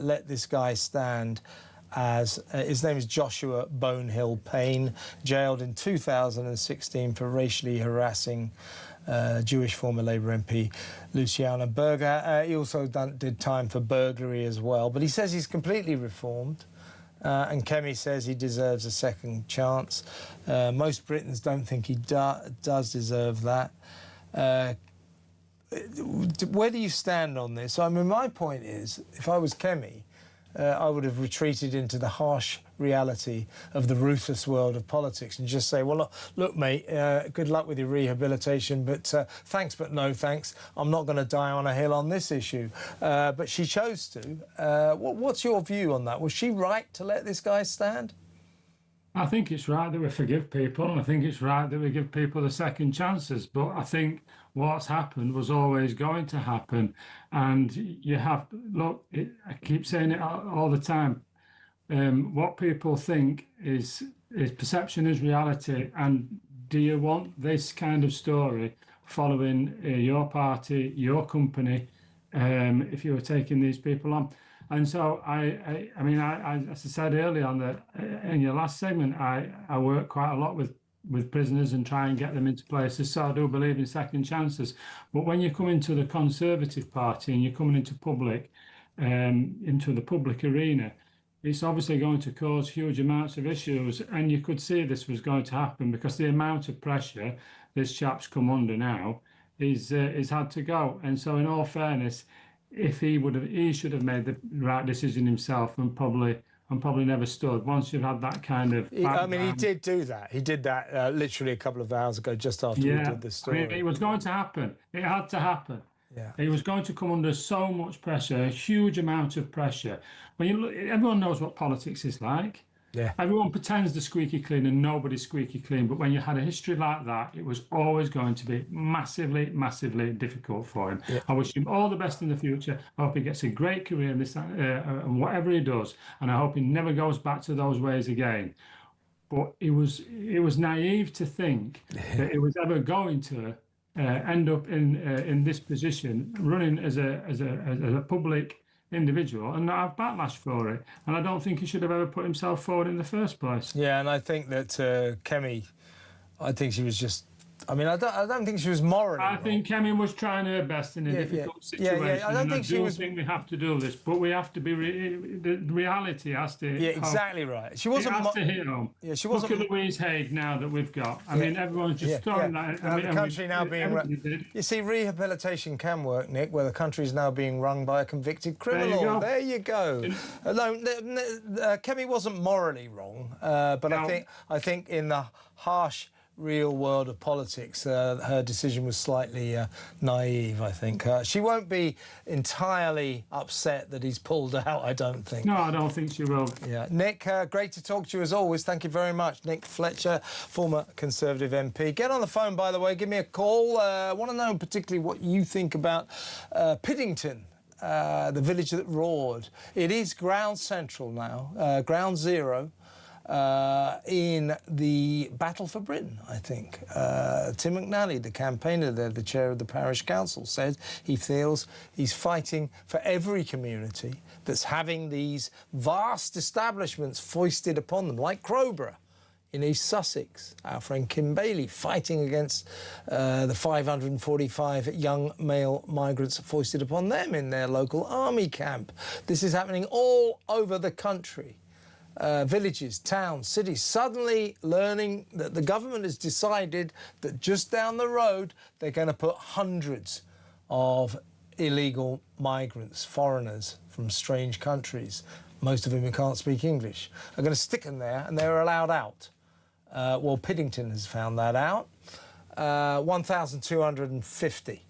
let this guy stand as his name is Joshua Bonehill Payne, jailed in 2016 for racially harassing Jewish former Labour MP Luciana Berger. He also did time for burglary as well, but he says he's completely reformed. And Kemi says he deserves a second chance. Most Britons don't think he does deserve that. Where do you stand on this? I mean, my point is, if I was Kemi, I would have retreated into the harsh reality of the ruthless world of politics and just say, well, look, mate, good luck with your rehabilitation, but thanks but no thanks. I'm not going to die on a hill on this issue. But she chose to. What's your view on that? Was she right to let this guy stand? I think it's right that we forgive people, and I think it's right that we give people the second chances. But I think what's happened was always going to happen. And you have to, look, I keep saying it all the time. What people think is perception is reality. And do you want this kind of story following your party, your company, if you were taking these people on? And so, I mean, as I said earlier on in your last segment, I work quite a lot with prisoners and try and get them into places. So I do believe in second chances. But when you come into the Conservative Party and you're coming into the public arena, it's obviously going to cause huge amounts of issues. And you could see this was going to happen because the amount of pressure this chap's come under now is had to go. And so, in all fairness, if he should have made the right decision himself and probably never stood. Once you've had that kind of background. I mean, he did do that. He did that literally a couple of hours ago, just after we did the story. I mean, it was going to happen. It had to happen. Yeah. He was going to come under so much pressure, a huge amount of pressure. When you look, everyone knows what politics is like. Yeah. Everyone pretends they're squeaky clean and nobody's squeaky clean. But when you had a history like that, it was always going to be massively, massively difficult for him. Yeah. I wish him all the best in the future. I hope he gets a great career in this and whatever he does. And I hope he never goes back to those ways again. But it was naive to think that it was ever going to end up in this position, running as a public individual and not have backlash for it. And I don't think he should have ever put himself forward in the first place. Yeah, and I think that Kemi, I think she was just, I mean, I don't think she was morally wrong. I think Kemi was trying her best in a difficult situation. Yeah, I don't think she was. We have to do this, but we have to be. The reality has to. Yeah, exactly right. She wasn't. It has to hit home. Yeah, she wasn't. Look at Louise Haig now that we've got. I mean, everyone's just throwing that. I mean, the country now being. You see, rehabilitation can work, Nick, where the country is now being run by a convicted criminal. There you go. Kemi wasn't morally wrong, but I think in the harsh real world of politics, her decision was slightly naive, I think. She won't be entirely upset that he's pulled out, I don't think. No, I don't think she will. Yeah. Nick, great to talk to you as always. Thank you very much. Nick Fletcher, former Conservative MP. Get on the phone, by the way. Give me a call. I want to know particularly what you think about Piddington. The village that roared. It is ground central now, ground zero, in the battle for Britain, I think. Tim McNally, the campaigner there, the chair of the parish council, said he feels he's fighting for every community that's having these vast establishments foisted upon them, like Crowborough in East Sussex. Our friend Kim Bailey fighting against the 545 young male migrants foisted upon them in their local army camp. This is happening all over the country. Villages, towns, cities suddenly learning that the government has decided that just down the road they're going to put hundreds of illegal migrants, foreigners from strange countries, most of whom who can't speak English, are going to stick them there and they're allowed out. Well, Piddington has found that out. 1,250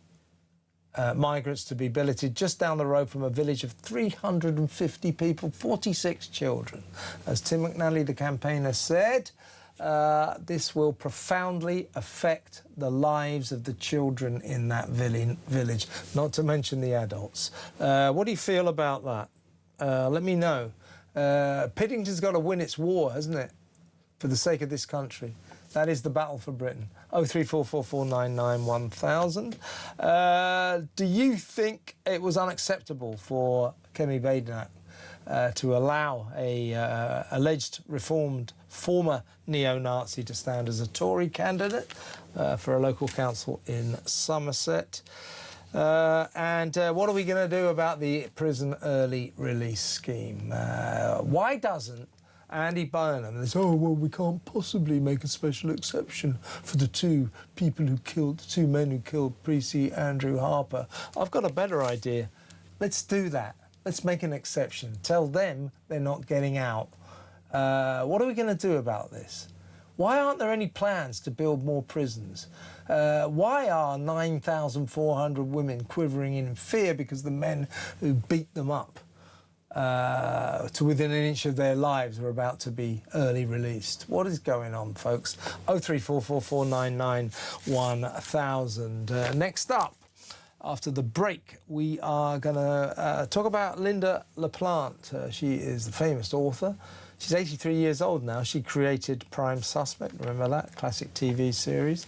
migrants to be billeted just down the road from a village of 350 people, 46 children. As Tim McNally, the campaigner, said, this will profoundly affect the lives of the children in that village, not to mention the adults. What do you feel about that? Let me know. Piddington's got to win its war, hasn't it? For the sake of this country. That is the battle for Britain. 03444991000. Do you think it was unacceptable for Kemi Badenoch to allow a alleged reformed former neo-Nazi to stand as a Tory candidate for a local council in Somerset? And what are we going to do about the prison early release scheme? Why doesn't Andy Burnham, they say, oh, well, we can't possibly make a special exception for the two men who killed Precy Andrew Harper. I've got a better idea. Let's do that. Let's make an exception. Tell them they're not getting out. What are we going to do about this? Why aren't there any plans to build more prisons? Why are 9,400 women quivering in fear because the men who beat them up to within an inch of their lives are about to be early released? What is going on, folks? 03444991000. Next up, after the break, we are going to talk about Linda LaPlante. She is the famous author. She's 83 years old now. She created Prime Suspect, remember that? Classic TV series.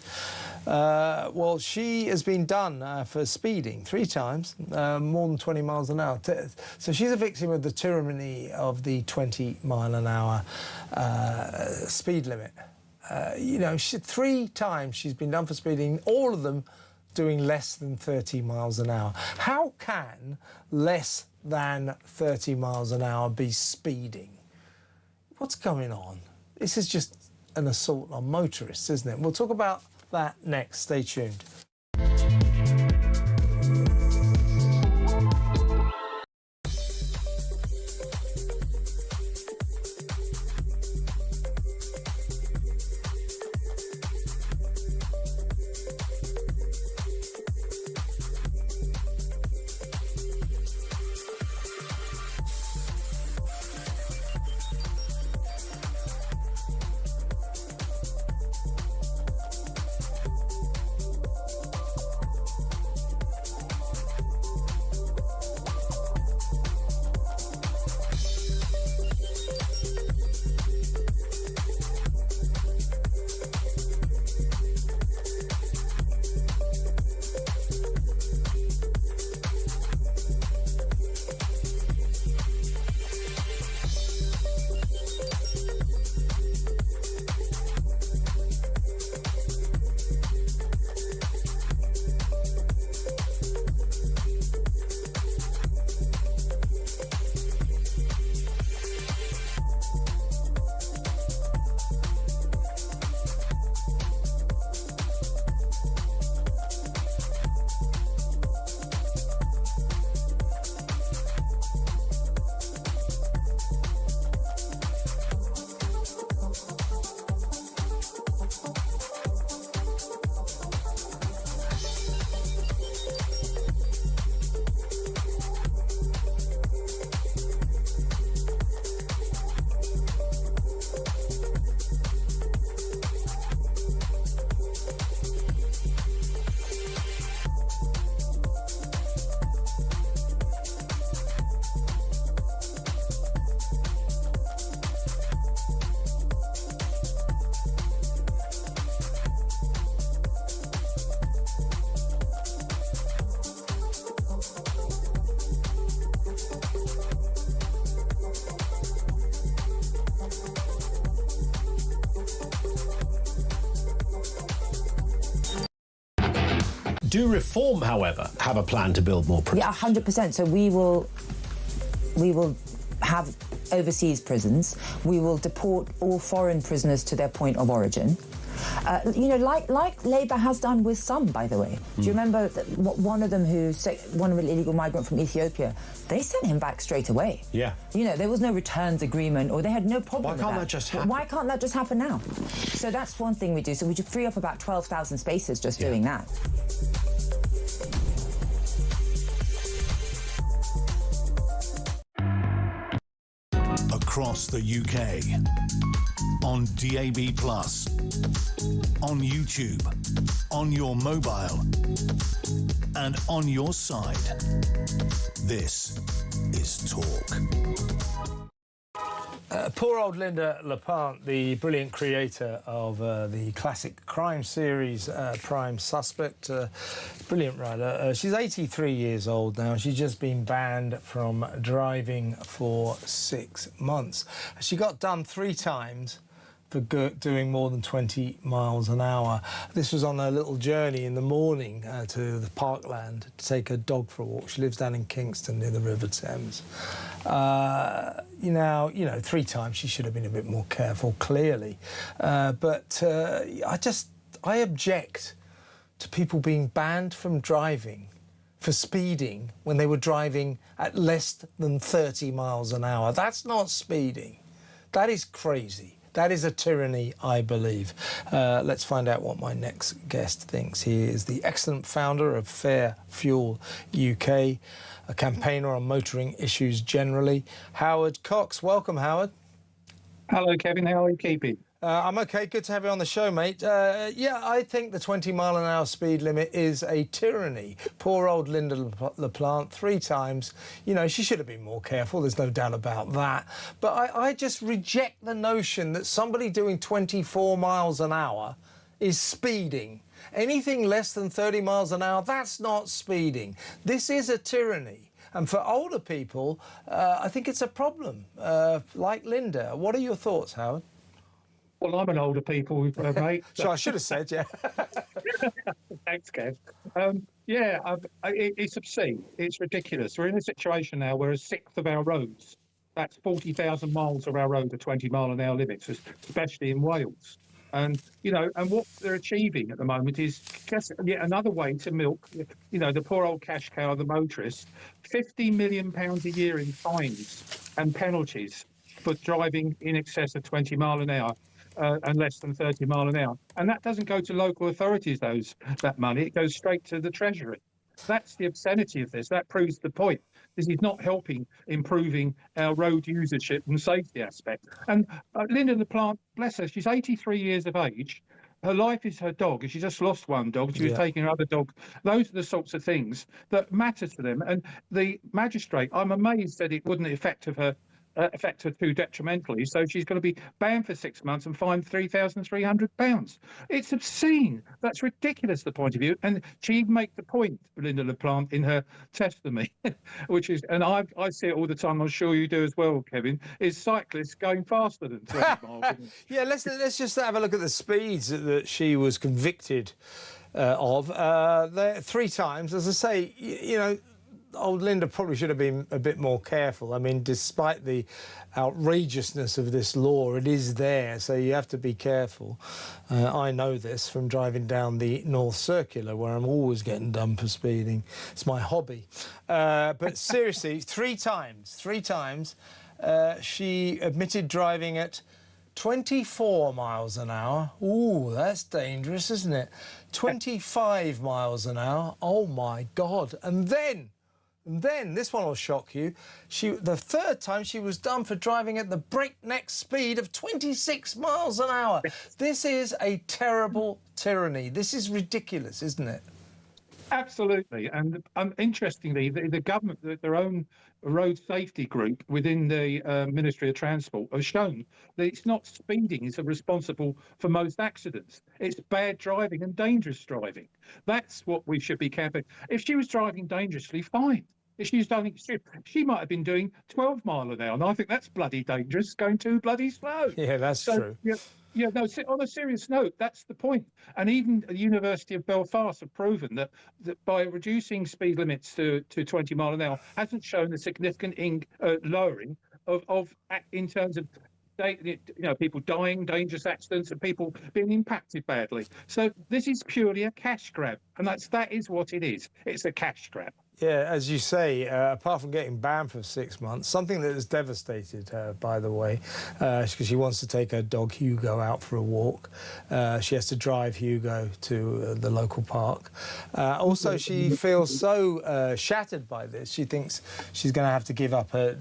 Well, she has been done for speeding 3 times, more than 20 miles an hour. So she's a victim of the tyranny of the 20-mile-an-hour speed limit. You know, 3 times she's been done for speeding, all of them doing less than 30 miles an hour. How can less than 30 miles an hour be speeding? What's going on? This is just an assault on motorists, isn't it? We'll talk about that next. Stay tuned. Do Reform, however, have a plan to build more prisons? Yeah, 100%. So we will have overseas prisons. We will deport all foreign prisoners to their point of origin. You know, like Labour has done with some, by the way. Do you remember one of them one illegal migrant from Ethiopia, they sent him back straight away. Yeah. You know, there was no returns agreement, or they had no problem with that. Why can't that just happen? Why can't that just happen now? So that's one thing we do. So we free up about 12,000 spaces just doing that. Across the UK, on DAB+, on YouTube, on your mobile, and on your side. This is Talk. Poor old Linda Lepant, the brilliant creator of the classic crime series Prime Suspect, brilliant writer. She's 83 years old now. She's just been banned from driving for 6 months. She got done 3 times for doing more than 20 miles an hour. This was on a little journey in the morning to the parkland to take her dog for a walk. She lives down in Kingston near the River Thames. You know, 3 times she should have been a bit more careful, clearly. But I object to people being banned from driving for speeding when they were driving at less than 30 miles an hour. That's not speeding. That is crazy. That is a tyranny, I believe. Let's find out what my next guest thinks. He is the excellent founder of Fair Fuel UK, a campaigner on motoring issues generally. Howard Cox. Welcome, Howard. Hello, Kevin. How are you keeping? I'm OK. Good to have you on the show, mate. Yeah, I think the 20-mile-an-hour speed limit is a tyranny. Poor old Linda Lepant, 3 times. You know, she should have been more careful. There's no doubt about that. But I just reject the notion that somebody doing 24 miles an hour is speeding. Anything less than 30 miles an hour, that's not speeding. This is a tyranny. And for older people, I think it's a problem, like Linda. What are your thoughts, Howard? Well, I'm an older people, mate. So I should have said, yeah. Thanks, Kev. It's obscene. It's ridiculous. We're in a situation now where 1/6 of our roads, that's 40,000 miles of our road, are 20-mile-an-hour limits, especially in Wales. And, you know, and what they're achieving at the moment is just yet another way to milk, you know, the poor old cash cow, the motorist, £50 million a year in fines and penalties for driving in excess of 20 mile an hour. And less than 30 mile an hour. And that doesn't go to local authorities, that money. It goes straight to the Treasury. That's the obscenity of this. That proves the point. This is not helping improving our road usership and safety aspect. And Linda Lepant, bless her, she's 83 years of age. Her life is her dog, and she just lost one dog. She was taking her other dog. Those are the sorts of things that matter to them. And the magistrate, I'm amazed that it wouldn't affect her too detrimentally. So she's going to be banned for 6 months and fined £3,300. It's obscene. That's ridiculous, the point of view. And she make the point, Linda Lepant, in her testimony, which is, and I see it all the time, I'm sure you do as well, Kevin, is cyclists going faster than 20 miles. Yeah, let's just have a look at the speeds that she was convicted of. 3 times, as I say, you know, old Linda probably should have been a bit more careful. I mean, despite the outrageousness of this law, it is there, so you have to be careful. I know this from driving down the North Circular, where I'm always getting done for speeding. It's my hobby. But seriously, 3 times, she admitted driving at 24 miles an hour. Ooh, that's dangerous, isn't it? 25 miles an hour. Oh, my God. And then, this one will shock you, the 3rd time she was done for driving at the breakneck speed of 26 miles an hour. This is a terrible tyranny. This is ridiculous, isn't it? Absolutely. And interestingly, the government, their own road safety group within the Ministry of Transport, have shown that it's not speeding is responsible for most accidents. It's bad driving and dangerous driving. That's what we should be careful. If she was driving dangerously, fine. If she's done extreme, she might have been doing 12 mile an hour, and I think that's bloody dangerous, going too bloody slow. Yeah, that's true. Yeah, no, on a serious note, that's the point. And even the University of Belfast have proven that by reducing speed limits to 20 mile an hour hasn't shown a significant lowering of in terms of people dying, dangerous accidents, and people being impacted badly. So this is purely a cash grab, and that is what it is. It's a cash grab. Yeah, as you say, apart from getting banned for 6 months, something that has devastated her, by the way, because she wants to take her dog Hugo out for a walk. She has to drive Hugo to the local park. Also, she feels so shattered by this. She thinks she's going to have to give up her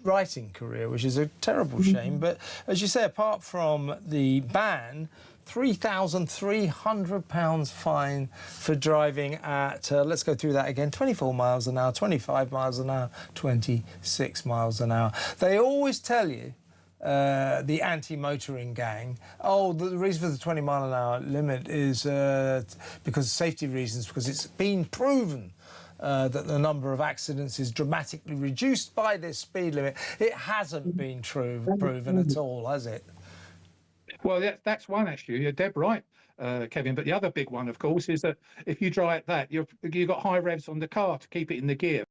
writing career, which is a terrible shame. But as you say, apart from the ban, £3,300 fine for driving at, let's go through that again, 24 miles an hour, 25 miles an hour, 26 miles an hour. They always tell you, the anti-motoring gang, the reason for the 20 mile an hour limit is because of safety reasons, because it's been proven that the number of accidents is dramatically reduced by this speed limit. It hasn't been proven at all, has it? Well, that's one issue. You're dead right, Kevin. But the other big one, of course, is that if you drive that, you've got high revs on the car to keep it in the gear.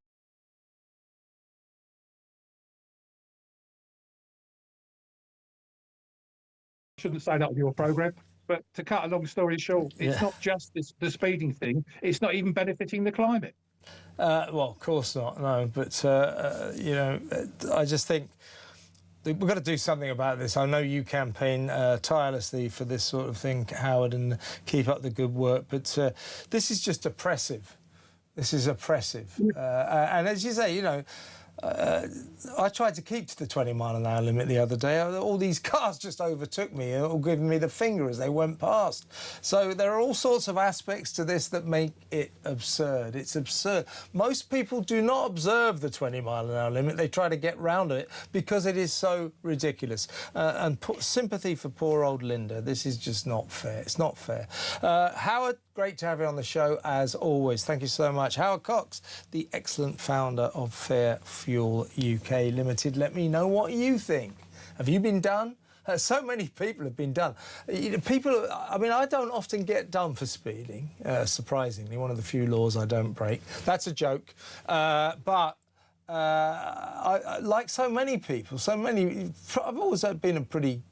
I shouldn't say that on your programme, but to cut a long story short, it's not just the speeding thing. It's not even benefiting the climate. Well, of course not, no. But, I just think we've got to do something about this. I know you campaign tirelessly for this sort of thing, Howard, and keep up the good work, but this is just oppressive. This is oppressive. And as you say, I tried to keep to the 20 mile an hour limit the other day. All these cars just overtook me and all giving me the finger as they went past. So there are all sorts of aspects to this that make it absurd. It's absurd. Most people do not observe the 20 mile an hour limit. They try to get round it because it is so ridiculous. And sympathy for poor old Linda. This is just not fair. It's not fair. Howard, great to have you on the show as always. Thank you so much. Howard Cox, the excellent founder of Fair Fuel UK Limited. Let me know what you think. Have you been done? So many people have been done. I don't often get done for speeding, surprisingly. One of the few laws I don't break. That's a joke. But I, like so many people, I've always been a pretty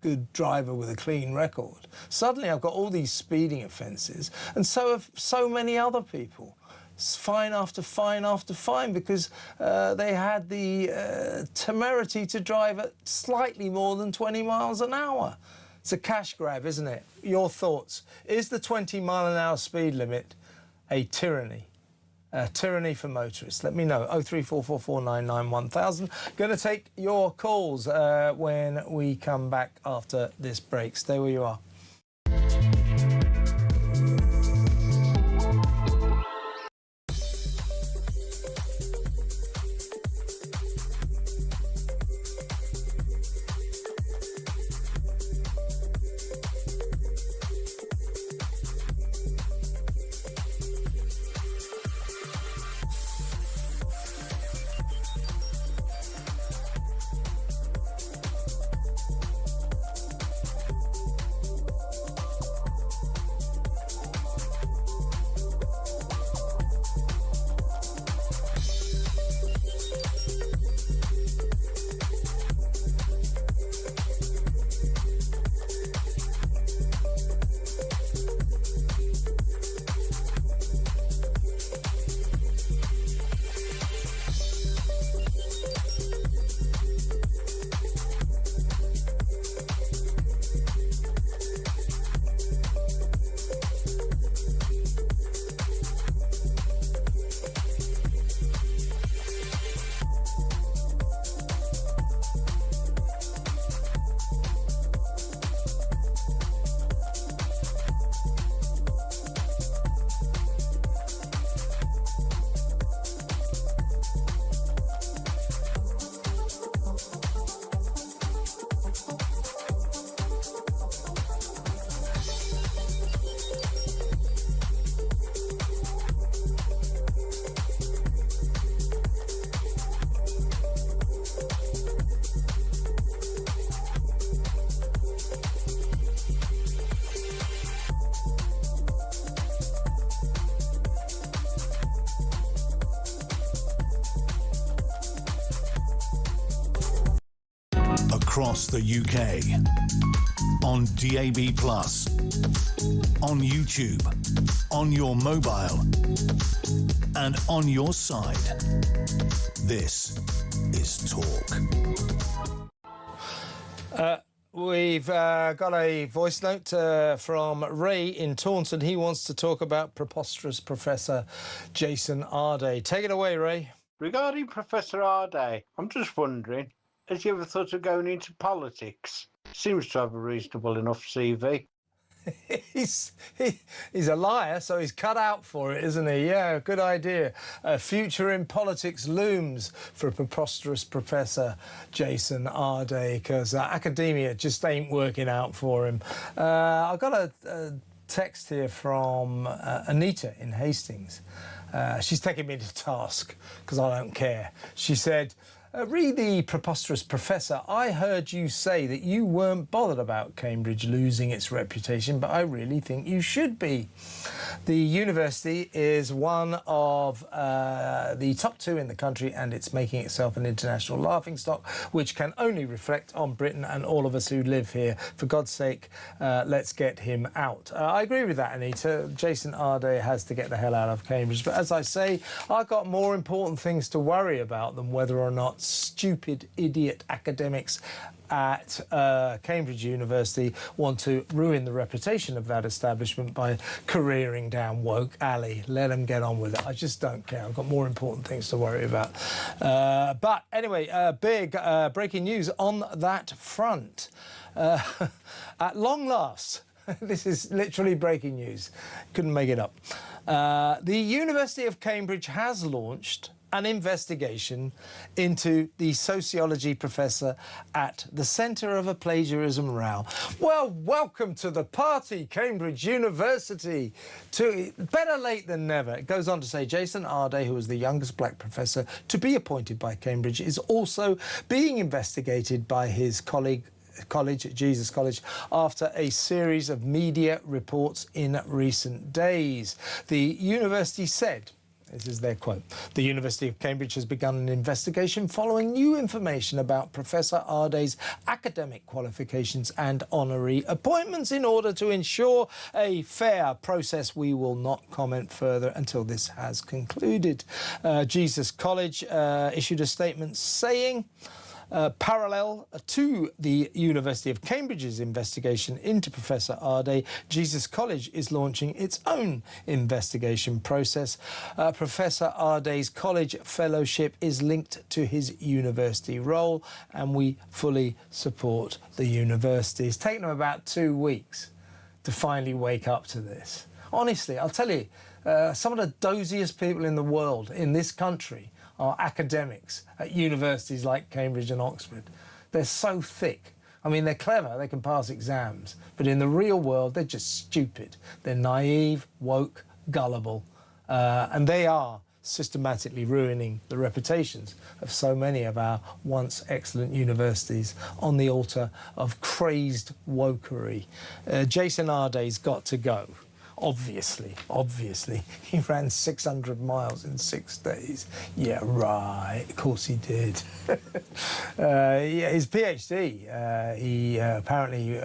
good driver with a clean record. Suddenly I've got all these speeding offences, and so have so many other people. Fine after fine after fine because they had the temerity to drive at slightly more than 20 miles an hour. It's a cash grab, isn't it? Your thoughts? Is the 20 mile an hour speed limit a tyranny? Tyranny for motorists. Let me know. 03444991000. Going to take your calls when we come back after this break. Stay where you are. across the UK. On DAB+, on YouTube, on your mobile, and on your side. This is Talk. We've got a voice note from Ray in Taunton. He wants to talk about preposterous Professor Jason Arday. Take it away, Ray. Regarding Professor Arday, I'm just wondering, has he ever thought of going into politics? Seems to have a reasonable enough CV. He's a liar, so he's cut out for it, isn't he? Yeah, good idea. A future in politics looms for preposterous Professor Jason Arday, because academia just ain't working out for him. I've got a text here from Anita in Hastings. She's taking me to task because I don't care. She said, read the preposterous professor. I heard you say that you weren't bothered about Cambridge losing its reputation, but I really think you should be. The university is one of the top 2 in the country, and it's making itself an international laughingstock, which can only reflect on Britain and all of us who live here. For God's sake, let's get him out. I agree with that, Anita. Jason Arday has to get the hell out of Cambridge. But as I say, I've got more important things to worry about than whether or not stupid idiot academics at Cambridge University want to ruin the reputation of that establishment by careering down woke alley. Let them get on with it. I just don't care. I've got more important things to worry about. But anyway, big breaking news on that front. At long last, this is literally breaking news. Couldn't make it up. The University of Cambridge has launched an investigation into the sociology professor at the centre of a plagiarism row. Well, welcome to the party, Cambridge University. Better late than never. It goes on to say Jason Arday, who was the youngest black professor to be appointed by Cambridge, is also being investigated by his college, Jesus College, after a series of media reports in recent days. The university said, this is their quote, the University of Cambridge has begun an investigation following new information about Professor Arday's academic qualifications and honorary appointments. In order to ensure a fair process, we will not comment further until this has concluded. Jesus College issued a statement saying, parallel to the University of Cambridge's investigation into Professor Arday, Jesus College is launching its own investigation process. Professor Arday's college fellowship is linked to his university role, and we fully support the university. It's taken them about 2 weeks to finally wake up to this. Honestly, I'll tell you, some of the doziest people in the world, in this country, are academics at universities like Cambridge and Oxford. They're so thick. I mean, they're clever, they can pass exams, but in the real world, they're just stupid. They're naive, woke, gullible, and they are systematically ruining the reputations of so many of our once excellent universities on the altar of crazed wokery. Jason Arday's got to go. Obviously, he ran 600 miles in 6 days. Yeah, right, of course he did. Yeah, his PhD, he apparently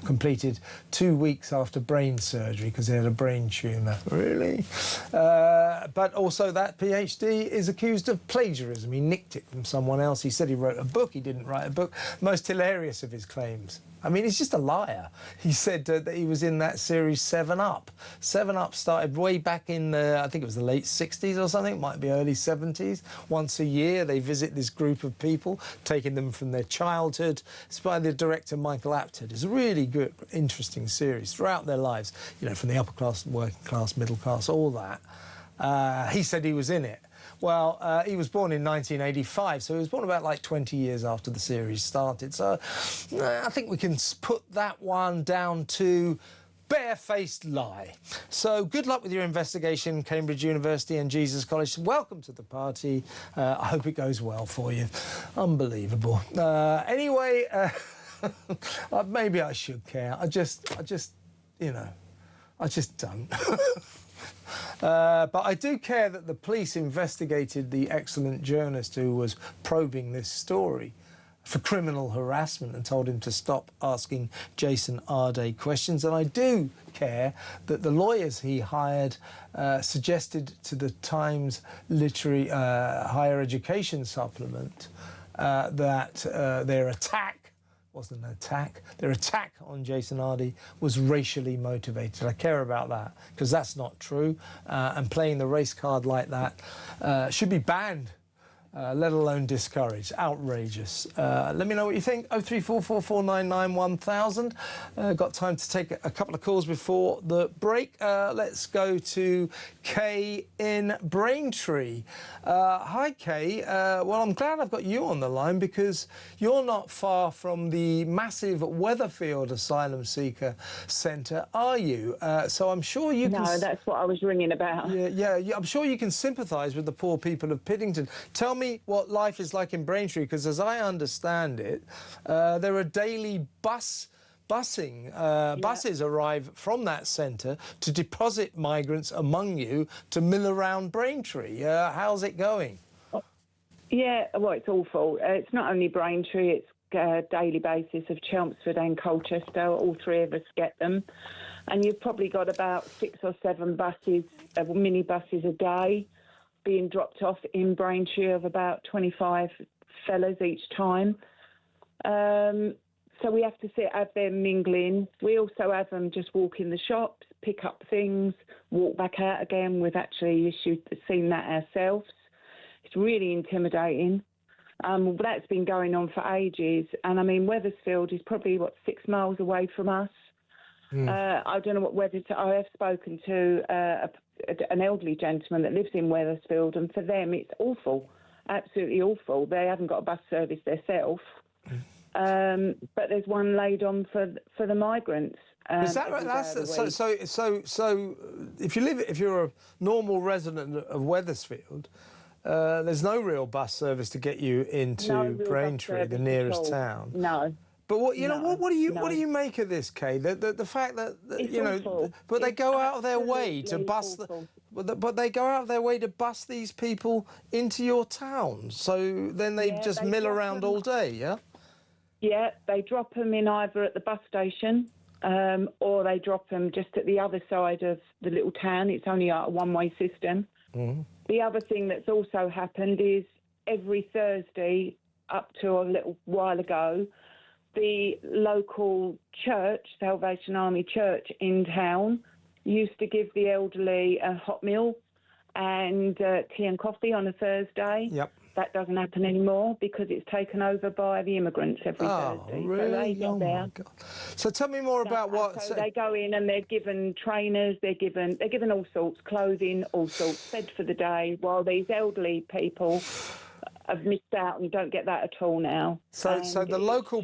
completed 2 weeks after brain surgery because he had a brain tumour. Really? But also that PhD is accused of plagiarism. He nicked it from someone else. He said he wrote a book. He didn't write a book. Most hilarious of his claims. I mean, he's just a liar. He said that he was in that series 7 Up. 7 Up started way back in the, I think it was the late 60s or something, it might be early 70s. Once a year, they visit this group of people, taking them from their childhood. It's by the director Michael Apted. It's a really good, interesting series throughout their lives, you know, from the upper class, working class, middle class, all that. He said he was in it. Well, he was born in 1985, so he was born about like 20 years after the series started. So I think we can put that one down to barefaced lie. So good luck with your investigation, Cambridge University and Jesus College. Welcome to the party. I hope it goes well for you. Unbelievable. Anyway, maybe I should care. I just, you know, I just don't. But I do care that the police investigated the excellent journalist who was probing this story. for criminal harassment and told him to stop asking Jason Arde questions. And I do care that the lawyers he hired suggested to the Times Literary Higher Education Supplement that their attack wasn't an attack. Their attack on Jason Arde was racially motivated. I care about that because that's not true. And playing the race card like that should be banned. Let alone discouraged. Outrageous. Let me know what you think. 03444991000. Got time to take a couple of calls before the break. Let's go to Kay in Braintree. Hi, Kay. Well, I'm glad I've got you on the line because you're not far from the massive Weatherfield Asylum Seeker Centre, are you? So I'm sure you can... No, that's what I was ringing about. Yeah, I'm sure you can sympathise with the poor people of Piddington. Tell me what life is like in Braintree, because as I understand it, there are daily buses arrive from that centre to deposit migrants among you to mill around Braintree. How's it going? Yeah, well, it's awful. It's not only Braintree, it's a daily basis of Chelmsford and Colchester. All three of us get them. And you've probably got about 6 or 7 buses, mini buses a day, being dropped off in Braintree of about 25 fellas each time. So we have to have them mingling. We also have them just walk in the shops, pick up things, walk back out again. We've actually seen that ourselves. It's really intimidating. That's been going on for ages. And I mean, Wethersfield is probably, 6 miles away from us. I don't know I have spoken to an elderly gentleman that lives in Wethersfield, and for them it's awful, absolutely awful. They haven't got a bus service themselves, but there's one laid on for the migrants. Is that right? So if you're a normal resident of Wethersfield, there's no real bus service to get you into Braintree, the nearest town. No. But what do you make of this, Kay? The fact that but they go out of their way to bus these people into your town. So then they just mill around all day, yeah? Yeah, they drop them in either at the bus station or they drop them just at the other side of the little town. It's only a one-way system. Mm-hmm. The other thing that's also happened is every Thursday up to a little while ago, the local church, Salvation Army Church in town, used to give the elderly a hot meal and tea and coffee on a Thursday. Yep. That doesn't happen anymore because it's taken over by the immigrants every Thursday. Really? So they get there. My God. So tell me more about what... So they go in and they're given trainers, they're given all sorts, clothing, all sorts, fed for the day, while these elderly people have missed out and don't get that at all now. So the local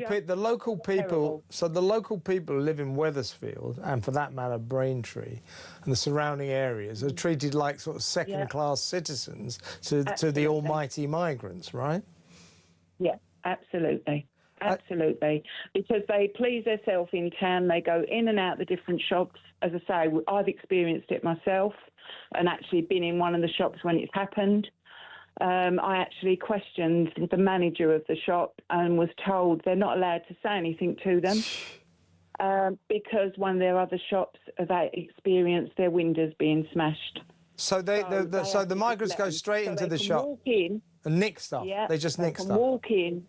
people who live in Wethersfield, and for that matter Braintree and the surrounding areas, are treated like sort of second-class citizens to the almighty migrants, right? Yeah, absolutely. Absolutely. Because they please themselves in town, they go in and out the different shops. As I say, I've experienced it myself and actually been in one of the shops when it's happened. I actually questioned the manager of the shop and was told they're not allowed to say anything to them because one of their other shops have experienced their windows being smashed. So the migrants go straight into the shop walk in, and nick stuff. Yeah, they just nick stuff. Walk in,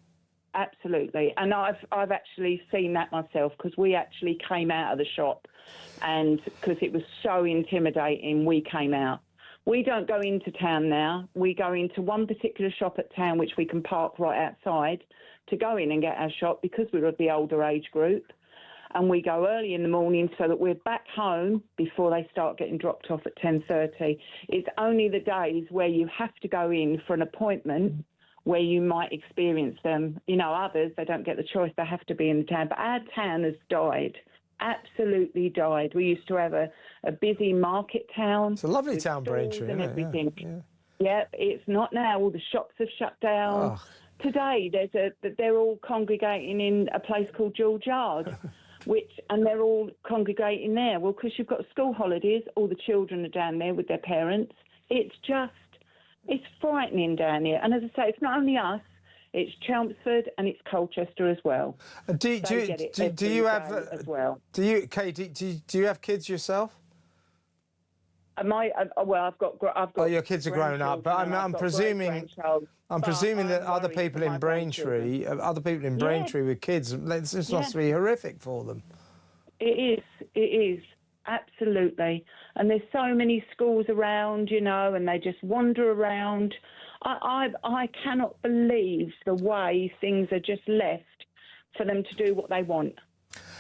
absolutely. And I've actually seen that myself because we actually came out of the shop, and because it was so intimidating, we came out. We don't go into town now. We go into one particular shop at town, which we can park right outside to go in and get our shop because we're of the older age group. And we go early in the morning so that we're back home before they start getting dropped off at 10:30. It's only the days where you have to go in for an appointment where you might experience them. Others, they don't get the choice. They have to be in the town. But our town has died. Absolutely died. We used to have a busy market town. It's a lovely town, Braintree, and everything. Yeah. It's not now. All the shops have shut down. Oh. Today, they're all congregating in a place called George Yard, and they're all congregating there. Well, because you've got school holidays, all the children are down there with their parents. It's frightening down here. And as I say, it's not only us. It's Chelmsford and it's Colchester as well. Do you have as well? Do you, Kate? Do you have kids yourself? Well, I've got. Oh, your kids are grown up, but I'm presuming. I'm presuming that other people in Braintree, with kids, this must be horrific for them. It is absolutely. And there's so many schools around, you know, and they just wander around. I cannot believe the way things are just left for them to do what they want.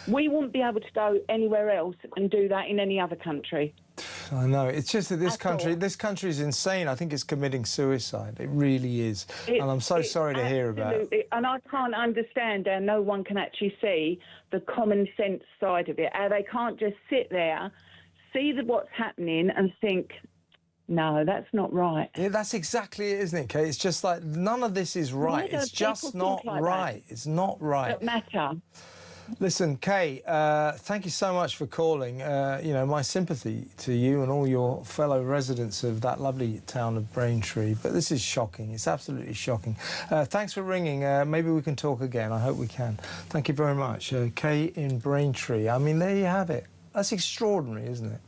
We wouldn't be able to go anywhere else and do that in any other country. I know. It's just that this country is insane. I think it's committing suicide. It really is. And I'm so sorry to hear about it. And I can't understand how no one can actually see the common sense side of it. How they can't just sit there, see what's happening and think, no, that's not right. Yeah, that's exactly it, isn't it, Kate? It's just like none of this is right. It's just not right. It's not right. It doesn't matter. Listen, Kay, thank you so much for calling. You know, my sympathy to you and all your fellow residents of that lovely town of Braintree. But this is shocking. It's absolutely shocking. Thanks for ringing. Maybe we can talk again. I hope we can. Thank you very much. Kay in Braintree. I mean, there you have it. That's extraordinary, isn't it?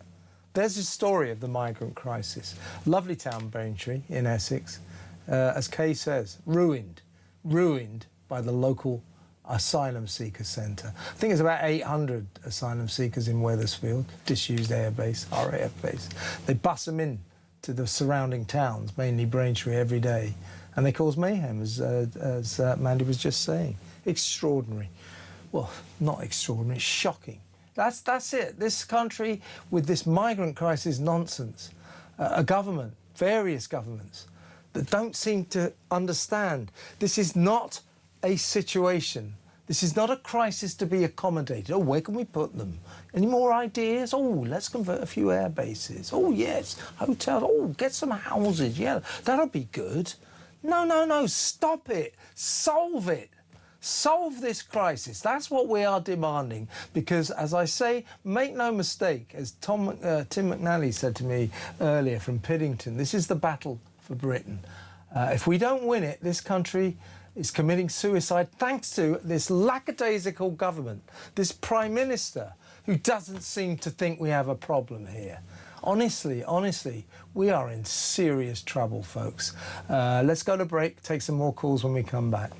There's the story of the migrant crisis. Lovely town, Braintree, in Essex. As Kay says, ruined by the local asylum seeker centre. I think there's about 800 asylum seekers in Wethersfield, disused airbase, RAF base. They bus them in to the surrounding towns, mainly Braintree, every day, and they cause mayhem, as Mandy was just saying. Extraordinary. Well, not extraordinary, shocking. That's it. This country, with this migrant crisis nonsense, a government, various governments, that don't seem to understand. This is not a situation. This is not a crisis to be accommodated. Oh, where can we put them? Any more ideas? Oh, let's convert a few air bases. Oh, yes, hotels. Oh, get some houses. Yeah, that'll be good. No, stop it. Solve it. Solve this crisis. That's what we are demanding. Because, as I say, make no mistake, as Tim McNally said to me earlier from Piddington, this is the battle for Britain. If we don't win it, this country is committing suicide thanks to this lackadaisical government, this Prime Minister who doesn't seem to think we have a problem here. Honestly, we are in serious trouble, folks. Let's go to break, take some more calls when we come back.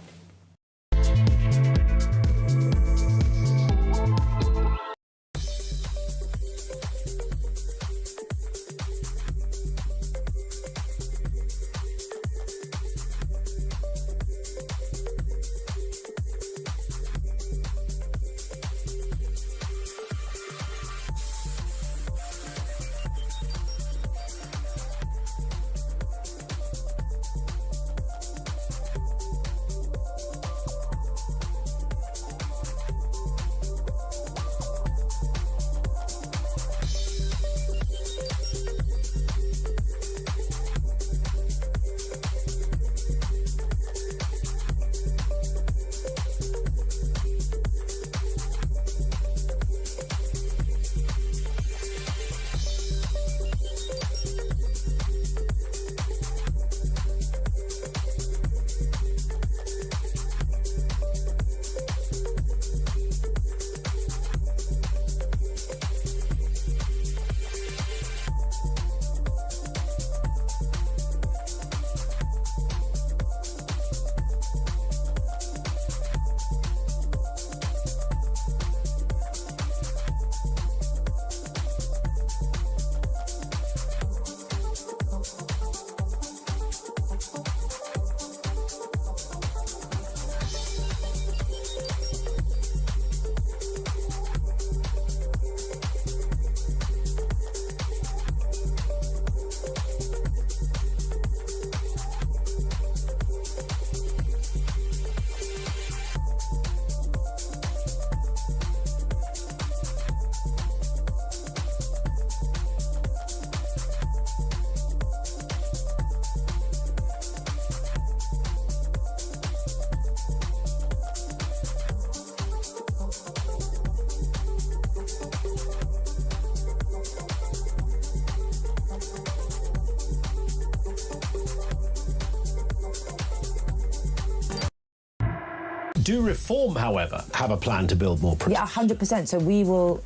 Do Reform, however, have a plan to build more prisons? Yeah, 100%. So we will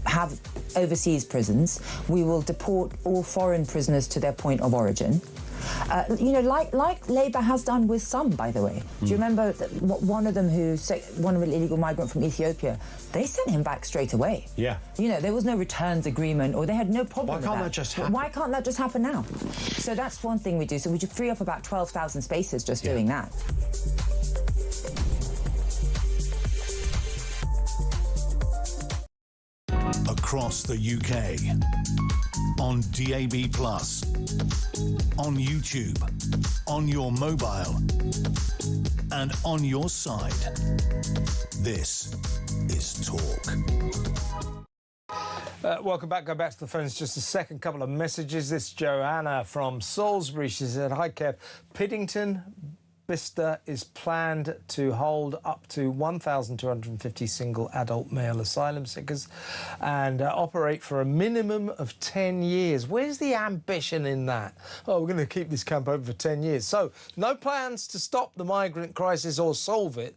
have overseas prisons. We will deport all foreign prisoners to their point of origin. You know, like Labour has done with some, by the way. Do you remember one of them one illegal migrant from Ethiopia, they sent him back straight away. Yeah. You know, there was no returns agreement, or they had no problem with that. Why can't that just happen? Why can't that just happen now? So that's one thing we do. So we free up about 12,000 spaces just doing that. Across the UK, on DAB+, on YouTube, on your mobile, and on your side. This is Talk. Welcome back. Go back to the phones just a second. Couple of messages. This is Joanna from Salisbury. She said, hi, Kev. Piddington Bicester is planned to hold up to 1,250 single adult male asylum seekers and operate for a minimum of 10 years. Where's the ambition in that? Oh, we're going to keep this camp open for 10 years. So no plans to stop the migrant crisis or solve it.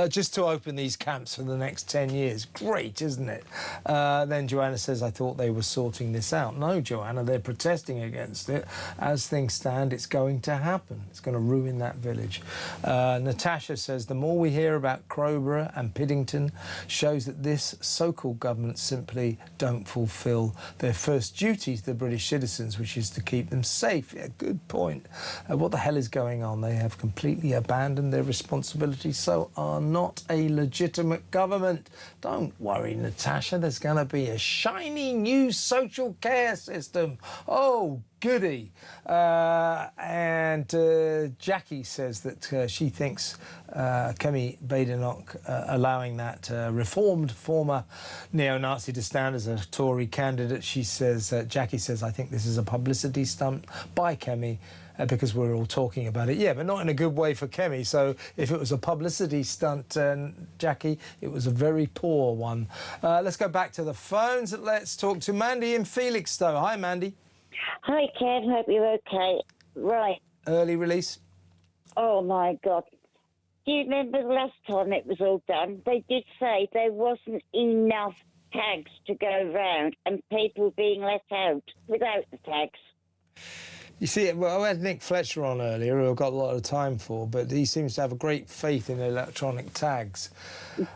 Just to open these camps for the next 10 years. Great, isn't it? Then Joanna says, I thought they were sorting this out. No, Joanna, they're protesting against it. As things stand, it's going to happen. It's going to ruin that village. Natasha says, the more we hear about Crowborough and Piddington shows that this so-called government simply don't fulfil their first duty to the British citizens, which is to keep them safe. Yeah, good point. What the hell is going on? They have completely abandoned their responsibilities, so are not a legitimate government. Don't worry, Natasha, there's going to be a shiny new social care system. Oh, goody. And Jackie says that she thinks Kemi Badenoch allowing that reformed former neo-Nazi to stand as a Tory candidate, she says, Jackie says, I think this is a publicity stunt by Kemi. Because we're all talking about it. Yeah, but not in a good way for Kemi. So if it was a publicity stunt, Jackie, it was a very poor one. Let's go back to the phones. Let's talk to Mandy in Felixstowe. Hi, Mandy. Hi, Kev. Hope you're okay. Right. Early release? Oh, my God. Do you remember the last time it was all done? They did say there wasn't enough tags to go round and people being let out without the tags. You see, well, I had Nick Fletcher on earlier, who I've got a lot of time for, but he seems to have a great faith in electronic tags.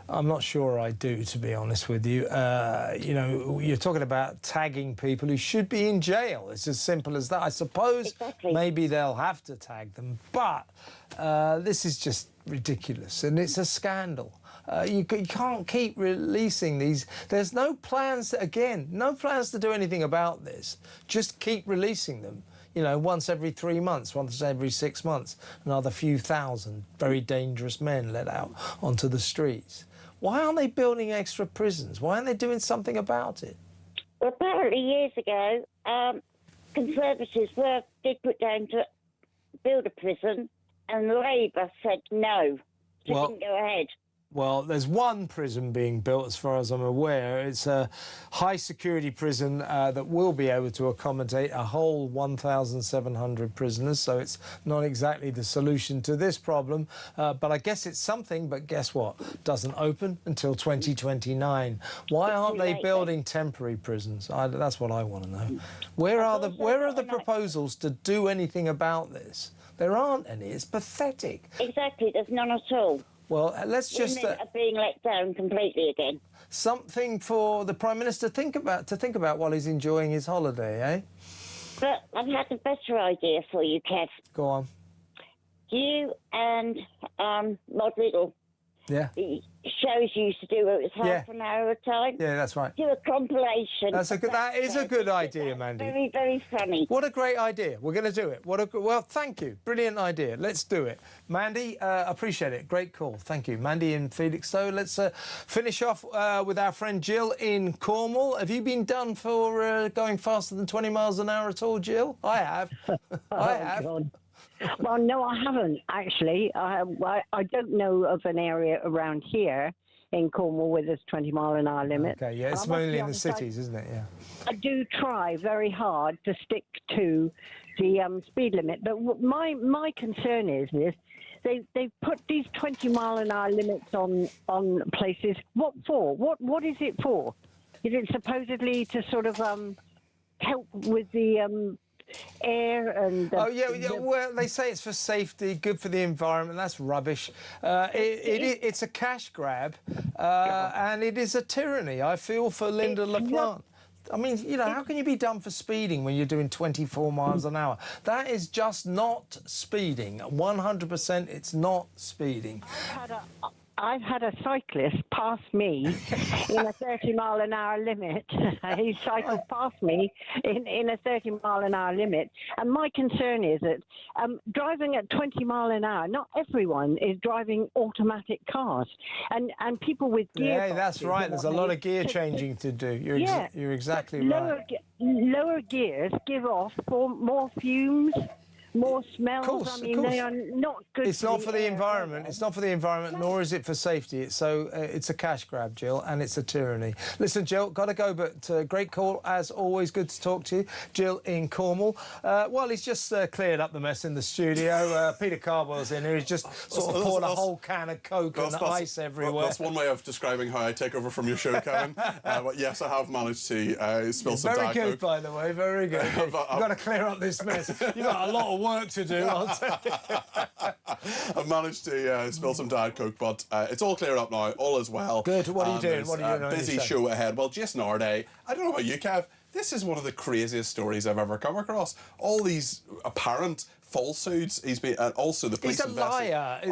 I'm not sure I do, to be honest with you. You know, you're talking about tagging people who should be in jail. It's as simple as that. I suppose maybe they'll have to tag them, but this is just ridiculous, and it's a scandal. You can't keep releasing these. There's no plans, no plans to do anything about this. Just keep releasing them. You know, once every 3 months, once every 6 months, another few thousand very dangerous men let out onto the streets. Why aren't they building extra prisons? Why aren't they doing something about it? Well, apparently years ago, Conservatives did put down to build a prison, and Labour said no, didn't go ahead. Well, there's one prison being built, as far as I'm aware. It's a high-security prison that will be able to accommodate a whole 1,700 prisoners, so it's not exactly the solution to this problem. But I guess it's something, but guess what? Doesn't open until 2029. Why aren't they building temporary prisons? That's what I want to know. Where are the proposals to do anything about this? There aren't any. It's pathetic. Exactly. There's none at all. Well, let's just... Women are being let down completely again. Something for the Prime Minister to think about while he's enjoying his holiday, eh? But I've had a better idea for you, Kev. Go on. You and Rod Riddle. Yeah. The shows you used to do, it was half an hour at a time. Yeah, that's right. Do a compilation. That is a good idea, Mandy. Very, very funny. What a great idea. We're going to do it. Well, thank you. Brilliant idea. Let's do it. Mandy, appreciate it. Great call. Thank you. Mandy in Felixstowe. Let's finish off with our friend Jill in Cornwall. Have you been done for going faster than 20 miles an hour at all, Jill? I have. I have. God. Well, no, I haven't, actually. I don't know of an area around here in Cornwall where there's 20-mile-an-hour limit. Okay, yeah, it's mainly in the cities, isn't it? Yeah. I do try very hard to stick to the speed limit, but my concern is this: they've put these 20-mile-an-hour limits on places. What for? What is it for? Is it supposedly to sort of help with the air and well, they say it's for safety, good for the environment. That's rubbish. It's a cash grab, and it is a tyranny. I feel for Linda LaPlante. I mean, you know, how can you be done for speeding when you're doing 24 miles an hour? That is just not speeding. 100%, it's not speeding. I've had a cyclist pass me in a 30-mile-an-hour limit. He cycled past me in a 30-mile-an-hour limit. And my concern is that driving at 20 mile an hour, not everyone is driving automatic cars. And people with gearboxes... Yeah, that's right. There's a lot of gear changing to do. You're exactly right. Lower gears give off more fumes, more smells. They are not good. It's not for the environment. It's not for the environment, nor is it for safety. It's a cash grab, Jill, and it's a tyranny. Listen, Jill, got to go, but great call as always. Good to talk to you, Jill in Cornwall. Well, he's just cleared up the mess in the studio. Peter Cardwell's in here. He's just sort of poured a whole can of Coke and ice everywhere. That's one way of describing how I take over from your show, Kevin. But yes, I have managed to spill some Diet Coke. Very good, by the way. Very good. You've got to clear up this mess. You've got a lot of work to do, I'll tell you. I've managed to spill some Diet Coke, but it's all cleared up now. All is well. Good. What are you doing? What are you doing? Busy show ahead. Well, Jason Arday, I don't know about you, Kev. This is one of the craziest stories I've ever come across. All these apparent falsehoods. He's been, and also the police. He's a liar.